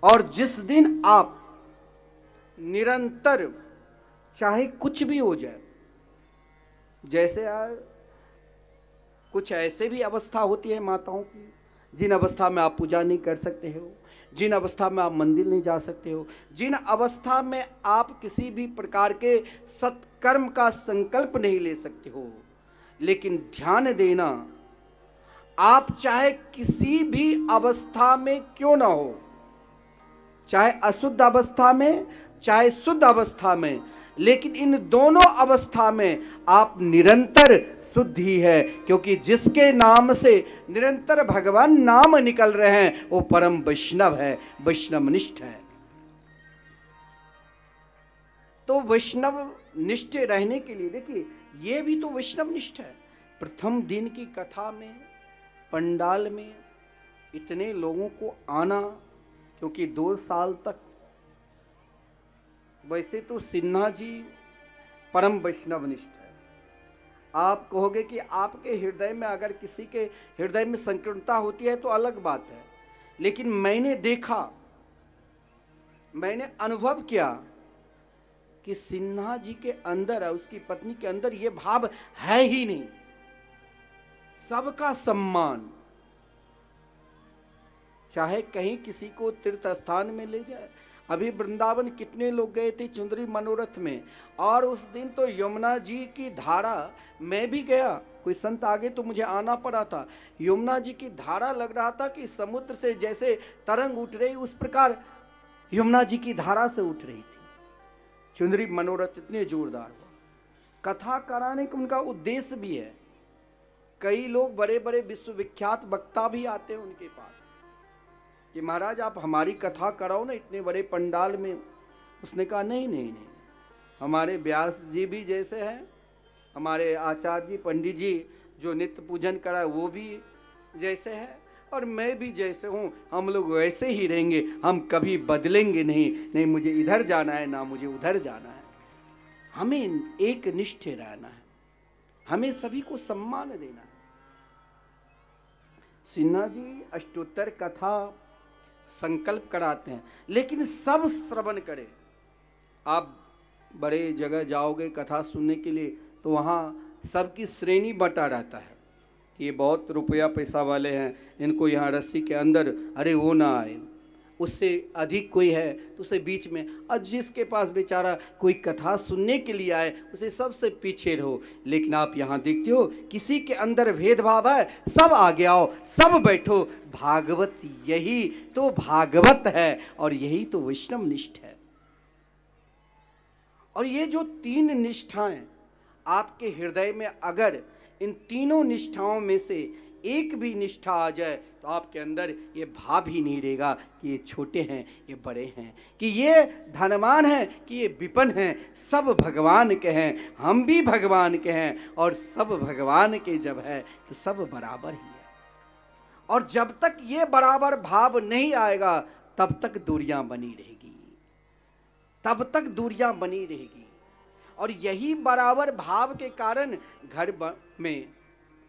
[SPEAKER 1] और जिस दिन आप निरंतर, चाहे कुछ भी हो जाए, जैसे कुछ ऐसे भी अवस्था होती है माताओं की, जिन अवस्था में आप पूजा नहीं कर सकते हो, जिन अवस्था में आप मंदिर नहीं जा सकते हो, जिन अवस्था में आप किसी भी प्रकार के सत्कर्म का संकल्प नहीं ले सकते हो, लेकिन ध्यान देना, आप चाहे किसी भी अवस्था में क्यों ना हो, चाहे अशुद्ध अवस्था में चाहे शुद्ध अवस्था में, लेकिन इन दोनों अवस्था में आप निरंतर शुद्ध ही है, क्योंकि जिसके नाम से निरंतर भगवान नाम निकल रहे हैं वो परम वैष्णव है, वैष्णवनिष्ठ है। तो वैष्णव निष्ठ रहने के लिए देखिए ये भी तो वैष्णवनिष्ठ है। प्रथम दिन की कथा में पंडाल में इतने लोगों को आना, क्योंकि 2 साल तक, वैसे तो सिन्हा जी परम वैष्णवनिष्ठ है। आप कहोगे कि आपके हृदय में अगर किसी के हृदय में संकीर्णता होती है तो अलग बात है, लेकिन मैंने देखा, मैंने अनुभव किया कि सिन्हा जी के अंदर और उसकी पत्नी के अंदर ये भाव है ही नहीं। सबका सम्मान, चाहे कहीं किसी को तीर्थ स्थान में ले जाए। अभी वृंदावन कितने लोग गए थे चुंदरी मनोरथ में, और उस दिन तो यमुना जी की धारा, मैं भी गया, कोई संत आगे तो मुझे आना पड़ा था, यमुना जी की धारा लग रहा था कि समुद्र से जैसे तरंग उठ रही उस प्रकार यमुना जी की धारा से उठ रही थी। चुंदरी मनोरथ इतने जोरदार हुआ। कथा कराने का उनका उद्देश्य भी है। कई लोग बड़े बड़े विश्वविख्यात वक्ता भी आते हैं उनके पास कि महाराज आप हमारी कथा कराओ ना इतने बड़े पंडाल में। उसने कहा नहीं, हमारे व्यास जी भी जैसे हैं, हमारे आचार्य जी पंडित जी जो नित्य पूजन करा वो भी जैसे हैं, और मैं भी जैसे हूँ, हम लोग वैसे ही रहेंगे, हम कभी बदलेंगे नहीं मुझे इधर जाना है ना मुझे उधर जाना है। हमें एक निष्ठ रहना है, हमें सभी को सम्मान देना है। सिन्हा जी अष्टोत्तर कथा संकल्प कराते हैं, लेकिन सब श्रवण करें। आप बड़े जगह जाओगे कथा सुनने के लिए तो वहाँ सबकी श्रेणी बटा रहता है, ये बहुत रुपया पैसा वाले हैं, इनको यहाँ रस्सी के अंदर, अरे वो ना आए, उससे अधिक कोई है तो उसे बीच में, और जिसके पास बेचारा कोई कथा सुनने के लिए आए उसे सबसे पीछे रहो। लेकिन आप यहाँ देखते हो किसी के अंदर भेदभाव है, सब आगे आओ, सब बैठो। भागवत यही तो भागवत है और यही तो वैष्णव निष्ठ है। और ये जो 3 निष्ठाएं आपके हृदय में अगर इन तीनों निष्ठाओं में से एक भी निष्ठा आ जाए तो आपके अंदर ये भाव ही नहीं रहेगा कि ये छोटे हैं, ये बड़े हैं, कि ये धनवान हैं, कि ये विपन्न हैं। सब भगवान के हैं, हम भी भगवान के हैं, और सब भगवान के जब है तो सब बराबर ही है। और जब तक ये बराबर भाव नहीं आएगा तब तक दूरियां बनी रहेगी, तब तक दूरियां बनी रहेगी। और यही बराबर भाव के कारण घर में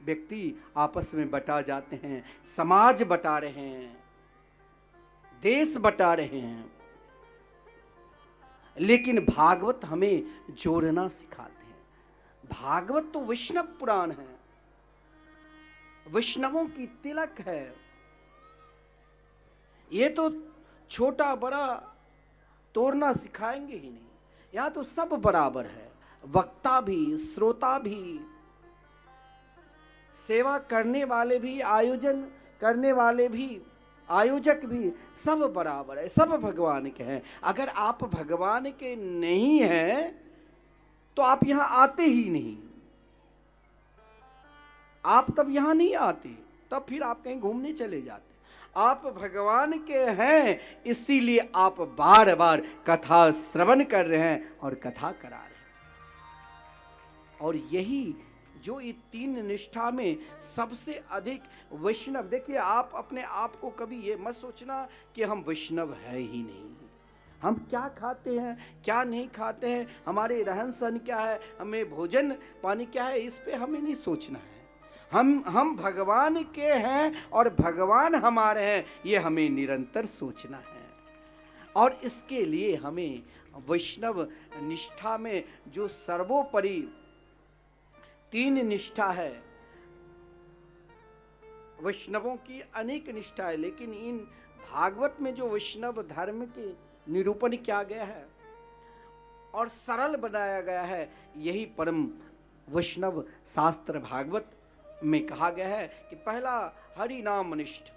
[SPEAKER 1] व्यक्ति आपस में बटा जाते हैं, समाज बटा रहे हैं, देश बटा रहे हैं। लेकिन भागवत हमें जोड़ना सिखाते हैं। भागवत तो वैष्णव पुराण है, वैष्णवों की तिलक है। ये तो छोटा बड़ा तोड़ना सिखाएंगे ही नहीं, यहां तो सब बराबर है। वक्ता भी, श्रोता भी, सेवा करने वाले भी, आयोजन करने वाले भी, आयोजक भी, सब बराबर है, सब भगवान के हैं। अगर आप भगवान के नहीं हैं तो आप यहां आते ही नहीं, आप तब यहां नहीं आते, तब फिर आप कहीं घूमने चले जाते। आप भगवान के हैं इसीलिए आप बार बार कथा श्रवण कर रहे हैं और कथा करा रहे हैं। और यही जो ये तीन निष्ठा में सबसे अधिक वैष्णव, देखिए आप अपने आप को कभी ये मत सोचना कि हम वैष्णव है ही नहीं। हम क्या खाते हैं, क्या नहीं खाते हैं, हमारे रहन सहन क्या है, हमें भोजन पानी क्या है, इस पे हमें नहीं सोचना है। हम भगवान के हैं और भगवान हमारे हैं, ये हमें निरंतर सोचना है। और इसके लिए हमें वैष्णव निष्ठा में जो सर्वोपरि तीन निष्ठा है, वैष्णवों की अनेक निष्ठा है, लेकिन इन भागवत में जो वैष्णव धर्म के निरूपण किया गया है और सरल बनाया गया है, यही परम वैष्णव शास्त्र भागवत में कहा गया है कि पहला हरि नाम निष्ठ।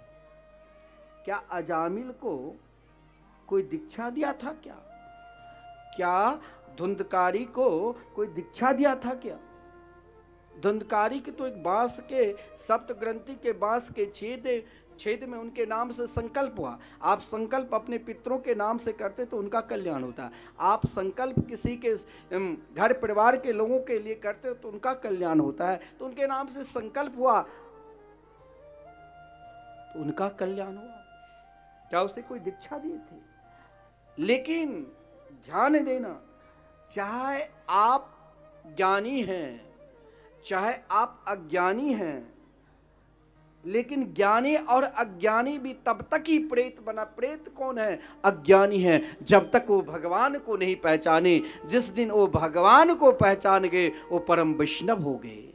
[SPEAKER 1] क्या अजामिल को कोई दीक्षा दिया था क्या? क्या धुंधकारी को कोई दीक्षा दिया था क्या? धुंधकारी के तो एक बांस के सप्त ग्रंथि के बांस के छेद में उनके नाम से संकल्प हुआ। आप संकल्प अपने पितरों के नाम से करते तो उनका कल्याण होता। आप संकल्प किसी के घर परिवार के लोगों के लिए करते हो तो उनका कल्याण होता है। तो उनके नाम से संकल्प हुआ तो उनका कल्याण हुआ। क्या उसे कोई दीक्षा दी थी? लेकिन ध्यान देना, चाहे आप ज्ञानी हैं चाहे आप अज्ञानी हैं, लेकिन ज्ञानी और अज्ञानी भी तब तक ही प्रेत बना। प्रेत कौन है? अज्ञानी है, जब तक वो भगवान को नहीं पहचाने। जिस दिन वो भगवान को पहचान गए वो परम वैष्णव हो गए,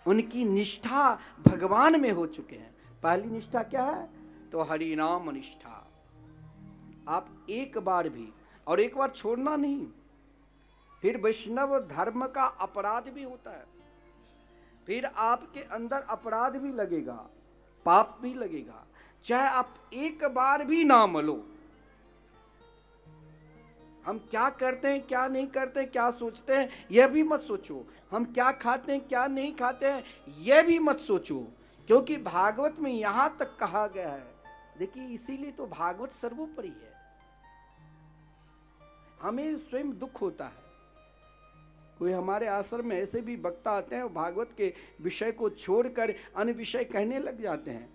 [SPEAKER 1] उनकी निष्ठा भगवान में हो चुके हैं। पहली निष्ठा क्या है? तो हरि नाम निष्ठा। आप एक बार भी, और एक बार छोड़ना नहीं, फिर वैष्णव धर्म का अपराध भी होता है, फिर आपके अंदर अपराध भी लगेगा, पाप भी लगेगा, चाहे आप एक बार भी नाम लो। हम क्या करते हैं, क्या नहीं करते हैं, क्या सोचते हैं, यह भी मत सोचो। हम क्या खाते हैं, क्या नहीं खाते हैं, यह भी मत सोचो, क्योंकि भागवत में यहां तक कहा गया है। देखिए, इसीलिए तो भागवत सर्वोपरि है। हमें स्वयं दुख होता है, कोई हमारे आश्रम में ऐसे भी वक्ता आते हैं, भागवत के विषय को छोड़कर अन्य विषय कहने लग जाते हैं,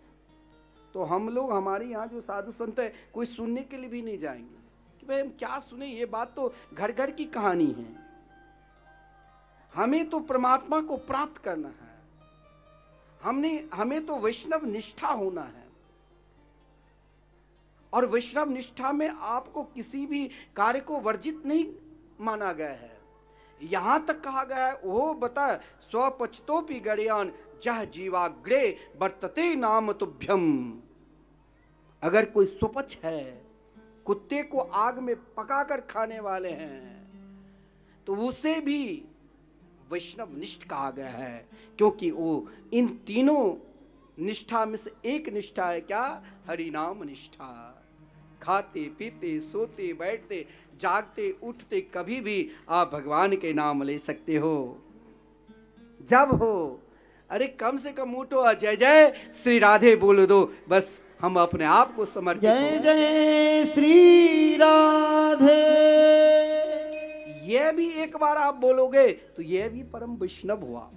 [SPEAKER 1] तो हम लोग, हमारे यहाँ जो साधु संत है, कोई सुनने के लिए भी नहीं जाएंगे कि भाई हम क्या सुने, ये बात तो घर घर की कहानी है। हमें तो परमात्मा को प्राप्त करना है, हमें तो वैष्णव निष्ठा होना है। और वैष्णव निष्ठा में आपको किसी भी कार्य को वर्जित नहीं माना गया है। यहां तक कहा गया है, वो बता स्वपचतोपि गरीयान जह जीवाग्रे वर्तते नाम तुभ्यम। अगर कोई स्वपच है, कुत्ते को आग में पकाकर खाने वाले हैं, तो उसे भी वैष्णव निष्ठ कहा गया है, क्योंकि वो इन तीनों निष्ठा में से एक निष्ठा है। क्या? हरि नाम निष्ठा। खाते पीते सोते बैठते जागते उठते कभी भी आप भगवान के नाम ले सकते हो। जब हो, अरे कम से कम उठो, जय जय श्री राधे बोल दो, बस हम अपने आप को समर्पित
[SPEAKER 6] जय
[SPEAKER 1] हो।
[SPEAKER 6] जय श्री राधे।
[SPEAKER 1] ये भी एक बार आप बोलोगे तो ये भी परम वैष्णव हुआ,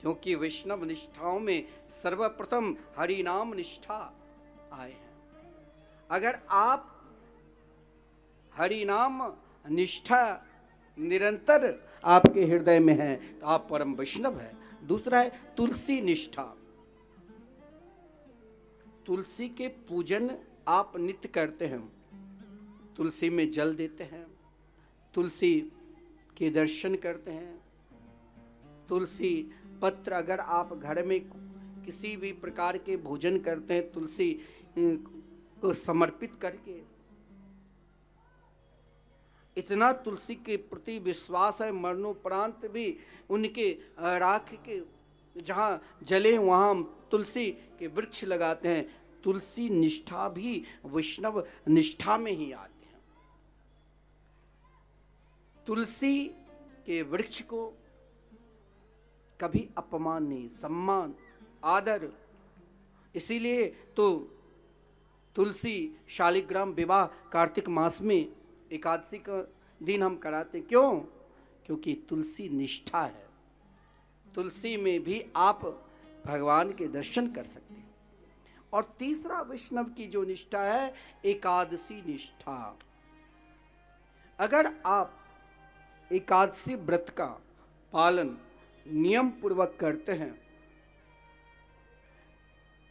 [SPEAKER 1] क्योंकि वैष्णव निष्ठाओं में सर्वप्रथम हरि नाम निष्ठा आए हैं। अगर आप हरि नाम निष्ठा निरंतर आपके हृदय में है तो आप परम वैष्णव है। दूसरा है तुलसी निष्ठा। तुलसी के पूजन आप नित्य करते हैं, तुलसी में जल देते हैं, तुलसी के दर्शन करते हैं, तुलसी पत्र अगर आप घर में किसी भी प्रकार के भोजन करते हैं तुलसी को समर्पित करके, इतना तुलसी के प्रति विश्वास है, मरणोपरांत भी उनके राख के जहाँ जले वहाँ तुलसी के वृक्ष लगाते हैं। तुलसी निष्ठा भी वैष्णव निष्ठा में ही आते हैं। तुलसी के वृक्ष को कभी अपमान नहीं, सम्मान आदर। इसीलिए तो तुलसी शालिग्राम विवाह कार्तिक मास में एकादशी का दिन हम कराते। क्यों? क्योंकि तुलसी निष्ठा है। तुलसी में भी आप भगवान के दर्शन कर सकते हैं। और तीसरा वैष्णव की जो निष्ठा है, एकादशी निष्ठा। अगर आप एकादशी व्रत का पालन नियम पूर्वक करते हैं,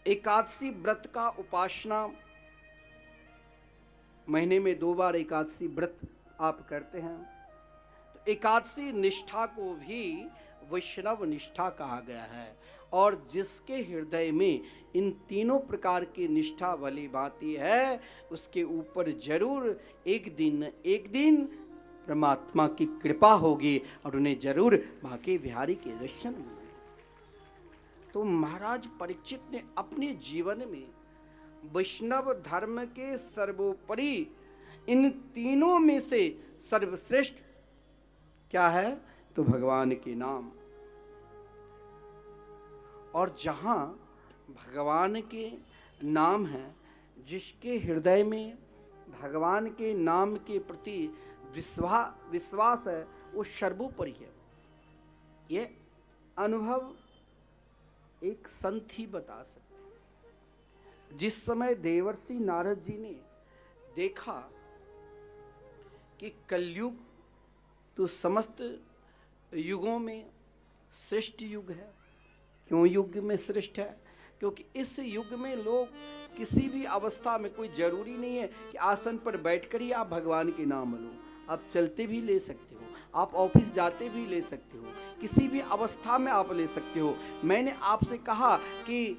[SPEAKER 1] एकादशी व्रत का उपासना महीने में 2 बार एकादशी व्रत आप करते हैं, तो एकादशी निष्ठा को भी वैष्णव निष्ठा कहा गया है। और जिसके हृदय में इन तीनों प्रकार की निष्ठा वाली बातें है, उसके ऊपर जरूर एक दिन परमात्मा की कृपा होगी और उन्हें जरूर माँ के बिहारी के दर्शन मिलेंगे। तो महाराज परीक्षित ने अपने जीवन में वैष्णव धर्म के सर्वोपरि इन तीनों में से सर्वश्रेष्ठ क्या है? तो भगवान के नाम। और जहां भगवान के नाम है, जिसके हृदय में भगवान के नाम के प्रति विश्वास है, वो सर्वोपरि है। ये अनुभव एक संत ही बता सकते हैं। जिस समय देवर्षि नारद जी ने देखा कि कलयुग तो समस्त युगों में श्रेष्ठ युग है। क्यों युग में श्रेष्ठ है? क्योंकि इस युग में लोग किसी भी अवस्था में, कोई जरूरी नहीं है कि आसन पर बैठकर ही आप भगवान के नाम लो, आप चलते भी ले सकते हो, आप ऑफिस जाते भी ले सकते हो, किसी भी अवस्था में आप ले सकते हो। मैंने आपसे कहा कि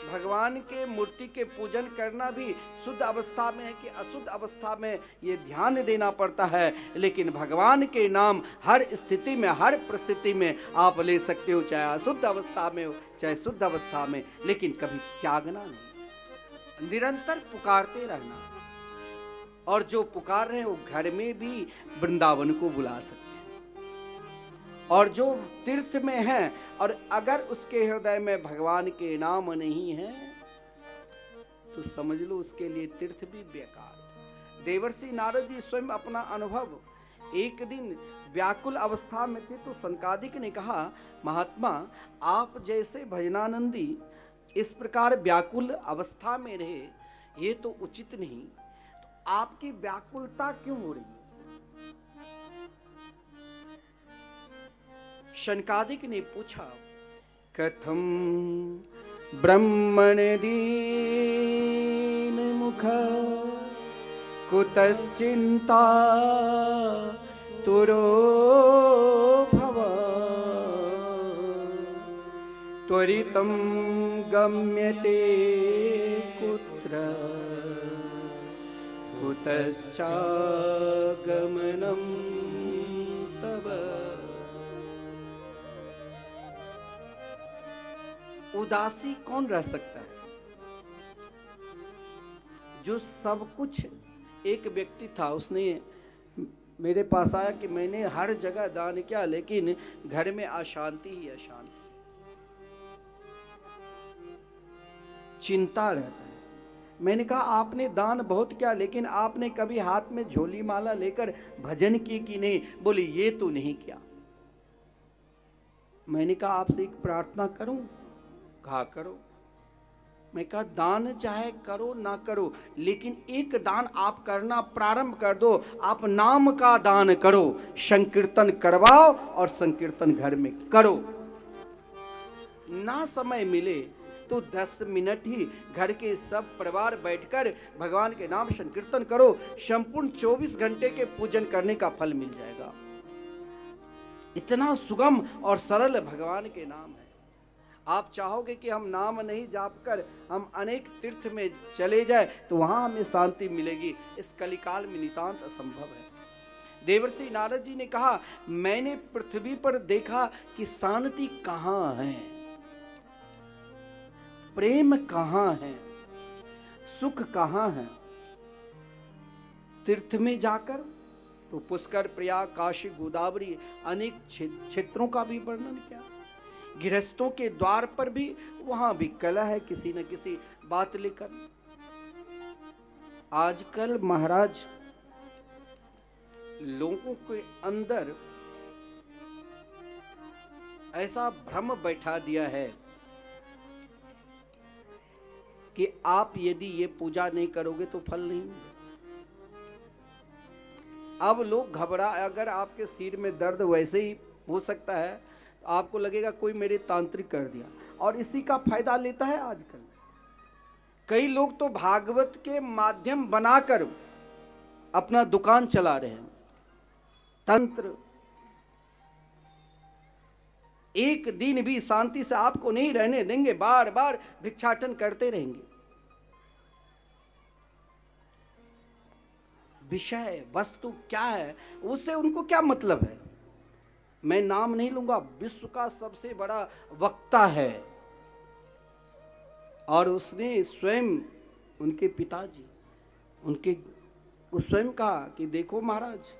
[SPEAKER 1] भगवान के मूर्ति के पूजन करना भी शुद्ध अवस्था में है कि अशुद्ध अवस्था में, ये ध्यान देना पड़ता है। लेकिन भगवान के नाम हर स्थिति में, हर परिस्थिति में आप ले सकते हो, चाहे अशुद्ध अवस्था में हो चाहे शुद्ध अवस्था में, लेकिन कभी त्यागना नहीं, निरंतर पुकारते रहना। और जो पुकार रहे हैं वो घर में भी वृंदावन को बुला सकते हैं। और जो तीर्थ में है और अगर उसके हृदय में भगवान के नाम नहीं है तो समझ लो उसके लिए तीर्थ भी बेकार। देवर्षि नारद जी स्वयं अपना अनुभव, एक दिन व्याकुल अवस्था में थे तो सनकादिक ने कहा, महात्मा आप जैसे भजनानंदी इस प्रकार व्याकुल अवस्था में रहे, ये तो उचित नहीं, तो आपकी व्याकुलता क्यों हो रही? शनकादिक ने पूछा, कथम ब्रह्मण दीन मुख कुतश्चिंता तुरो भव त्वरितं गम्यते कुत्र कुतश्चागमनं तव। उदासी कौन रह सकता है? जो सब कुछ, एक व्यक्ति था, उसने मेरे पास आया कि मैंने हर जगह दान किया लेकिन घर में अशांति ही अशांति, चिंता रहता है। मैंने कहा आपने दान बहुत किया लेकिन आपने कभी हाथ में झोली माला लेकर भजन की कि नहीं? बोले ये तो नहीं किया। मैंने कहा आपसे एक प्रार्थना करूं? कहा करो। मैं कहा दान चाहे करो ना करो लेकिन एक दान आप करना प्रारंभ कर दो, आप नाम का दान करो, संकीर्तन करवाओ और संकीर्तन घर में करो। ना समय मिले तो 10 मिनट ही घर के सब परिवार बैठकर भगवान के नाम संकीर्तन करो, संपूर्ण 24 घंटे के पूजन करने का फल मिल जाएगा। इतना सुगम और सरल भगवान के नाम है। आप चाहोगे कि हम नाम नहीं जाप कर हम अनेक तीर्थ में चले जाए तो वहां हमें शांति मिलेगी, इस कलिकाल में नितांत असंभव है। देवर्षि नारद जी ने कहा मैंने पृथ्वी पर देखा कि शांति कहां है, प्रेम कहां है, सुख कहां है। तीर्थ में जाकर तो पुष्कर, प्रयाग, काशी, गोदावरी अनेक क्षेत्रों का भी वर्णन किया। गृहस्थों के द्वार पर भी वहां भी कला है किसी न किसी बात लेकर। आजकल महाराज लोगों के अंदर ऐसा भ्रम बैठा दिया है कि आप यदि ये पूजा नहीं करोगे तो फल नहीं मिलेगा। अब लोग घबरा, अगर आपके सिर में दर्द वैसे ही हो सकता है तो आपको लगेगा कोई मेरे तांत्रिक कर दिया, और इसी का फायदा लेता है आजकल। कई लोग तो भागवत के माध्यम बनाकर अपना दुकान चला रहे हैं। तंत्र एक दिन भी शांति से आपको नहीं रहने देंगे, बार बार भिक्षाटन करते रहेंगे। विषय वस्तु क्या है उससे उनको क्या मतलब है। मैं नाम नहीं लूंगा, विश्व का सबसे बड़ा वक्ता है और उसने स्वयं उनके पिताजी स्वयं कहा कि देखो महाराज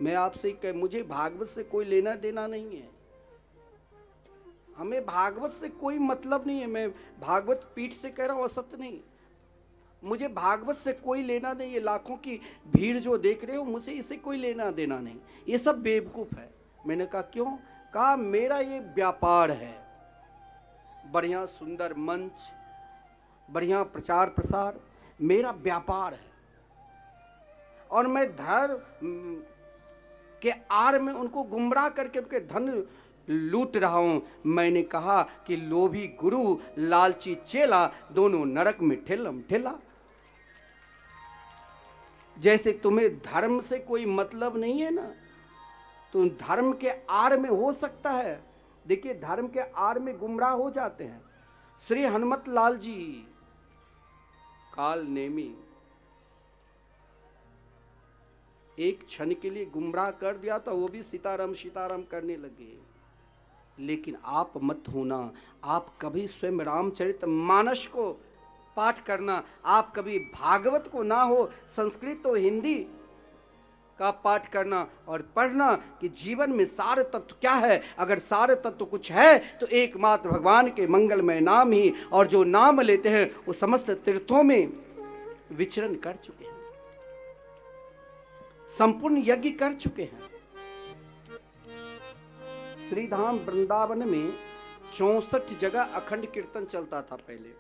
[SPEAKER 1] मैं आपसे मुझे भागवत से कोई लेना देना नहीं है, हमें भागवत से कोई मतलब नहीं है। मैं भागवत पीठ से कह रहा हूं, असत्य नहीं। मुझे भागवत से कोई लेना नहीं, ये लाखों की भीड़ जो देख रहे हो मुझे इससे कोई लेना देना नहीं, ये सब बेवकूफ है। मैंने कहा क्यों? कहा मेरा ये व्यापार है, बढ़िया सुंदर मंच, बढ़िया प्रचार प्रसार मेरा व्यापार है और मैं धर्म के आड़ में उनको गुमराह करके उनके धन लूट रहा हूं। मैंने कहा कि लोभी गुरु लालची चेला दोनों नरक में ठेलम ठेला। जैसे तुम्हें धर्म से कोई मतलब नहीं है ना, तो धर्म के आड़ में हो सकता है। देखिए धर्म के आड़ में गुमराह हो जाते हैं। श्री हनुमत लाल जी काल नेमी एक क्षण के लिए गुमराह कर दिया था, वो भी सीताराम सीताराम करने लगे। लेकिन आप मत होना, आप कभी स्वयं रामचरित मानस को पाठ करना, आप कभी भागवत को ना हो संस्कृत तो हिंदी का पाठ करना और पढ़ना कि जीवन में सार तत्व क्या है। अगर सार तत्व कुछ है तो एकमात्र भगवान के मंगलमय नाम ही, और जो नाम लेते हैं वो समस्त तीर्थों में विचरण कर चुके हैं, संपूर्ण यज्ञ कर चुके हैं। श्रीधाम वृंदावन में 64 जगह अखंड कीर्तन चलता था पहले।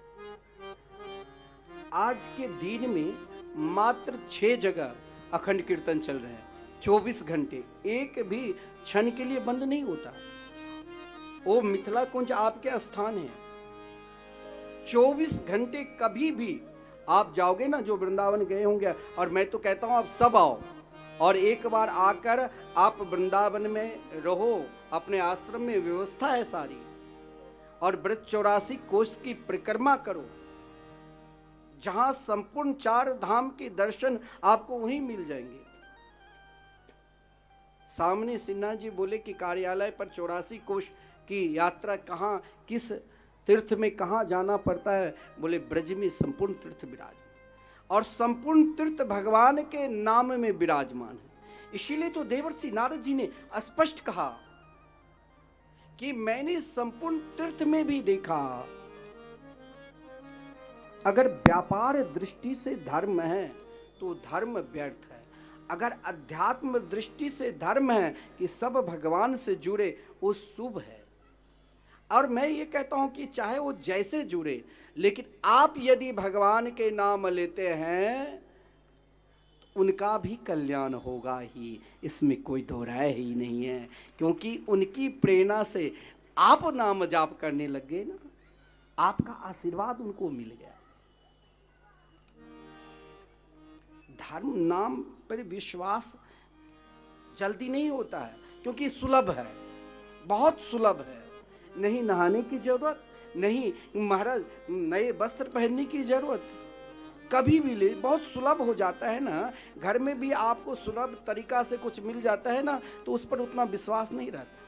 [SPEAKER 1] आज के दिन में मात्र 6 जगह अखंड कीर्तन चल रहे हैं, 24 घंटे, एक भी क्षण के लिए बंद नहीं होता। वो मिथिला कुंज आपके स्थान है, 24 घंटे कभी भी आप जाओगे ना, जो वृंदावन गए होंगे, और मैं तो कहता हूं आप सब आओ और एक बार आकर आप वृंदावन में रहो। अपने आश्रम में व्यवस्था है सारी, और व्रत 84 कोष की परिक्रमा करो, जहां संपूर्ण 4 धाम के दर्शन आपको वहीं मिल जाएंगे। सामने सिन्हा जी बोले कि कार्यालय पर 84 कोष की यात्रा कहां, किस तीर्थ में कहां जाना पड़ता है? बोले ब्रज में संपूर्ण तीर्थ विराजमान, और संपूर्ण तीर्थ भगवान के नाम में विराजमान है। इसीलिए तो देवर्षि नारद जी ने स्पष्ट कहा कि मैंने संपूर्ण तीर्थ में भी देखा, अगर व्यापार दृष्टि से धर्म है तो धर्म व्यर्थ है, अगर अध्यात्म दृष्टि से धर्म है कि सब भगवान से जुड़े, वो शुभ है। और मैं ये कहता हूं कि चाहे वो जैसे जुड़े, लेकिन आप यदि भगवान के नाम लेते हैं तो उनका भी कल्याण होगा ही, इसमें कोई दो राय ही नहीं है। क्योंकि उनकी प्रेरणा से आप नाम जाप करने लग गए ना, आपका आशीर्वाद उनको मिल गया। धर्म नाम पर विश्वास जल्दी नहीं होता है, क्योंकि सुलभ है, बहुत सुलभ है। नहीं नहाने की जरूरत, नहीं महाराज नए वस्त्र पहनने की जरूरत, कभी भी ले, बहुत सुलभ हो जाता है ना। घर में भी आपको सुलभ तरीका से कुछ मिल जाता है ना, तो उस पर उतना विश्वास नहीं रहता।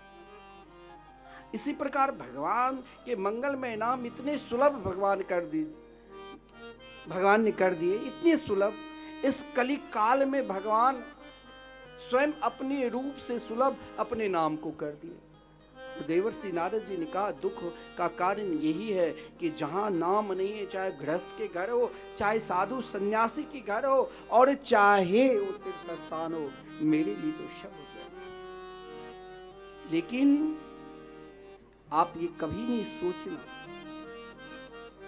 [SPEAKER 1] इसी प्रकार भगवान के मंगलमय नाम इतने सुलभ भगवान ने कर दिए, इतने सुलभ। इस कली काल में भगवान स्वयं अपने रूप से सुलभ अपने नाम को कर दिए। देवर्षि नारद जी ने कहा दुख का कारण यही है कि जहां नाम नहीं है, चाहे गृहस्थ के घर हो, चाहे साधु सन्यासी के घर हो, और चाहे वो तीर्थ स्थान हो, मेरे लिए तो सब हो गया। लेकिन आप ये कभी नहीं सोचना,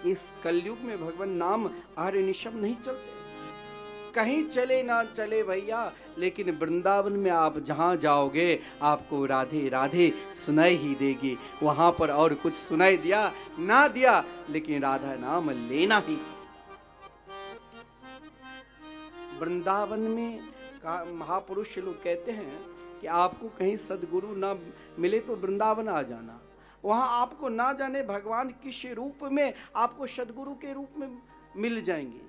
[SPEAKER 1] इस कलयुग में भगवान नाम अहर्निशम नहीं चलते। कहीं चले ना चले भैया, लेकिन वृंदावन में आप जहां जाओगे आपको राधे राधे सुनाई ही देगी। वहां पर और कुछ सुनाई दिया ना दिया, लेकिन राधा नाम लेना ही। वृंदावन में महापुरुष लोग कहते हैं कि आपको कहीं सदगुरु ना मिले तो वृंदावन आ जाना। वहां आपको ना जाने भगवान किस रूप में आपको सदगुरु के रूप में मिल जाएंगे।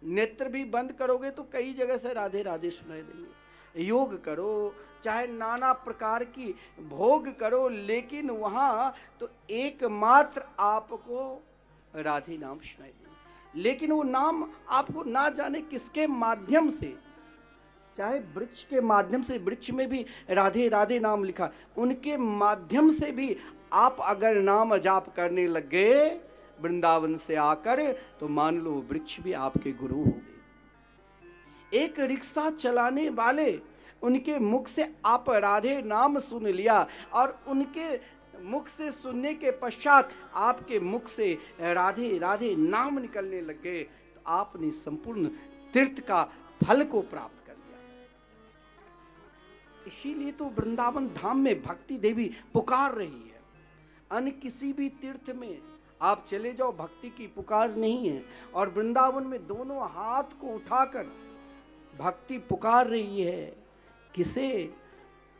[SPEAKER 1] नेत्र भी बंद करोगे तो कई जगह से राधे राधे सुनाई देंगे। योग करो, चाहे नाना प्रकार की भोग करो, लेकिन वहां तो एकमात्र आपको राधे नाम सुनाई देंगे। लेकिन वो नाम आपको ना जाने किसके माध्यम से, चाहे वृक्ष के माध्यम से, वृक्ष में भी राधे राधे नाम लिखा, उनके माध्यम से भी आप अगर नाम जाप करने लग गए वृंदावन से आकर, तो मान लो वृक्ष भी आपके गुरु हो गए। एक रिक्शा चलाने वाले, उनके मुख से आप राधे नाम सुन लिया, और उनके मुख से सुनने के पश्चात आपके मुख से राधे राधे नाम निकलने लग गए, तो आपने संपूर्ण तीर्थ का फल को प्राप्त कर लिया। इसीलिए तो वृंदावन धाम में भक्ति देवी पुकार रही है। अन्य किसी भी तीर्थ में आप चले जाओ, भक्ति की पुकार नहीं है। और वृंदावन में दोनों हाथ को उठाकर भक्ति पुकार रही है। किसे?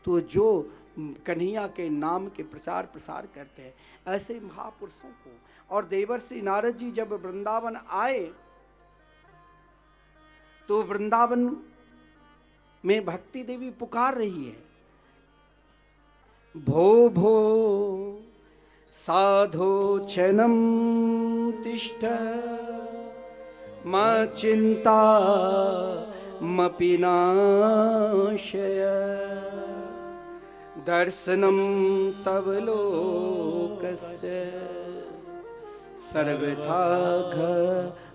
[SPEAKER 1] तो जो कन्हैया के नाम के प्रचार प्रसार करते हैं, ऐसे महापुरुषों को। और देवर्षि नारद जी जब वृंदावन आए तो वृंदावन में भक्ति देवी पुकार रही है, भो भो साधो क्षणं तिष्ठ मा चिंता मपि नाशय दर्शनं तव लोकस्य सर्वथा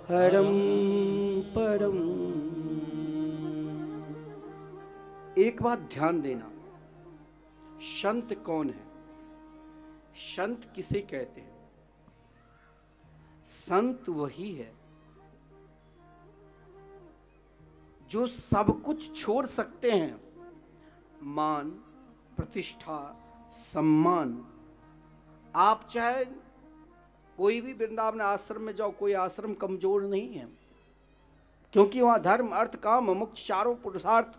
[SPEAKER 1] हरं परम। एक बात ध्यान देना, संत कौन है? संत किसे कहते हैं? संत वही है जो सब कुछ छोड़ सकते हैं, मान, प्रतिष्ठा, सम्मान। आप चाहे कोई भी वृंदावन आश्रम में जाओ, कोई आश्रम कमजोर नहीं है, क्योंकि वहां धर्म अर्थ काम मोक्ष चारों पुरुषार्थ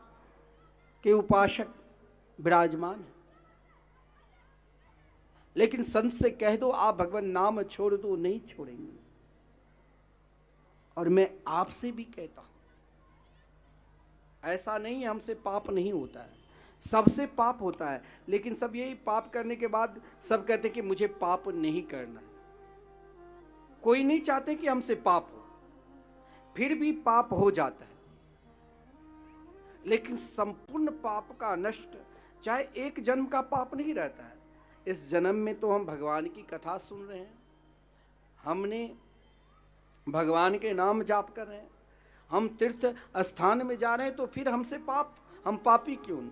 [SPEAKER 1] के उपासक विराजमान है। लेकिन संत से कह दो आप भगवान नाम छोड़ दो, नहीं छोड़ेंगे। और मैं आपसे भी कहता हूं, ऐसा नहीं हमसे पाप नहीं होता है, सबसे पाप होता है। लेकिन सब यही पाप करने के बाद सब कहते कि मुझे पाप नहीं करना है। कोई नहीं चाहते कि हमसे पाप हो, फिर भी पाप हो जाता है। लेकिन संपूर्ण पाप का नष्ट, चाहे एक जन्म का पाप नहीं रहता है। इस जन्म में तो हम भगवान की कथा सुन रहे हैं, हमने भगवान के नाम जाप कर रहे हैं, हम तीर्थ स्थान में जा रहे हैं, तो फिर हमसे पाप, हम पापी क्यों नहीं?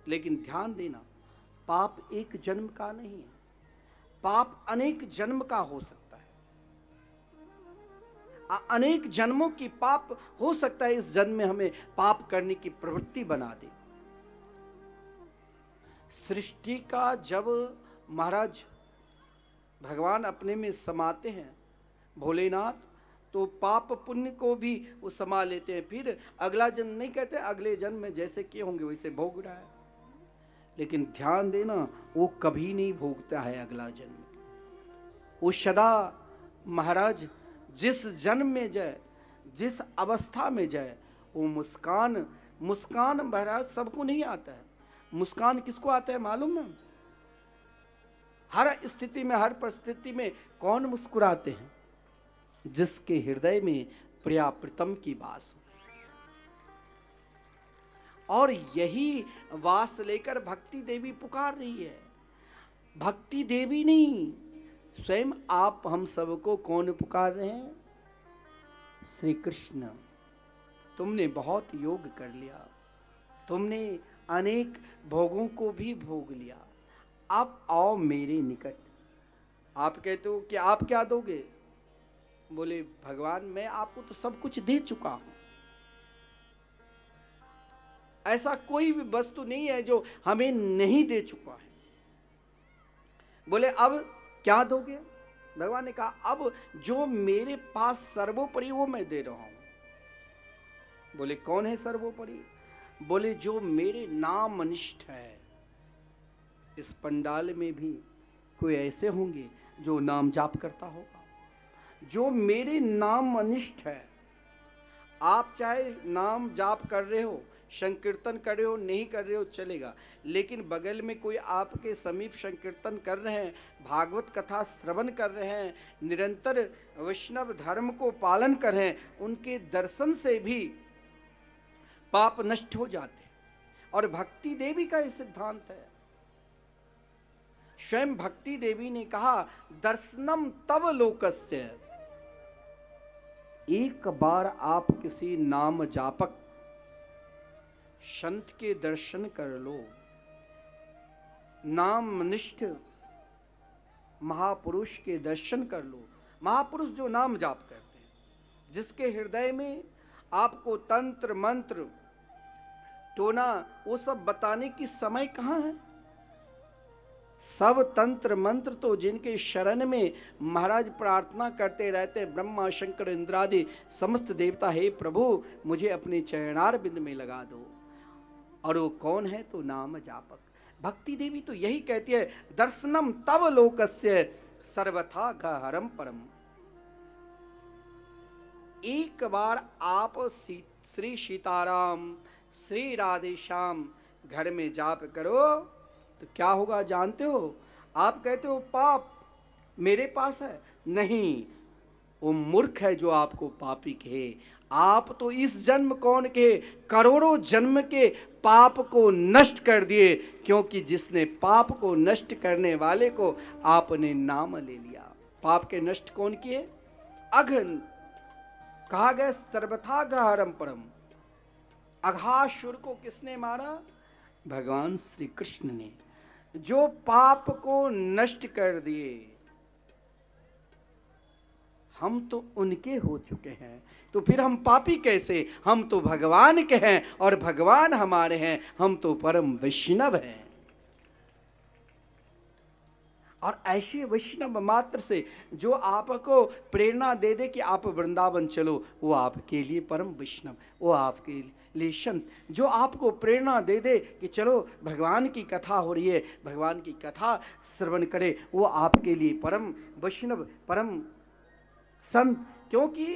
[SPEAKER 1] लेकिन ध्यान देना, पाप एक जन्म का नहीं है, पाप अनेक जन्म का हो सकता है। अनेक जन्मों की पाप हो सकता है इस जन्म में हमें पाप करने की प्रवृत्ति बना दे। सृष्टि का जब महाराज भगवान अपने में समाते हैं भोलेनाथ, तो पाप पुण्य को भी वो समा लेते हैं। फिर अगला जन्म नहीं कहते, अगले जन्म में जैसे किए होंगे वैसे भोग रहा है। लेकिन ध्यान देना, वो कभी नहीं भोगता है अगला जन्म। वो सदा महाराज जिस जन्म में जाए, जिस अवस्था में जाए, वो मुस्कान, मुस्कान महाराज सबको नहीं आता है। मुस्कान किसको आता है मालूम है? हर स्थिति में, हर परिस्थिति में कौन मुस्कुराते हैं? जिसके हृदय में प्रिया प्रीतम की वास हो। और यही वास लेकर भक्ति देवी पुकार रही है। भक्ति देवी नहीं, स्वयं आप हम सबको कौन पुकार रहे हैं? श्री कृष्ण, तुमने बहुत योग कर लिया, तुमने अनेक भोगों को भी भोग लिया, अब आओ मेरे निकट। आप कहते हो कि आप क्या दोगे? बोले भगवान मैं आपको तो सब कुछ दे चुका हूं, ऐसा कोई भी वस्तु नहीं है जो हमें नहीं दे चुका है। बोले अब क्या दोगे? भगवान ने कहा अब जो मेरे पास सर्वोपरि वो मैं दे रहा हूं। बोले कौन है सर्वोपरि? बोले जो मेरे नाम अनिष्ठ है। इस पंडाल में भी कोई ऐसे होंगे जो नाम जाप करता होगा, जो मेरे नाम अनिष्ठ है। आप चाहे नाम जाप कर रहे हो, संकीर्तन कर रहे हो, नहीं कर रहे हो चलेगा, लेकिन बगल में कोई आपके समीप संकीर्तन कर रहे हैं, भागवत कथा श्रवण कर रहे हैं, निरंतर वैष्णव धर्म को पालन कर रहे हैं, उनके दर्शन से भी पाप नष्ट हो जाते हैं। और भक्ति देवी का यह सिद्धांत है। स्वयं भक्ति देवी ने कहा दर्शनम तव लोकस्य। एक बार आप किसी नाम जापक संत के दर्शन कर लो, नामनिष्ठ महापुरुष के दर्शन कर लो। महापुरुष जो नाम जाप करते हैं, जिसके हृदय में आपको तंत्र मंत्र टोना वो सब बताने की समय कहाँ है? सब तंत्र मंत्र तो जिनके शरण में महाराज प्रार्थना करते रहते, ब्रह्मा शंकर इंद्रादि समस्त देवता, हे प्रभु मुझे अपने चरणार बिंद में लगा दो। और वो कौन है? तो नाम जापक। भक्ति देवी तो यही कहती है दर्शनम तव लोकस्य सर्वथा गहरम परम। एक बार आप श्री सीताराम श्री राधेश्याम घर में जाप करो तो क्या होगा जानते हो? आप कहते हो पाप मेरे पास है, नहीं, वो मूर्ख है जो आपको पापी कहे। आप तो इस जन्म कौन के, करोड़ों जन्म के पाप को नष्ट कर दिए, क्योंकि जिसने पाप को नष्ट करने वाले को आपने नाम ले लिया। पाप के नष्ट कौन किए? अघन कहा गया सर्वथा गहरम परम। अघासुर को किसने मारा? भगवान श्री कृष्ण ने, जो पाप को नष्ट कर दिए। हम तो उनके हो चुके हैं, तो फिर हम पापी कैसे? हम तो भगवान के हैं और भगवान हमारे हैं, हम तो परम वैष्णव हैं। और ऐसे वैष्णव मात्र से जो आपको प्रेरणा दे दे कि आप वृंदावन चलो, वो आपके लिए परम वैष्णव, वो आपके लिए संत। जो आपको प्रेरणा दे दे कि चलो भगवान की कथा हो रही है, भगवान की कथा श्रवण करे, वो आपके लिए परम वैष्णव, परम संत। क्योंकि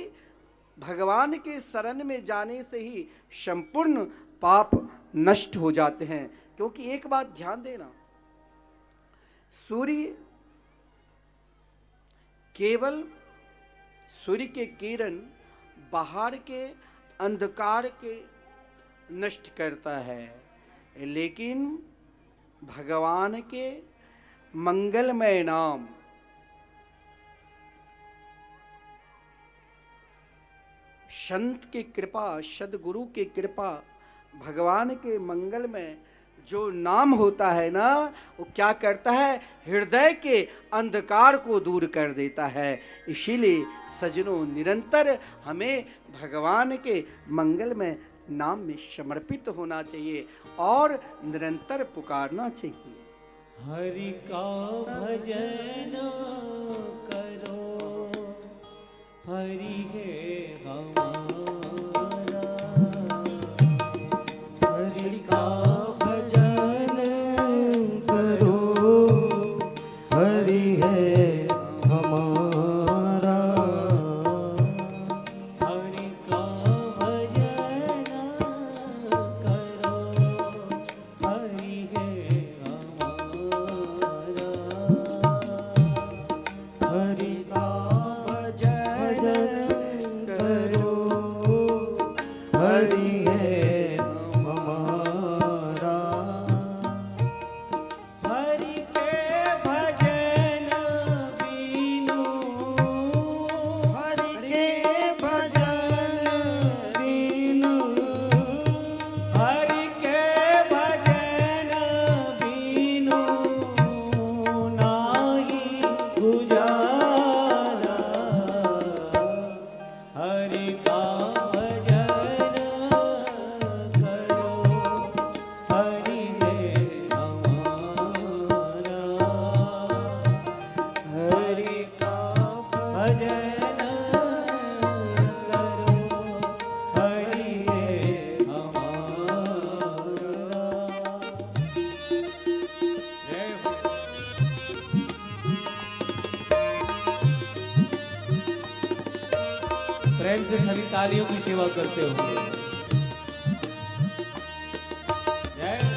[SPEAKER 1] भगवान के शरण में जाने से ही संपूर्ण पाप नष्ट हो जाते हैं। क्योंकि एक बात ध्यान देना, सूर्य केवल सूर्य के किरण बाहर के अंधकार के नष्ट करता है, लेकिन भगवान के मंगलमय नाम, संत की कृपा, सदगुरु की कृपा, भगवान के मंगल में जो नाम होता है ना, वो क्या करता है, हृदय के अंधकार को दूर कर देता है। इसीलिए सजनों, निरंतर हमें भगवान के मंगल में नाम में समर्पित होना चाहिए और निरंतर पुकारना चाहिए।
[SPEAKER 5] हरि का भजन करो, हरि है हमारा।
[SPEAKER 6] हरि का भजन करो, हरि है हमारा।
[SPEAKER 5] हरि का भजन करो, हरि है हमारा।
[SPEAKER 6] हरि का भजन करो, हरि है हमारा।
[SPEAKER 5] हरि के भजन बिनु,
[SPEAKER 6] हरि के भजन बिनु,
[SPEAKER 5] हरि के भजन बिनु नाही गुजारा। हरि का भजन करो, हरि है हमारा। हरि का भजन करो, हरि है हमारा। जय हो। प्रेम से सभी तालियों की सेवा करते होंगे। जय हो।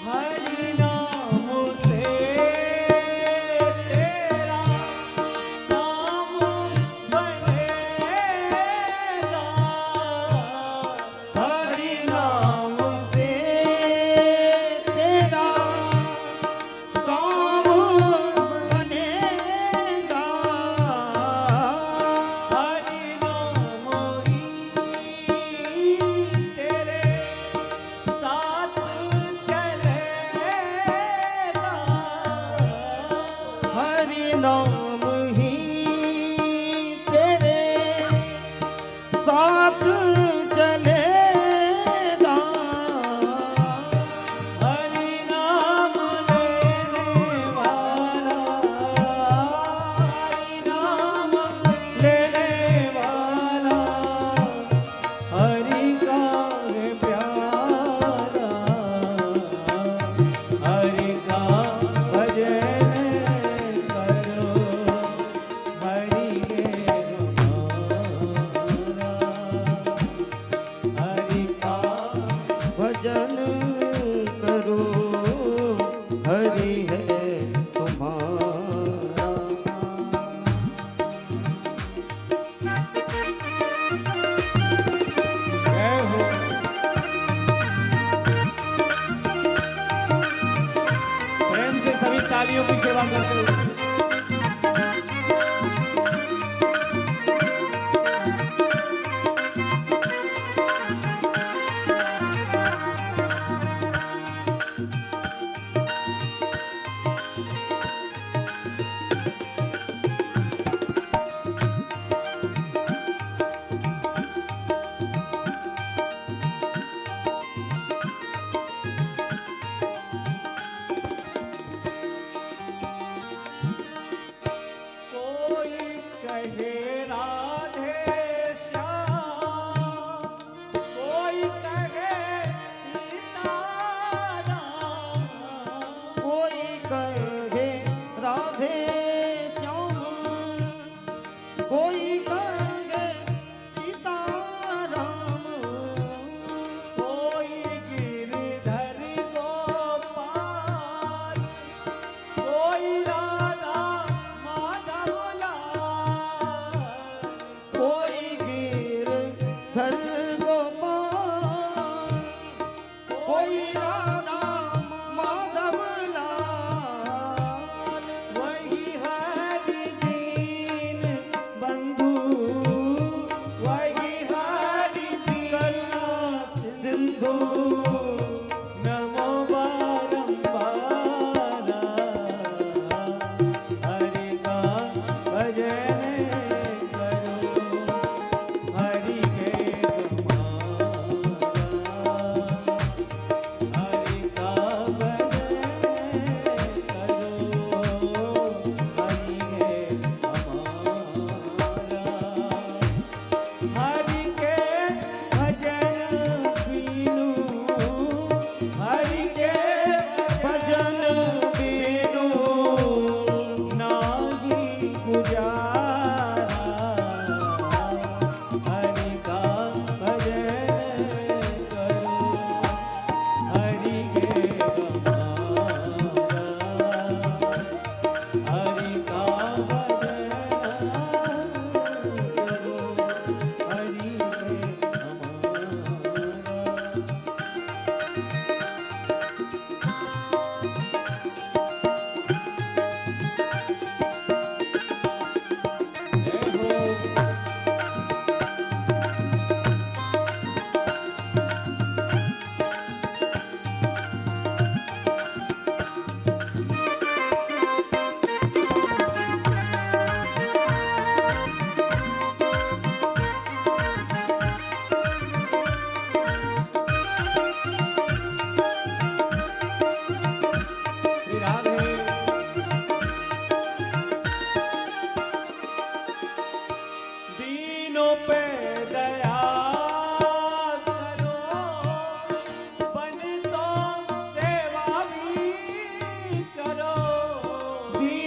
[SPEAKER 5] हरि नाम से तेरा काम बनेगा।
[SPEAKER 6] हरि नाम से तेरा काम बनेगा।
[SPEAKER 5] हरि नाम ही तेरे साथ चलेगा।
[SPEAKER 6] हरि नाम ही तेरे साथ चलेगा।
[SPEAKER 5] हरि नाम लेने वाला, हरि नाम लेने वाला, हरि का है प्यारा। हरि का भजन करो, हरि है हमारा। हरि का
[SPEAKER 6] भजन करो, हरि है तुम्हारा।
[SPEAKER 5] जय हो। प्रेम से सभी तालियों की सेवा करते हुए।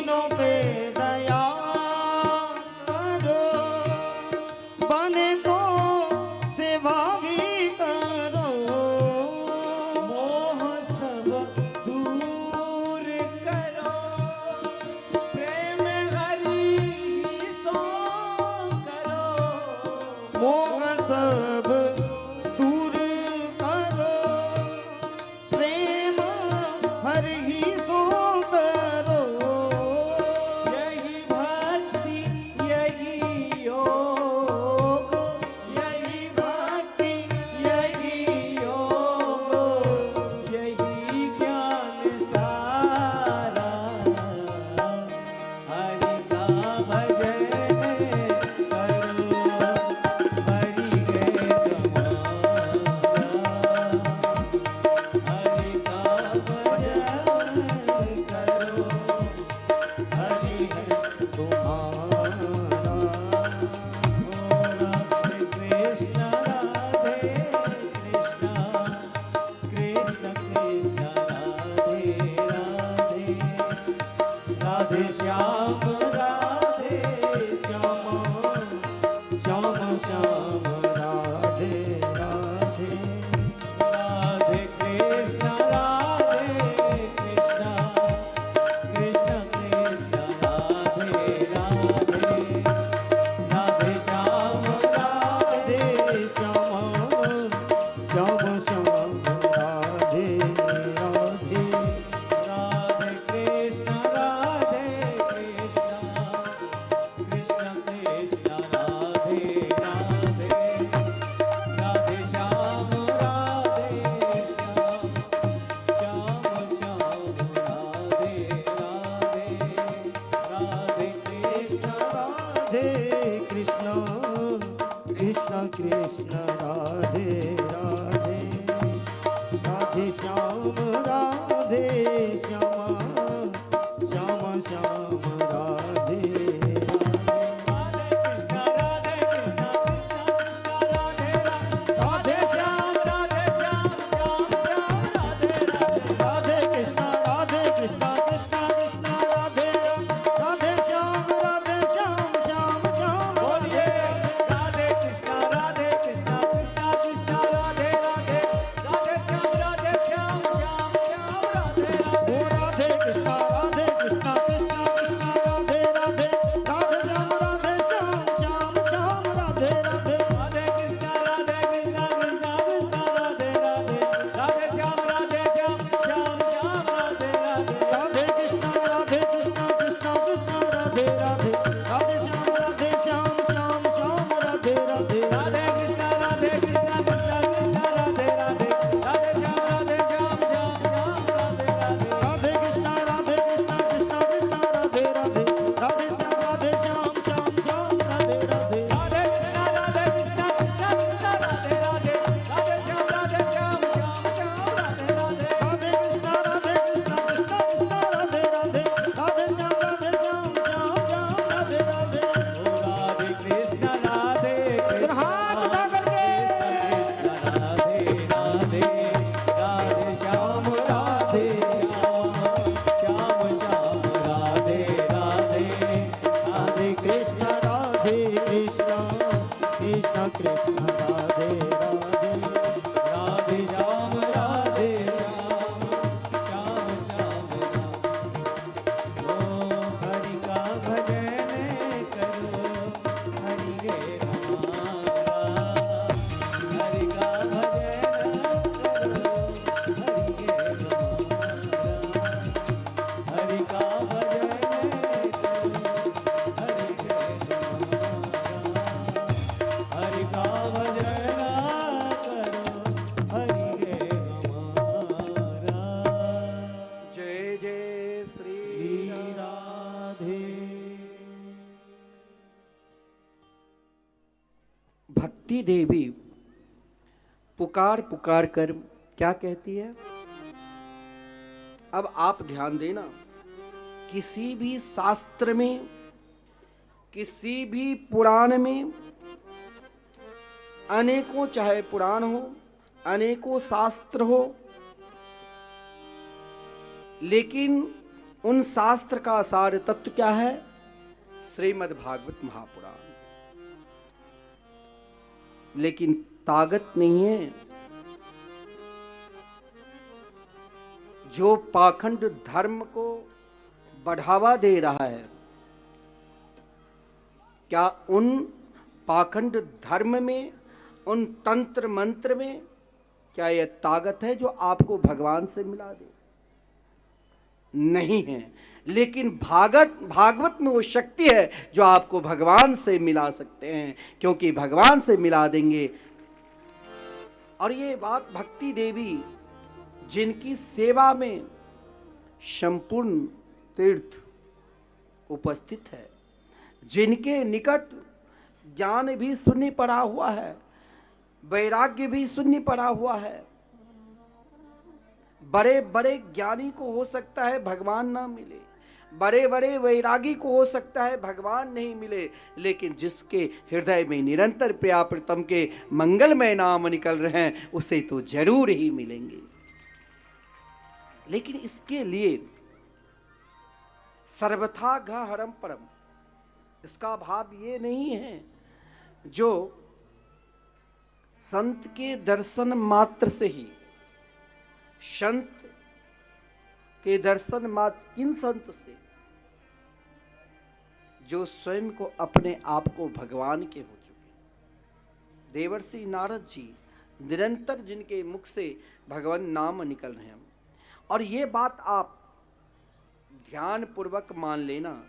[SPEAKER 6] दीनों पे दया करो, बने तो सेवा भी करो।
[SPEAKER 5] मोह सब दूर करो, प्रेम हरि सो करो।
[SPEAKER 6] मोह सब दूर करो, प्रेम हर ही सो करो।
[SPEAKER 5] यही भक्ति यही योग,
[SPEAKER 6] यही भक्ति
[SPEAKER 5] यही योग, यही ज्ञान सारा। हरि का भजन करो, हरि के कमारा। हरि का भजन करो, हरि है
[SPEAKER 6] तुम्हारा।
[SPEAKER 5] राधे कृष्ण राधे कृष्ण, कृष्ण कृष्ण राधे राधे। राधे श्याम राधे श्याम,
[SPEAKER 6] श्याम श्याम राधे राधे।
[SPEAKER 5] राधे कृष्ण राधे कृष्ण, कृष्ण कृष्ण राधे राधे। राधे श्याम राधे
[SPEAKER 6] श्याम श्याम श्याम राधे राधे।
[SPEAKER 5] राधे कृष्ण राधे कृष्ण, कृष्ण कृष्ण राधे राधे। राधे श्याम राधे श्याम, श्याम श्याम राधे राधे। राधे कृष्ण
[SPEAKER 6] राधे कृष्ण, कृष्ण कृष्ण राधे राधे। राधे श्याम राधे श्याम, श्याम श्याम राधे
[SPEAKER 5] राधे श्याम राधे श्याम, श्याम श्याम राधे राधे।
[SPEAKER 6] राधे कृष्ण राधे कृष्ण, कृष्ण कृष्ण राधे राधे श्याम श्याम श्याम
[SPEAKER 5] बोलिए राधे कृष्ण राधे कृष्ण, कृष्ण कृष्ण राधे राधे। राधे श्याम राधे श्याम, श्याम श्याम राधे राधे।
[SPEAKER 6] ओ राधे कृष्ण राधे कृष्ण, कृष्ण कृष्ण राधे राधे। राधे श्याम राधे श्याम, श्याम श्याम राधे राधे।
[SPEAKER 5] राधे कृष्ण राधे कृष्ण, कृष्ण कृष्ण राधे राधे। राधे श्याम राधे श्याम, श्याम श्याम राधे राधे।
[SPEAKER 6] राधे कृष्ण राधे कृष्ण, कृष्ण कृष्ण राधे राधे। राधे श्याम राधे श्याम, श्याम श्याम राधे राधे।
[SPEAKER 5] राधे कृष्ण राधे कृष्ण, कृष्ण कृष्ण राधे राधे। राधे श्याम राधे श्याम, श्याम श्याम राधे राधे।
[SPEAKER 6] राधे कृष्ण राधे कृष्ण, कृष्ण कृष्ण राधे राधे। राधे श्याम राधे श्याम, श्याम श्याम राधे राधे।
[SPEAKER 5] राधे कृष्ण राधे कृष्ण, कृष्ण कृष्ण राधे राधे। राधे श्याम राधे श्याम, श्याम श्याम राधे राधे।
[SPEAKER 6] राधे कृष्ण राधे कृष्ण, कृष्ण कृष्ण राधे राधे। राधे श्याम राधे श्याम, श्याम श्याम राधे राधे।
[SPEAKER 5] राधे कृष्ण राधे
[SPEAKER 6] फिर हाथ उठा करके
[SPEAKER 5] राधे राधे। राधे श्याम राधे श्याम, श्याम श्याम राधे राधे।
[SPEAKER 6] राधे कृष्ण राधे कृष्ण, कृष्ण कृष्ण राधे राधे।
[SPEAKER 5] राधे श्याम राधे श्याम, श्याम श्याम राधे। ओ हरि का भजन करो, हरि के कमारा। हरि का भजन करो, हरि के कमारा। हरि का भजन करो, हरि के कमारा। हरि का भजन करो, हरि के कमारा।
[SPEAKER 1] जय जय श्री
[SPEAKER 6] राधे।
[SPEAKER 1] भक्ति देवी पुकार पुकार कर क्या कहती है? अब आप ध्यान देना, किसी भी शास्त्र में, किसी भी पुराण में, अनेकों चाहे पुराण हो, अनेकों शास्त्र हो, लेकिन उन शास्त्र का सार तत्व क्या है? श्रीमद् भागवत महापुराण। लेकिन ताकत नहीं है। जो पाखंड धर्म को बढ़ावा दे रहा है, क्या उन पाखंड धर्म में, उन तंत्र मंत्र में क्या यह ताकत है जो आपको भगवान से मिला दे? नहीं है। लेकिन भागवत में वो शक्ति है जो आपको भगवान से मिला सकते हैं, क्योंकि भगवान से मिला देंगे। और ये बात भक्ति देवी, जिनकी सेवा में संपूर्ण तीर्थ उपस्थित है, जिनके निकट ज्ञान भी शून्य पड़ा हुआ है, वैराग्य भी शून्य पड़ा हुआ है। बड़े बड़े ज्ञानी को हो सकता है भगवान ना मिले, बड़े बड़े वैरागी को हो सकता है भगवान नहीं मिले, लेकिन जिसके हृदय में निरंतर प्रिया प्रीतम के मंगलमय नाम निकल रहे हैं, उसे तो जरूर ही मिलेंगे। लेकिन इसके लिए सर्वथा घ हरम परम, इसका भाव ये नहीं है जो संत के दर्शन मात्र से ही, संत के दर्शन मात्र, किन संत से? जो स्वयं को अपने आप को भगवान के हो चुके। देवर्षि नारद जी निरंतर जिनके मुख से भगवान नाम निकल रहे हैं, और ये बात आप ध्यान पूर्वक मान लेना,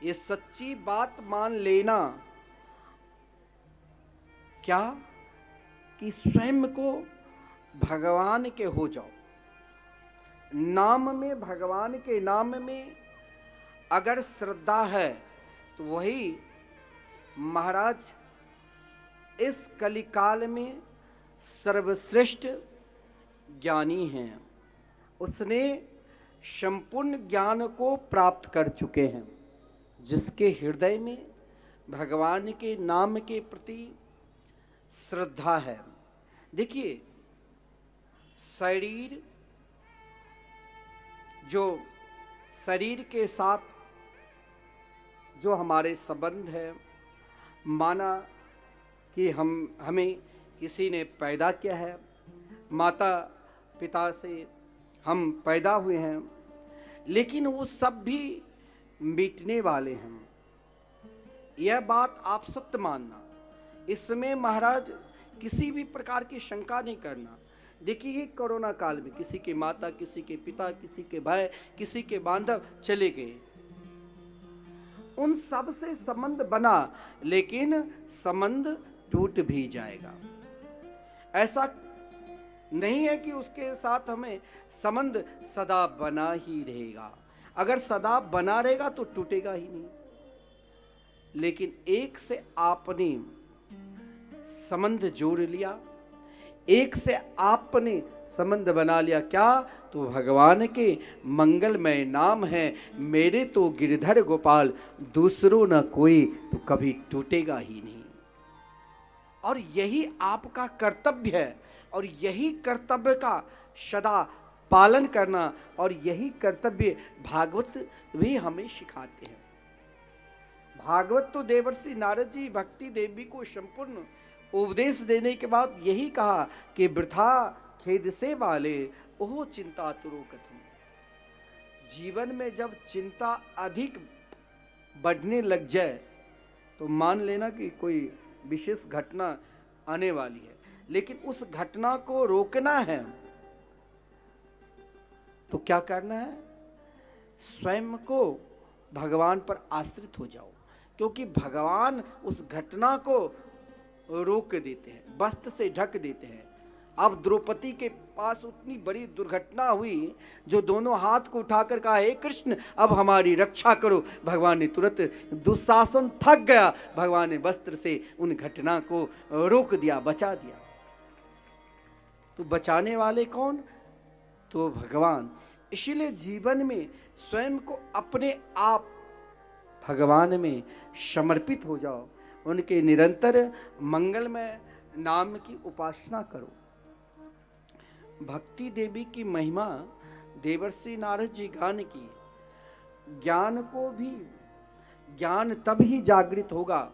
[SPEAKER 1] ये सच्ची बात मान लेना, क्या कि स्वयं को भगवान के हो जाओ। नाम में, भगवान के नाम में अगर श्रद्धा है तो वही महाराज इस कलिकाल में सर्वश्रेष्ठ ज्ञानी हैं। उसने संपूर्ण ज्ञान को प्राप्त कर चुके हैं, जिसके हृदय में भगवान के नाम के प्रति श्रद्धा है। देखिए, शरीर, जो शरीर के साथ जो हमारे संबंध है, माना कि हमें किसी ने पैदा किया है, माता पिता से हम पैदा हुए हैं, लेकिन वो सब भी मिटने वाले हैं। यह बात आप सत्य मानना, इसमें महाराज किसी भी प्रकार की शंका नहीं करना। देखिए, कोरोना काल में किसी के माता, किसी के पिता, किसी के भाई, किसी के बांधव चले गए, उन सब से संबंध बना, लेकिन संबंध टूट भी जाएगा। ऐसा नहीं है कि उसके साथ हमें संबंध सदा बना ही रहेगा। अगर सदा बना रहेगा तो टूटेगा ही नहीं। लेकिन एक से आपने संबंध जोड़ लिया, एक से आपने संबंध बना लिया, क्या? तो भगवान के मंगलमय नाम है, मेरे तो गिरधर गोपाल, दूसरों न कोई, तो कभी टूटेगा ही नहीं। और यही आपका कर्तव्य है, और यही कर्तव्य का सदा पालन करना, और यही कर्तव्य भागवत भी हमें सिखाते हैं। भागवत तो देवर्षि नारद जी भक्ति देवी को संपूर्ण उपदेश देने के बाद यही कहा कि वृथा खेद से वाले ओह चिंता तुरो कथम। जीवन में जब चिंता अधिक बढ़ने लग जाए तो मान लेना कि कोई विशेष घटना आने वाली है, लेकिन उस घटना को रोकना है तो क्या करना है? स्वयं को भगवान पर आश्रित हो जाओ, क्योंकि भगवान उस घटना को रोक देते हैं, वस्त्र से ढक देते हैं। अब द्रौपदी के पास उतनी बड़ी दुर्घटना हुई, जो दोनों हाथ को उठाकर कहा, हे कृष्ण अब हमारी रक्षा करो। भगवान ने तुरंत, दुशासन थक गया, भगवान ने वस्त्र से उन घटना को रोक दिया, बचा दिया। तो बचाने वाले कौन? तो भगवान। इसीलिए जीवन में स्वयं को अपने आप भगवान में समर्पित हो जाओ, उनके निरंतर मंगलमय नाम की उपासना करो। भक्ति देवी की महिमा देवर्षि नारद जी गान की, ज्ञान तब ही जागृत होगा।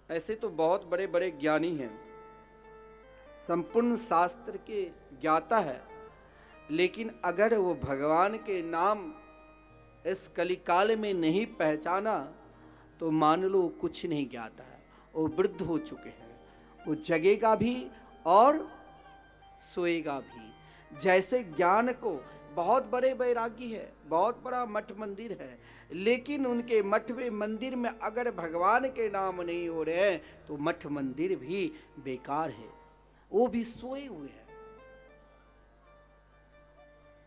[SPEAKER 1] ऐसे तो बहुत बड़े बड़े ज्ञानी हैं, संपूर्ण शास्त्र के ज्ञाता है, लेकिन अगर वो भगवान के नाम इस कलिकाल में नहीं पहचाना तो मान लो कुछ नहीं ज्ञाता है, वो वृद्ध हो चुके हैं। वो जगेगा भी और सोएगा भी। जैसे ज्ञान को बहुत बड़े वैरागी है, बहुत बड़ा मठ मंदिर है, लेकिन उनके मठ में मंदिर में अगर भगवान के नाम नहीं हो रहे हैं तो मठ मंदिर भी बेकार है, वो भी सोए हुए हैं।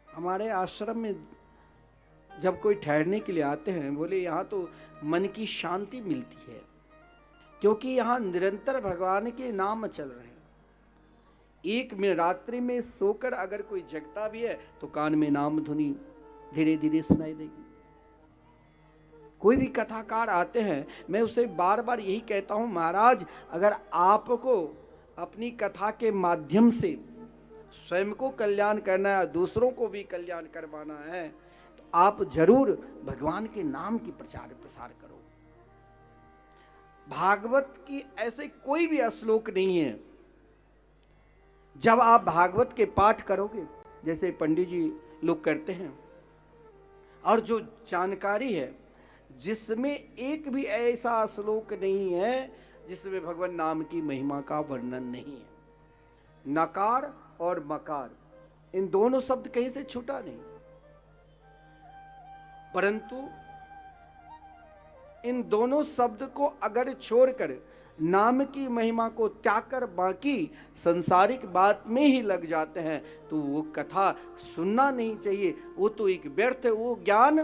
[SPEAKER 1] हमारे आश्रम में जब कोई ठहरने के लिए आते हैं, बोले यहाँ तो मन की शांति मिलती है, क्योंकि यहाँ निरंतर भगवान के नाम चल रहे हैं। एक में रात्रि में सोकर अगर कोई जगता भी है तो कान में नाम धुनी धीरे धीरे सुनाई देगी। कोई भी कथाकार आते हैं, मैं उसे बार बार यही कहता हूं, महाराज अगर आपको अपनी कथा के माध्यम से स्वयं को कल्याण करना है, दूसरों को भी कल्याण करवाना है, तो आप जरूर भगवान के नाम की प्रचार प्रसार करो। भागवत की ऐसे कोई भी श्लोक नहीं है, जब आप भागवत के पाठ करोगे जैसे पंडित जी लोग करते हैं, और जो जानकारी है जिसमें एक भी ऐसा श्लोक नहीं है जिसमें भगवान नाम की महिमा का वर्णन नहीं है। नकार और मकार इन दोनों शब्द कहीं से छूटा नहीं, परंतु इन दोनों शब्द को अगर छोड़कर नाम की महिमा को त्याग कर बाकी संसारिक बात में ही लग जाते हैं तो वो कथा सुनना नहीं चाहिए, वो तो एक व्यर्थ है, वो ज्ञान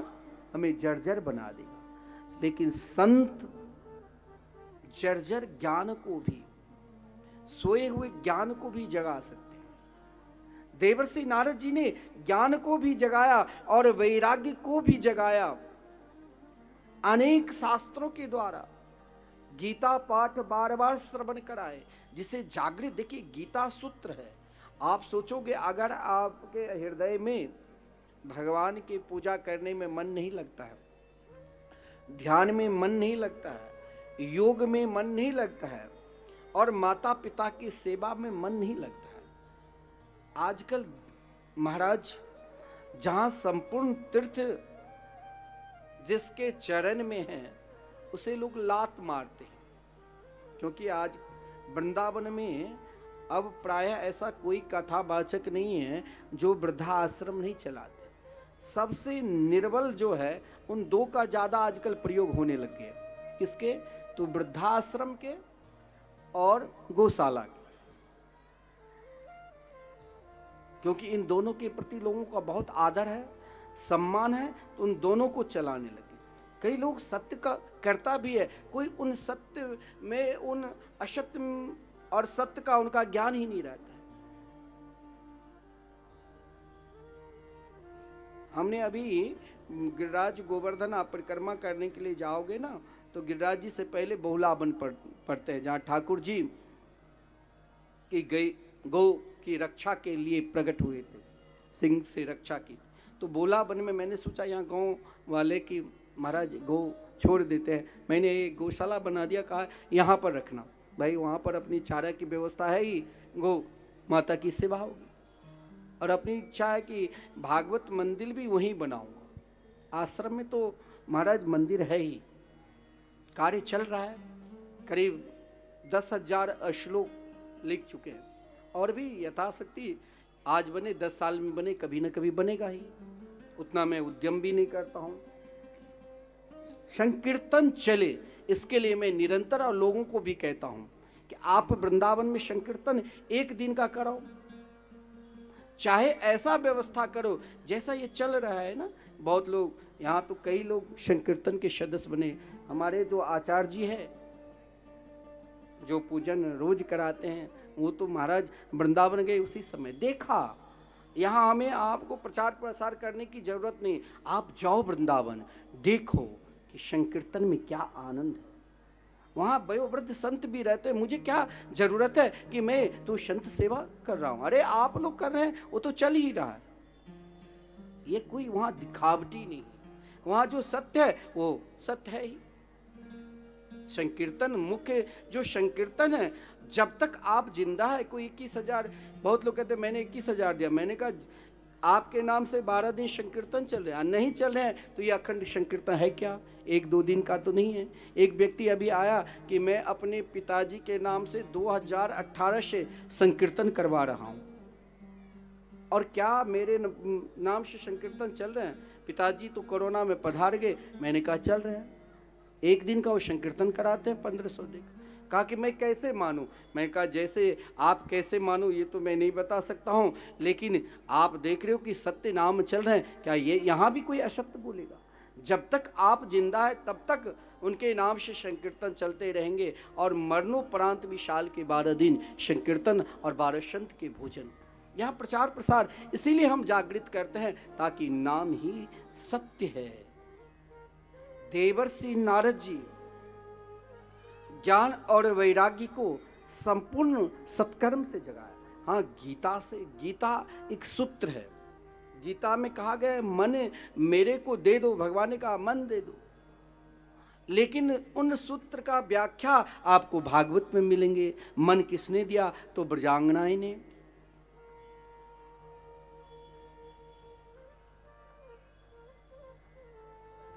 [SPEAKER 1] हमें जर्जर बना देगा। लेकिन संत जर्जर ज्ञान को भी, सोए हुए ज्ञान को भी जगा सकते हैं। देवर्षि नारद जी ने ज्ञान को भी जगाया और वैराग्य को भी जगाया अनेक शास्त्रों के द्वारा। गीता पाठ बार बार श्रवण कराए जिसे जागृत। देखिए गीता सूत्र है, आप सोचोगे अगर आपके हृदय में भगवान की पूजा करने में मन नहीं लगता है, ध्यान में मन नहीं लगता है, योग में मन नहीं लगता है, और माता पिता की सेवा में मन नहीं लगता है। आजकल महाराज जहां संपूर्ण तीर्थ जिसके चरण में है उसे लोग लात मारते हैं, क्योंकि आज वृंदावन में अब प्रायः ऐसा कोई कथावाचक नहीं है जो वृद्धा आश्रम नहीं चलाते। सबसे निर्बल जो है उन दो का ज्यादा आजकल प्रयोग होने लग गया। किसके? तो वृद्धाश्रम के और गौशाला के, क्योंकि इन दोनों के प्रति लोगों का बहुत आदर है, सम्मान है, तो उन दोनों को चलाने लगे। कई लोग सत्य का करता भी है, कोई उन सत्य में उन असत्य और सत्य का उनका ज्ञान ही नहीं रहता है। हमने अभी गिरिराज गोवर्धन आप परिक्रमा करने के लिए जाओगे ना, तो गिरिराज जी से पहले बहुलावन पढ़ते हैं, जहाँ ठाकुर जी की गौ की रक्षा के लिए प्रकट हुए थे, सिंह से रक्षा की। तो बोलावन में मैंने सोचा यहाँ गांव वाले की महाराज गौ छोड़ देते हैं, मैंने एक गौशाला बना दिया, कहा यहाँ पर रखना भाई, वहाँ पर अपनी चारा की व्यवस्था है ही, गौ माता की सेवा होगी, और अपनी इच्छा है कि भागवत मंदिर भी वहीं बनाऊंगा। आश्रम में तो महाराज मंदिर है ही, कार्य चल रहा है, करीब 10,000 श्लोक लिख चुके हैं, और भी यथाशक्ति आज बने 10 साल में बने, कभी ना कभी बनेगा ही, उतना मैं उद्यम भी नहीं करता हूँ। संकीर्तन चले, इसके लिए मैं निरंतर और लोगों को भी कहता हूँ कि आप वृंदावन में संकीर्तन एक दिन का करो, चाहे ऐसा व्यवस्था करो जैसा ये चल रहा है ना। बहुत लोग यहाँ तो कई लोग संकीर्तन के सदस्य बने। हमारे जो आचार्य जी है जो पूजन रोज कराते हैं, वो तो महाराज वृंदावन गए उसी समय देखा। यहाँ हमें आपको प्रचार प्रसार करने की जरूरत नहीं, आप जाओ वृंदावन, देखो कि संकीर्तन में क्या आनंद है। वहाँ वयोवृद्ध संत भी रहते हैं, मुझे क्या जरूरत है कि मैं तो संत सेवा कर रहा हूँ, अरे आप लोग कर रहे हैं वो तो चल ही रहा है। ये कोई वहाँ दिखावटी नहीं, वहां जो सत्य है वो सत्य है ही। संकीर्तन मुख्य जो संकीर्तन है, जब तक आप जिंदा है, कोई 21,000, बहुत लोग कहते हैं मैंने 21,000 दिया। मैंने कहा आपके नाम से 12 दिन संकीर्तन चल रहे हैं, नहीं चल रहे हैं तो ये अखंड संकीर्तन है क्या? 1-2 दिन का तो नहीं है। एक व्यक्ति अभी आया कि मैं अपने पिताजी के नाम से 2018 से संकीर्तन करवा रहा हूं, और क्या मेरे नाम से संकीर्तन चल रहे हैं? पिताजी तो कोरोना में पधार गए। मैंने कहा चल रहे हैं, एक दिन का वो संकीर्तन कराते हैं 1500 देकर। कहा कि मैं कैसे मानूं? मैंने कहा जैसे आप कैसे मानूं ये तो मैं नहीं बता सकता हूं, लेकिन आप देख रहे हो कि सत्य नाम चल रहे हैं, क्या ये यहाँ भी कोई असत्य बोलेगा? जब तक आप जिंदा है तब तक उनके नाम से संकीर्तन चलते रहेंगे, और मरणोपरांत भी साल के 12 दिन संकीर्तन और 12 संत के भोजन, यहाँ प्रचार प्रसार इसीलिए हम जागृत करते हैं, ताकि नाम ही सत्य है। देवर्षि नारद जी ज्ञान और वैराग्य को संपूर्ण सत्कर्म से जगाया। हाँ, गीता से, गीता एक सूत्र है। गीता में कहा गया है मन मेरे को दे दो, भगवान ने कहा मन दे दो, लेकिन उन सूत्र का व्याख्या आपको भागवत में मिलेंगे। मन किसने दिया? तो ब्रजांगनाएं ने।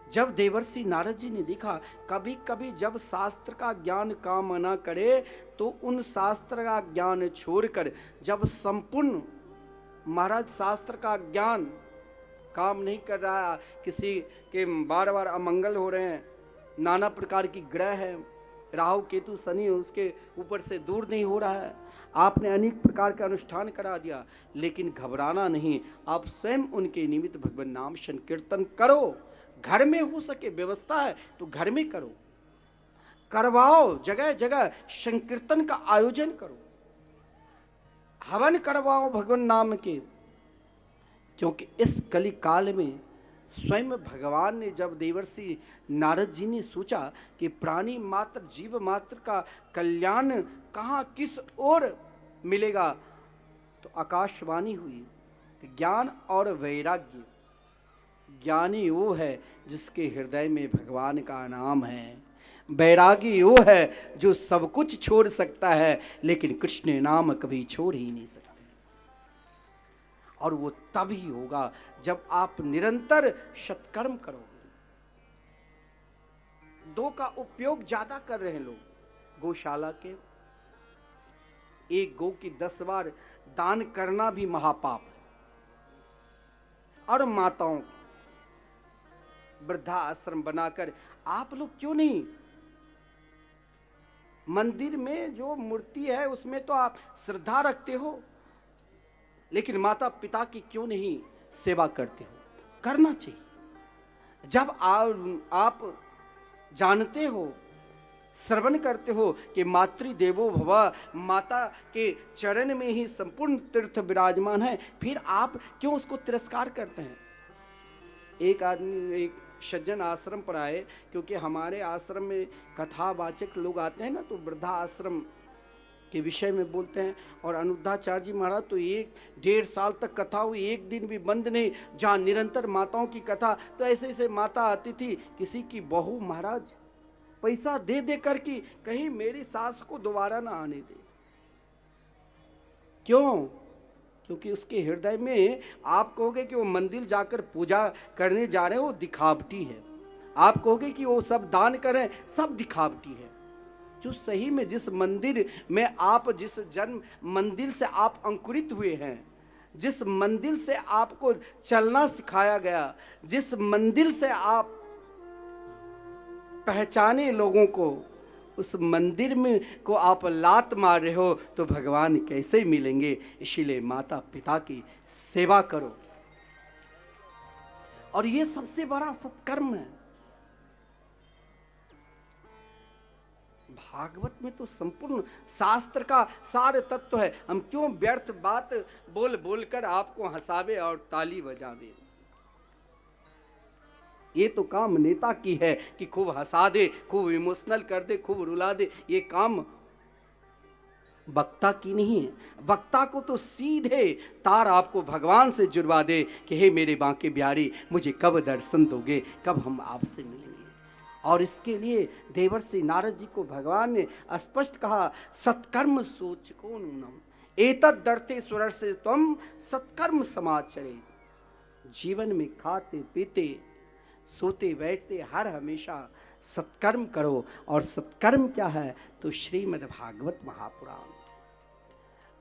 [SPEAKER 1] जब देवर्षि नारद जी ने देखा कभी कभी जब शास्त्र का ज्ञान काम ना करे तो उन शास्त्र का ज्ञान छोड़कर, जब संपूर्ण महाराज शास्त्र का ज्ञान काम नहीं कर रहा, किसी के बार बार अमंगल हो रहे हैं, नाना प्रकार की ग्रह है, राहु केतु शनि उसके ऊपर से दूर नहीं हो रहा है, आपने अनेक प्रकार का अनुष्ठान करा दिया, लेकिन घबराना नहीं, आप स्वयं उनके निमित्त भगवान नाम संकीर्तन करो। घर में हो सके, व्यवस्था है तो घर में करो, करवाओ, जगह जगह संकीर्तन का आयोजन करो, हवन करवाओ भगवान नाम के। क्योंकि इस कली काल में स्वयं भगवान ने, जब देवर्षि नारद जी ने सोचा कि प्राणी मात्र जीव मात्र का कल्याण कहाँ किस ओर मिलेगा, तो आकाशवाणी हुई, ज्ञान और वैराग्य। ज्ञानी वो है जिसके हृदय में भगवान का नाम है, वैरागी वो है जो सब कुछ छोड़ सकता है लेकिन कृष्ण नाम कभी छोड़ ही नहीं सकते। और वो तब ही होगा जब आप निरंतर सत्कर्म करोगे। 2 का उपयोग ज्यादा कर रहे हैं लोग। गौशाला के एक गौ की 10 बार दान करना भी महापाप है। और माताओं वृद्धा आश्रम बनाकर आप लोग क्यों नहीं, मंदिर में जो मूर्ति है उसमें तो आप श्रद्धा रखते हो, लेकिन माता पिता की क्यों नहीं सेवा करते हो? करना चाहिए। जब आप जानते हो, श्रवण करते हो कि मातृदेवो भव, माता के चरण में ही संपूर्ण तीर्थ विराजमान है, फिर आप क्यों उसको तिरस्कार करते हैं? एक आदमी, एक सज्जन आश्रम पर आए, क्योंकि हमारे आश्रम में कथावाचक लोग आते हैं ना, तो वृद्धा आश्रम के विषय में बोलते हैं। और अनुद्धाचार्य जी महाराज तो 1-1.5 साल तक कथा हुई, एक दिन भी बंद नहीं, जहाँ निरंतर माताओं की कथा। तो ऐसे ऐसे माता आती थी, किसी की बहू महाराज पैसा दे दे कर कि कहीं मेरी सास को दोबारा ना आने दे। क्यों? क्योंकि उसके हृदय में, आप कहोगे कि वो मंदिर जाकर पूजा करने जा रहे हैं, वो दिखावटी है। आप कहोगे कि वो सब दान करें, सब दिखावटी है। जो सही में जिस मंदिर में आप, जिस जन्म मंदिर से आप अंकुरित हुए हैं, जिस मंदिर से आपको चलना सिखाया गया, जिस मंदिर से आप पहचाने लोगों को, उस मंदिर में को आप लात मार रहे हो तो भगवान कैसे मिलेंगे? इसीलिए माता पिता की सेवा करो, और ये सबसे बड़ा सत्कर्म है। भागवत में तो संपूर्ण शास्त्र का सार तत्व है। हम क्यों व्यर्थ बात बोल बोलकर आपको हंसावे और ताली बजावे? ये तो काम नेता की है कि खूब हंसा दे, खूब इमोशनल कर दे, खूब रुला दे। ये काम वक्ता की नहीं है। वक्ता को तो सीधे तार आपको भगवान से जुड़वा दे कि हे मेरे बांके बिहारी, मुझे कब दर्शन दोगे, कब हम आपसे मिलेंगे। और इसके लिए देवर्षि नारद जी को भगवान ने स्पष्ट कहा, सत्कर्म सोच को नूनम एतद दर्ते सुरर से तुम सत्कर्म समाचरे। जीवन में खाते पीते सोते बैठते हर हमेशा सत्कर्म करो। और सत्कर्म क्या है? तो श्रीमद् भागवत महापुराण,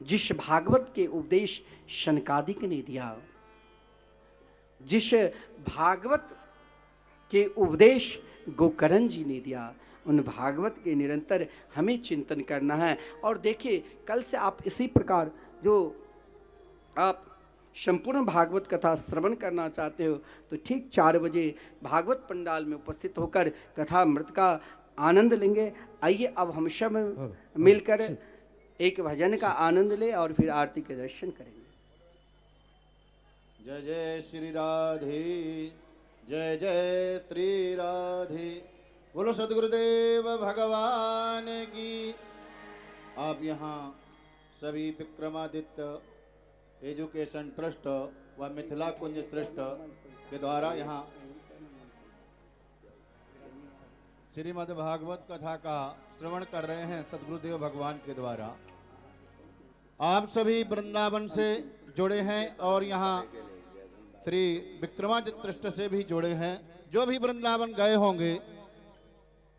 [SPEAKER 1] जिस भागवत के उपदेश शनकादिक ने दिया, जिस भागवत के उपदेश गोकर्ण जी ने दिया, उन भागवत के निरंतर हमें चिंतन करना है। और देखिए, कल से आप इसी प्रकार जो आप संपूर्ण भागवत कथा श्रवण करना चाहते हो तो ठीक 4 बजे भागवत पंडाल में उपस्थित होकर कथा अमृत का आनंद लेंगे। आइए अब हम सब मिलकर एक भजन का आनंद ले और फिर आरती के दर्शन करेंगे।
[SPEAKER 2] जय जय श्री राधे, जय जय श्री राधे। बोलो सदगुरुदेव भगवान की। आप यहाँ सभी विक्रमादित्य एजुकेशन ट्रस्ट व मिथिला कुंज ट्रस्ट के द्वारा यहाँ श्रीमद् भागवत कथा का श्रवण कर रहे हैं सदगुरुदेव भगवान के द्वारा। आप सभी वृंदावन से जुड़े हैं और यहाँ श्री विक्रमादित्य ट्रस्ट से भी जुड़े हैं। जो भी वृंदावन गए होंगे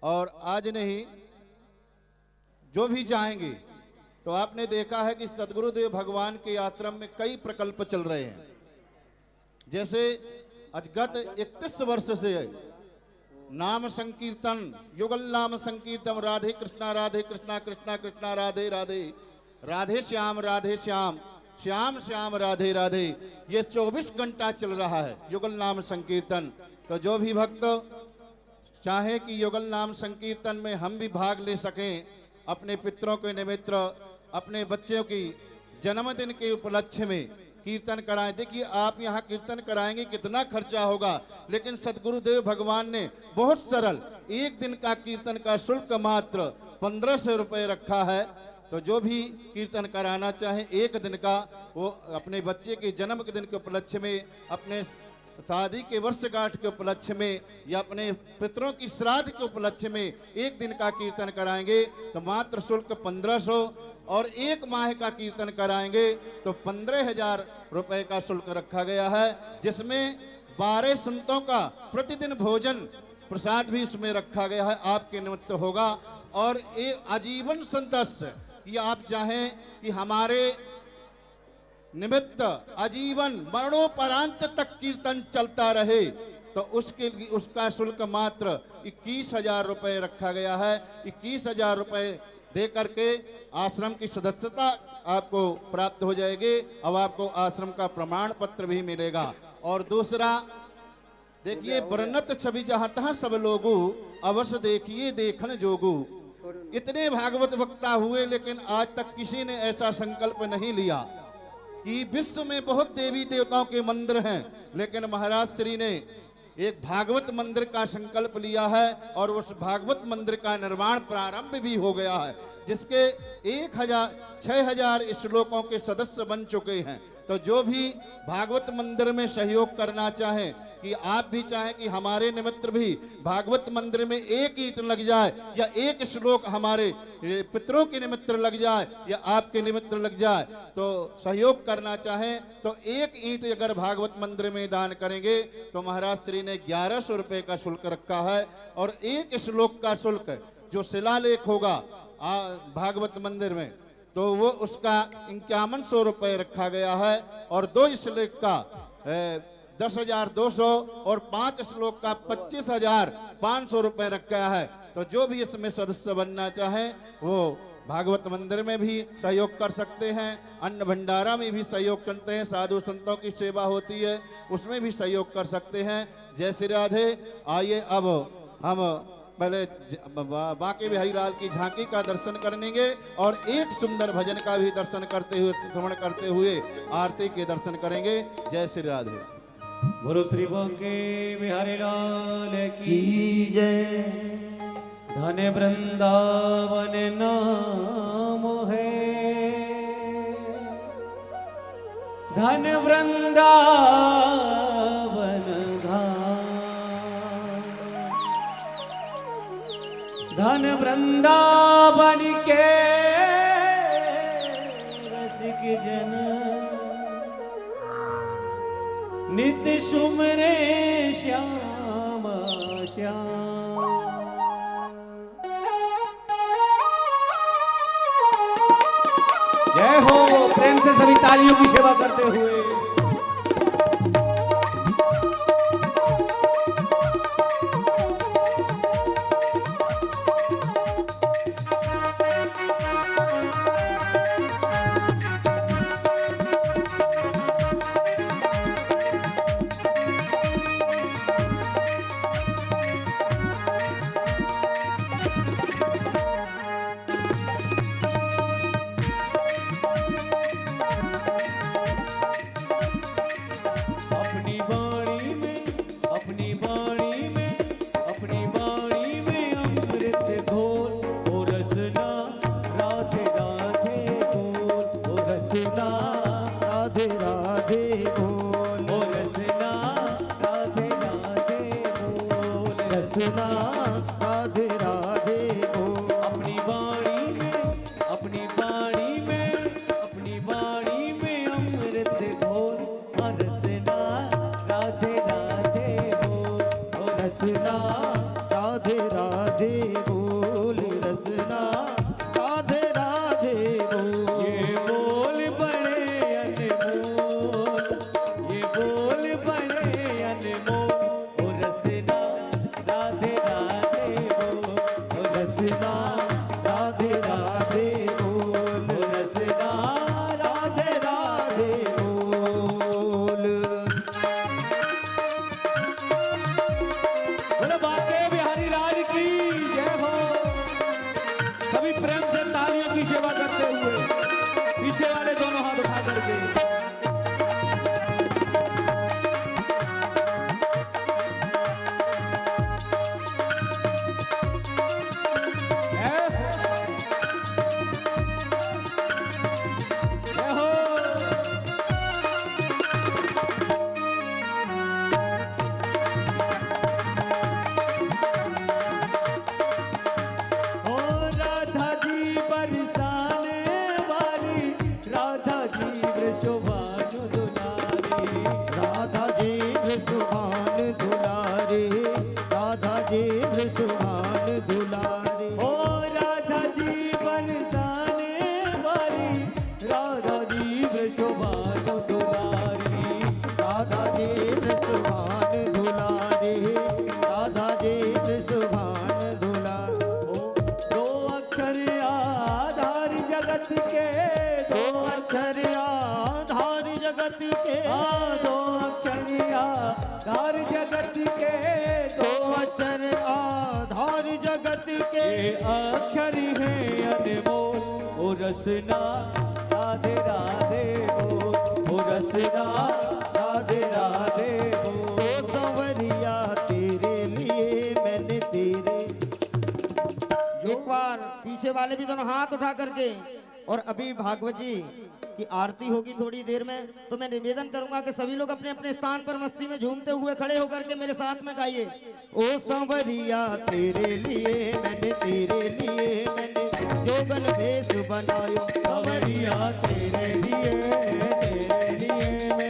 [SPEAKER 2] और आज नहीं, जो भी जाएंगे, तो आपने देखा है कि सदगुरुदेव भगवान के आश्रम में कई प्रकल्प चल रहे हैं। जैसे आज गत 31 वर्ष से नाम संकीर्तन, युगल नाम संकीर्तन, राधे कृष्णा कृष्णा कृष्णा राधे राधे, राधे श्याम श्याम श्याम राधे राधे, ये 24 घंटा चल रहा है युगल नाम संकीर्तन। तो जो भी भक्त चाहे कि युगल नाम संकीर्तन में हम भी भाग ले सकें, अपने पितरों के निमित्त, अपने बच्चों की जन्मदिन के उपलक्ष्य में कीर्तन कराएं। देखिए, आप यहाँ कीर्तन कराएंगे कितना खर्चा होगा, लेकिन सदगुरुदेव भगवान ने बहुत सरल एक दिन का कीर्तन का शुल्क मात्र 1500 रुपये रखा है। तो जो भी कीर्तन कराना चाहे एक दिन का, वो अपने बच्चे के जन्म के दिन के उपलक्ष्य में, अपने शादी के वर्षगांठ के उपलक्ष्य में, या अपने पितरों की श्राद्ध के उपलक्ष्य में एक दिन का कीर्तन कराएंगे तो मात्र शुल्क 1500, और एक माह का कीर्तन कराएंगे तो 15,000 रुपए का शुल्क रखा गया है, जिसमें 12 संतों का प्रतिदिन भोजन प्रसाद भी इसमें रखा गया है, आपके निमित्त होगा। और एक आजीवन सदस्य कि आप चाहें कि हमारे निमित्त आजीवन मरणोपरांत तक कीर्तन चलता रहे, तो उसके लिए उसका शुल्क मात्र 21,000 रुपये रखा गया है। 21,000 रुपये दे करके आश्रम की सदस्यता आपको प्राप्त हो जाएगी। अब आपको आश्रम का प्रमाण पत्र भी मिलेगा। और दूसरा, देखिए, वर्णत छवि जहाँ सब लोगू, अवश्य देखिए देखन जोगू। इतने भागवत वक्ता हुए, लेकिन आज तक किसी ने ऐसा संकल्प नहीं लिया कि विश्व में बहुत देवी देवताओं के मंदिर हैं, लेकिन महाराज श्री ने एक भागवत मंदिर का संकल्प लिया है और उस भागवत मंदिर का निर्माण प्रारंभ भी हो गया है, जिसके 6,000 श्लोकों के सदस्य बन चुके हैं। तो जो भी भागवत मंदिर में सहयोग करना चाहें, कि आप भी चाहें कि हमारे निमित्त भी भागवत मंदिर में एक ईंट लग जाए, या एक श्लोक हमारे पितरों के निमित्त लग जाए, या आपके निमित्त लग जाए, तो सहयोग करना चाहें तो एक ईंट अगर भागवत मंदिर में दान करेंगे तो महाराज श्री ने 1100 रुपये का शुल्क रखा है। और एक श्लोक का शुल्क जो शिलालेख होगा भागवत मंदिर में, तो वो उसका 5100 रुपये रखा गया है। और 2 श्लोक का 10,200 और 5 श्लोक का 25,500 रुपये रखा है। तो जो भी इसमें सदस्य बनना चाहे वो भागवत मंदिर में भी सहयोग कर सकते हैं, अन्न भंडारा में भी सहयोग करते हैं, साधु संतों की सेवा होती है उसमें भी सहयोग कर सकते हैं। जय श्री राधे। आइए अब हम पहले बांके बिहारी लाल की झांकी का दर्शन करेंगे और एक सुंदर भजन का भी दर्शन करते हुए, श्रवण करते हुए आरती के दर्शन करेंगे। जय श्री राधे।
[SPEAKER 5] बोलो श्री बांके बिहारी लाल की
[SPEAKER 6] जय।
[SPEAKER 5] धन वृंदावन नाम है। धन वृंदावन धाम, धन वृंदावन के रसिक जन, नित्य सुमरे श्याम श्याम। जय हो, प्रेम से सभी तालियों की सेवा करते हुए। अपनी वाणी में, अपनी वाणी में, अपनी वाणी में अमृत घोल, ओ रसना राधे राधे बोल, ओ रसना
[SPEAKER 6] राधे राधे बोल,
[SPEAKER 5] ओ रसना राधे राधे बोल,
[SPEAKER 6] रसना राधे राधे बोल।
[SPEAKER 5] अपनी वाणी में, अपनी वाणी में, अपनी वाणी में अमृत घोल, ओ रसना राधे राधे बोल, ओ
[SPEAKER 6] रसना राधे राधे बोल, रसना राधे राधे बोल।
[SPEAKER 5] ये बोल बड़े अनमोल, ये बोल बड़े अनमोल, ओ रसना राधे राधे बोल, ओ रसना
[SPEAKER 6] राधे राधे बोल,
[SPEAKER 5] ओ रसना राधे राधे
[SPEAKER 6] बोल।
[SPEAKER 5] बोलो बांके बिहारी लाल की जय हो। सभी प्रेम से तालियों की सेवा करते हुए पीछे वाले दोनों हाथ उठा करके। जय हो। ओ राधा जी बरसाने वाली, राधा जी वृषभानु दुलारी,
[SPEAKER 6] राधा जी वृषभान दुलारी, राधा जी वृषभान दुलारी।
[SPEAKER 5] ओ राधा जी बरसाने वाली, राधा जी वृषभानु दुलारी,
[SPEAKER 6] राधा जी वृषभान दुलारी, राधा जी वृषभान दुलारी।
[SPEAKER 5] दो अक्षर आधार जगत के,
[SPEAKER 6] दो अक्षर आधार जगत के,
[SPEAKER 5] दो अक्षर आधार जगत के,
[SPEAKER 6] दो अक्षर आधार जगत के।
[SPEAKER 5] ये अक्षर है अनमोल, ओ रसना राधे राधे बोल, ओ रसना राधे राधे
[SPEAKER 6] ओ
[SPEAKER 5] बोल।
[SPEAKER 6] संवरिया तेरे लिए मैंने तेरे। एक बार पीछे वाले भी दोनों हाथ उठा करके, और अभी भागवत जी की आरती होगी थोड़ी देर में, तो मैं निवेदन करूंगा कि सभी लोग अपने अपने स्थान पर मस्ती में झूमते हुए खड़े होकर के मेरे साथ में गाइए। ओ संवरिया तेरे लिए मैंने, तेरे लिए मैंने जोगन भेष बनायो।
[SPEAKER 5] संवरिया तेरे लिए मैंने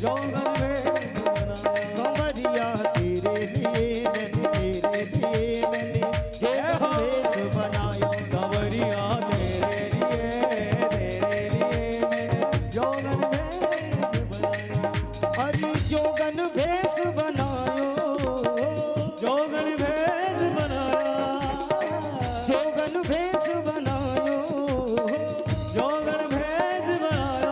[SPEAKER 5] जोगन भेष बनाया।
[SPEAKER 6] संवरिया तेरे लिए मैंने, तेरे लिए मैंने जोगन भेष बनायो।
[SPEAKER 5] संवरिया तेरे लिए मैंने जोगन भेष बनाया।
[SPEAKER 6] हरि जोगन भेष बनायो,
[SPEAKER 5] जोगन भेष बनाया,
[SPEAKER 6] जोगन भेष बनायो।
[SPEAKER 5] जोगन भेष बनाया।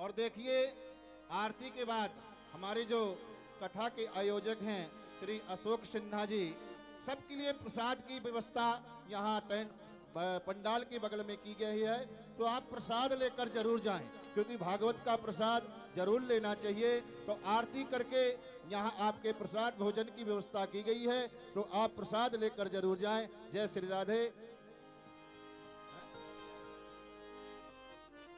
[SPEAKER 2] और देखिए आरती के बाद हमारे जो कथा के आयोजक हैं श्री अशोक सिन्हा जी, सबके लिए प्रसाद की व्यवस्था यहाँ पंडाल के बगल में की गई है। तो आप प्रसाद लेकर जरूर जाएं, क्योंकि भागवत का प्रसाद जरूर लेना चाहिए। तो आरती करके यहाँ आपके प्रसाद भोजन की व्यवस्था की गई है, तो आप प्रसाद लेकर जरूर जाएं। जय श्री राधे।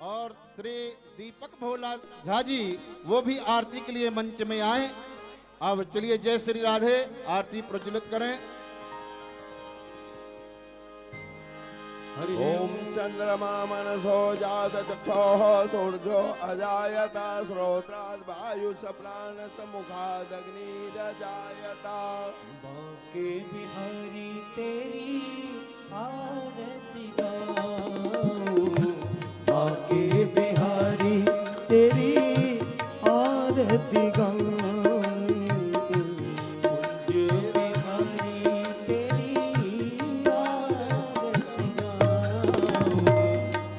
[SPEAKER 2] और श्री दीपक भोला झा जी वो भी आरती के लिए मंच में आए। अब चलिए जय श्री राधे आरती प्रज्वलित करें।
[SPEAKER 7] ओम चंद्रमा मनसो जात चक्षुः सूर्यो अजायत श्रोत्रात् वायुः प्राणः मुखाद् अग्निरजायत।
[SPEAKER 5] बांके बिहारी तेरी आरती गाऊं, बांके बिहारी तेरी आरती गाऊं,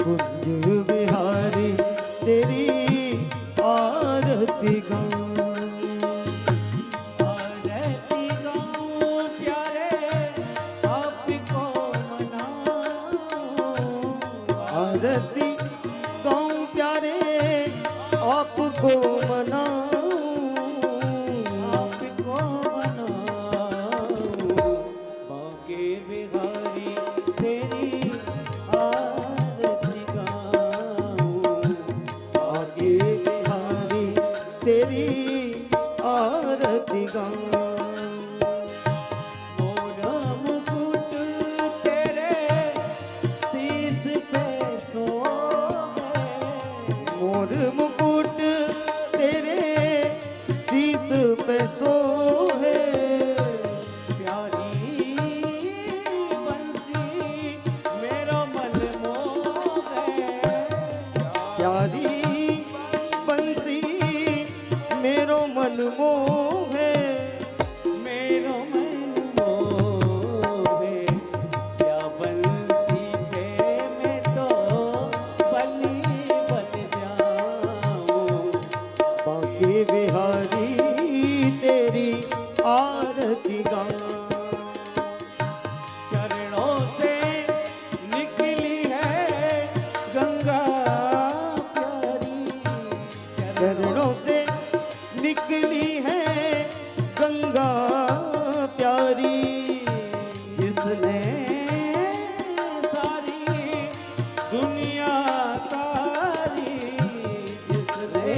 [SPEAKER 5] कुंज बिहारी तेरी आरती गाऊं, आरती गाऊं प्यारे आपको मनाऊं, आरती गाऊं प्यारे आपको मनाऊं, आपको मनाऊं, बांके बिहारी तेरी आरती गाऊं, बांके बिहारी तेरी आरती गाऊं। मोरा मुकुट तेरे शीश पे सोहे, मोर मुकुट तेरे शीश पे सोहे, प्यारी बंसी मेरा मन मोहे, प्यारी बंसी मेरो मन मोहे, मेरो मन मोहे, क्या बंसी पे मैं तो बलि बन जाऊं, बांके बिहारी तेरी आरती गाऊं। चरणों से निकली है गंगा प्यारी, चरणों से निकली है गंगा प्यारी, जिसने सारी दुनिया तारी, जिसने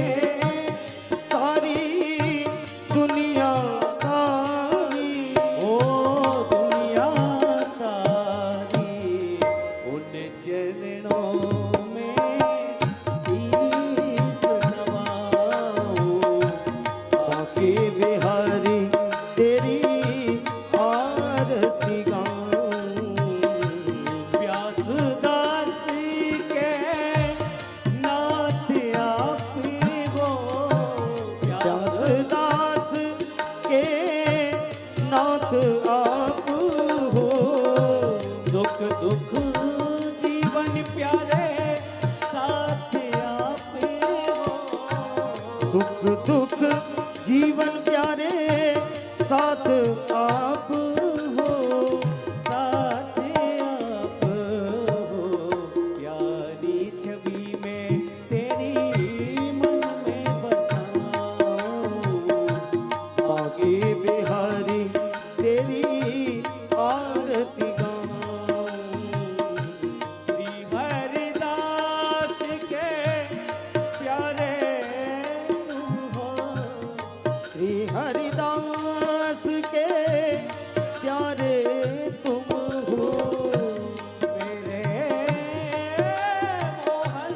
[SPEAKER 5] सारी दुनिया तारी, ओ दुनिया तारी, उन चरणों में शीश नवाऊं, बांके बिहारी तेरी आरती गाऊं, व्यास दास के नाथ आप हो, व्यास दास के नाथ आप हो, सुख दुख जीवन प्यारे साथ आप हो, सुख दुख जीवन प्यारे साथ आप हो, साथ आप हो, प्यारी छवि में तेरी मन में बसाऊं, बांके बिहारी तेरी आरती गाऊं, श्री हरिदास के प्यारे तुम हो, श्री हरिदास के प्यारे तुम हो, मेरे मोहन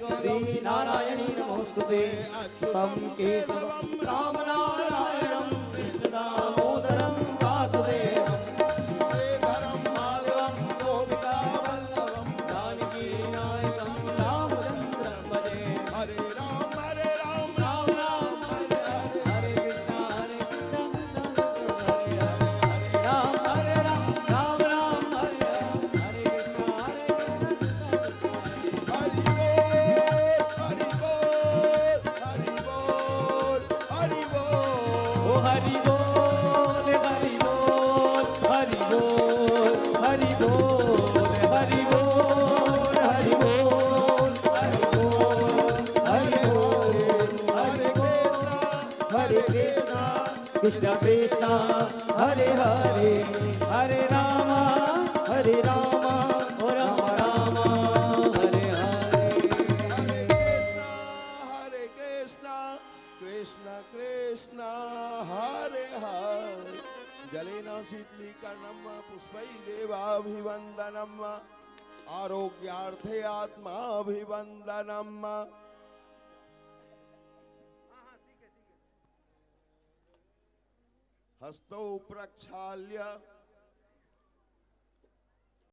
[SPEAKER 6] श्री नारायणी नमोस्तुते अच्युतम केशवम राम नारायणम कृष्ण दामोदरम वासुदेवम श्रीधरम माधवम गोपिका वल्लभम जानकी नायकम रामचंद्रम भजे हरे राम राम राम हरे हरे हरे कृष्ण राम हरे राम राम राम हरे हरे
[SPEAKER 7] हरि बोल हरि बोल हरि बोल
[SPEAKER 5] हरि बोल हरि बोल हरि बोल हरि बोल हरि बोल हरि बोल हरे कृष्णा कृष्णा कृष्णा हरे हरे हरे रामा हरे रामा राम राम हरे हरे
[SPEAKER 7] हरे कृष्णा कृष्ण कृष्ण हरे हरे जलेन शीतलीकरणम पुष्पैरेवाभिवन्दनम आरोग्यार्थे आत्माभिवन्दनम हस्तौ प्रक्षाल्य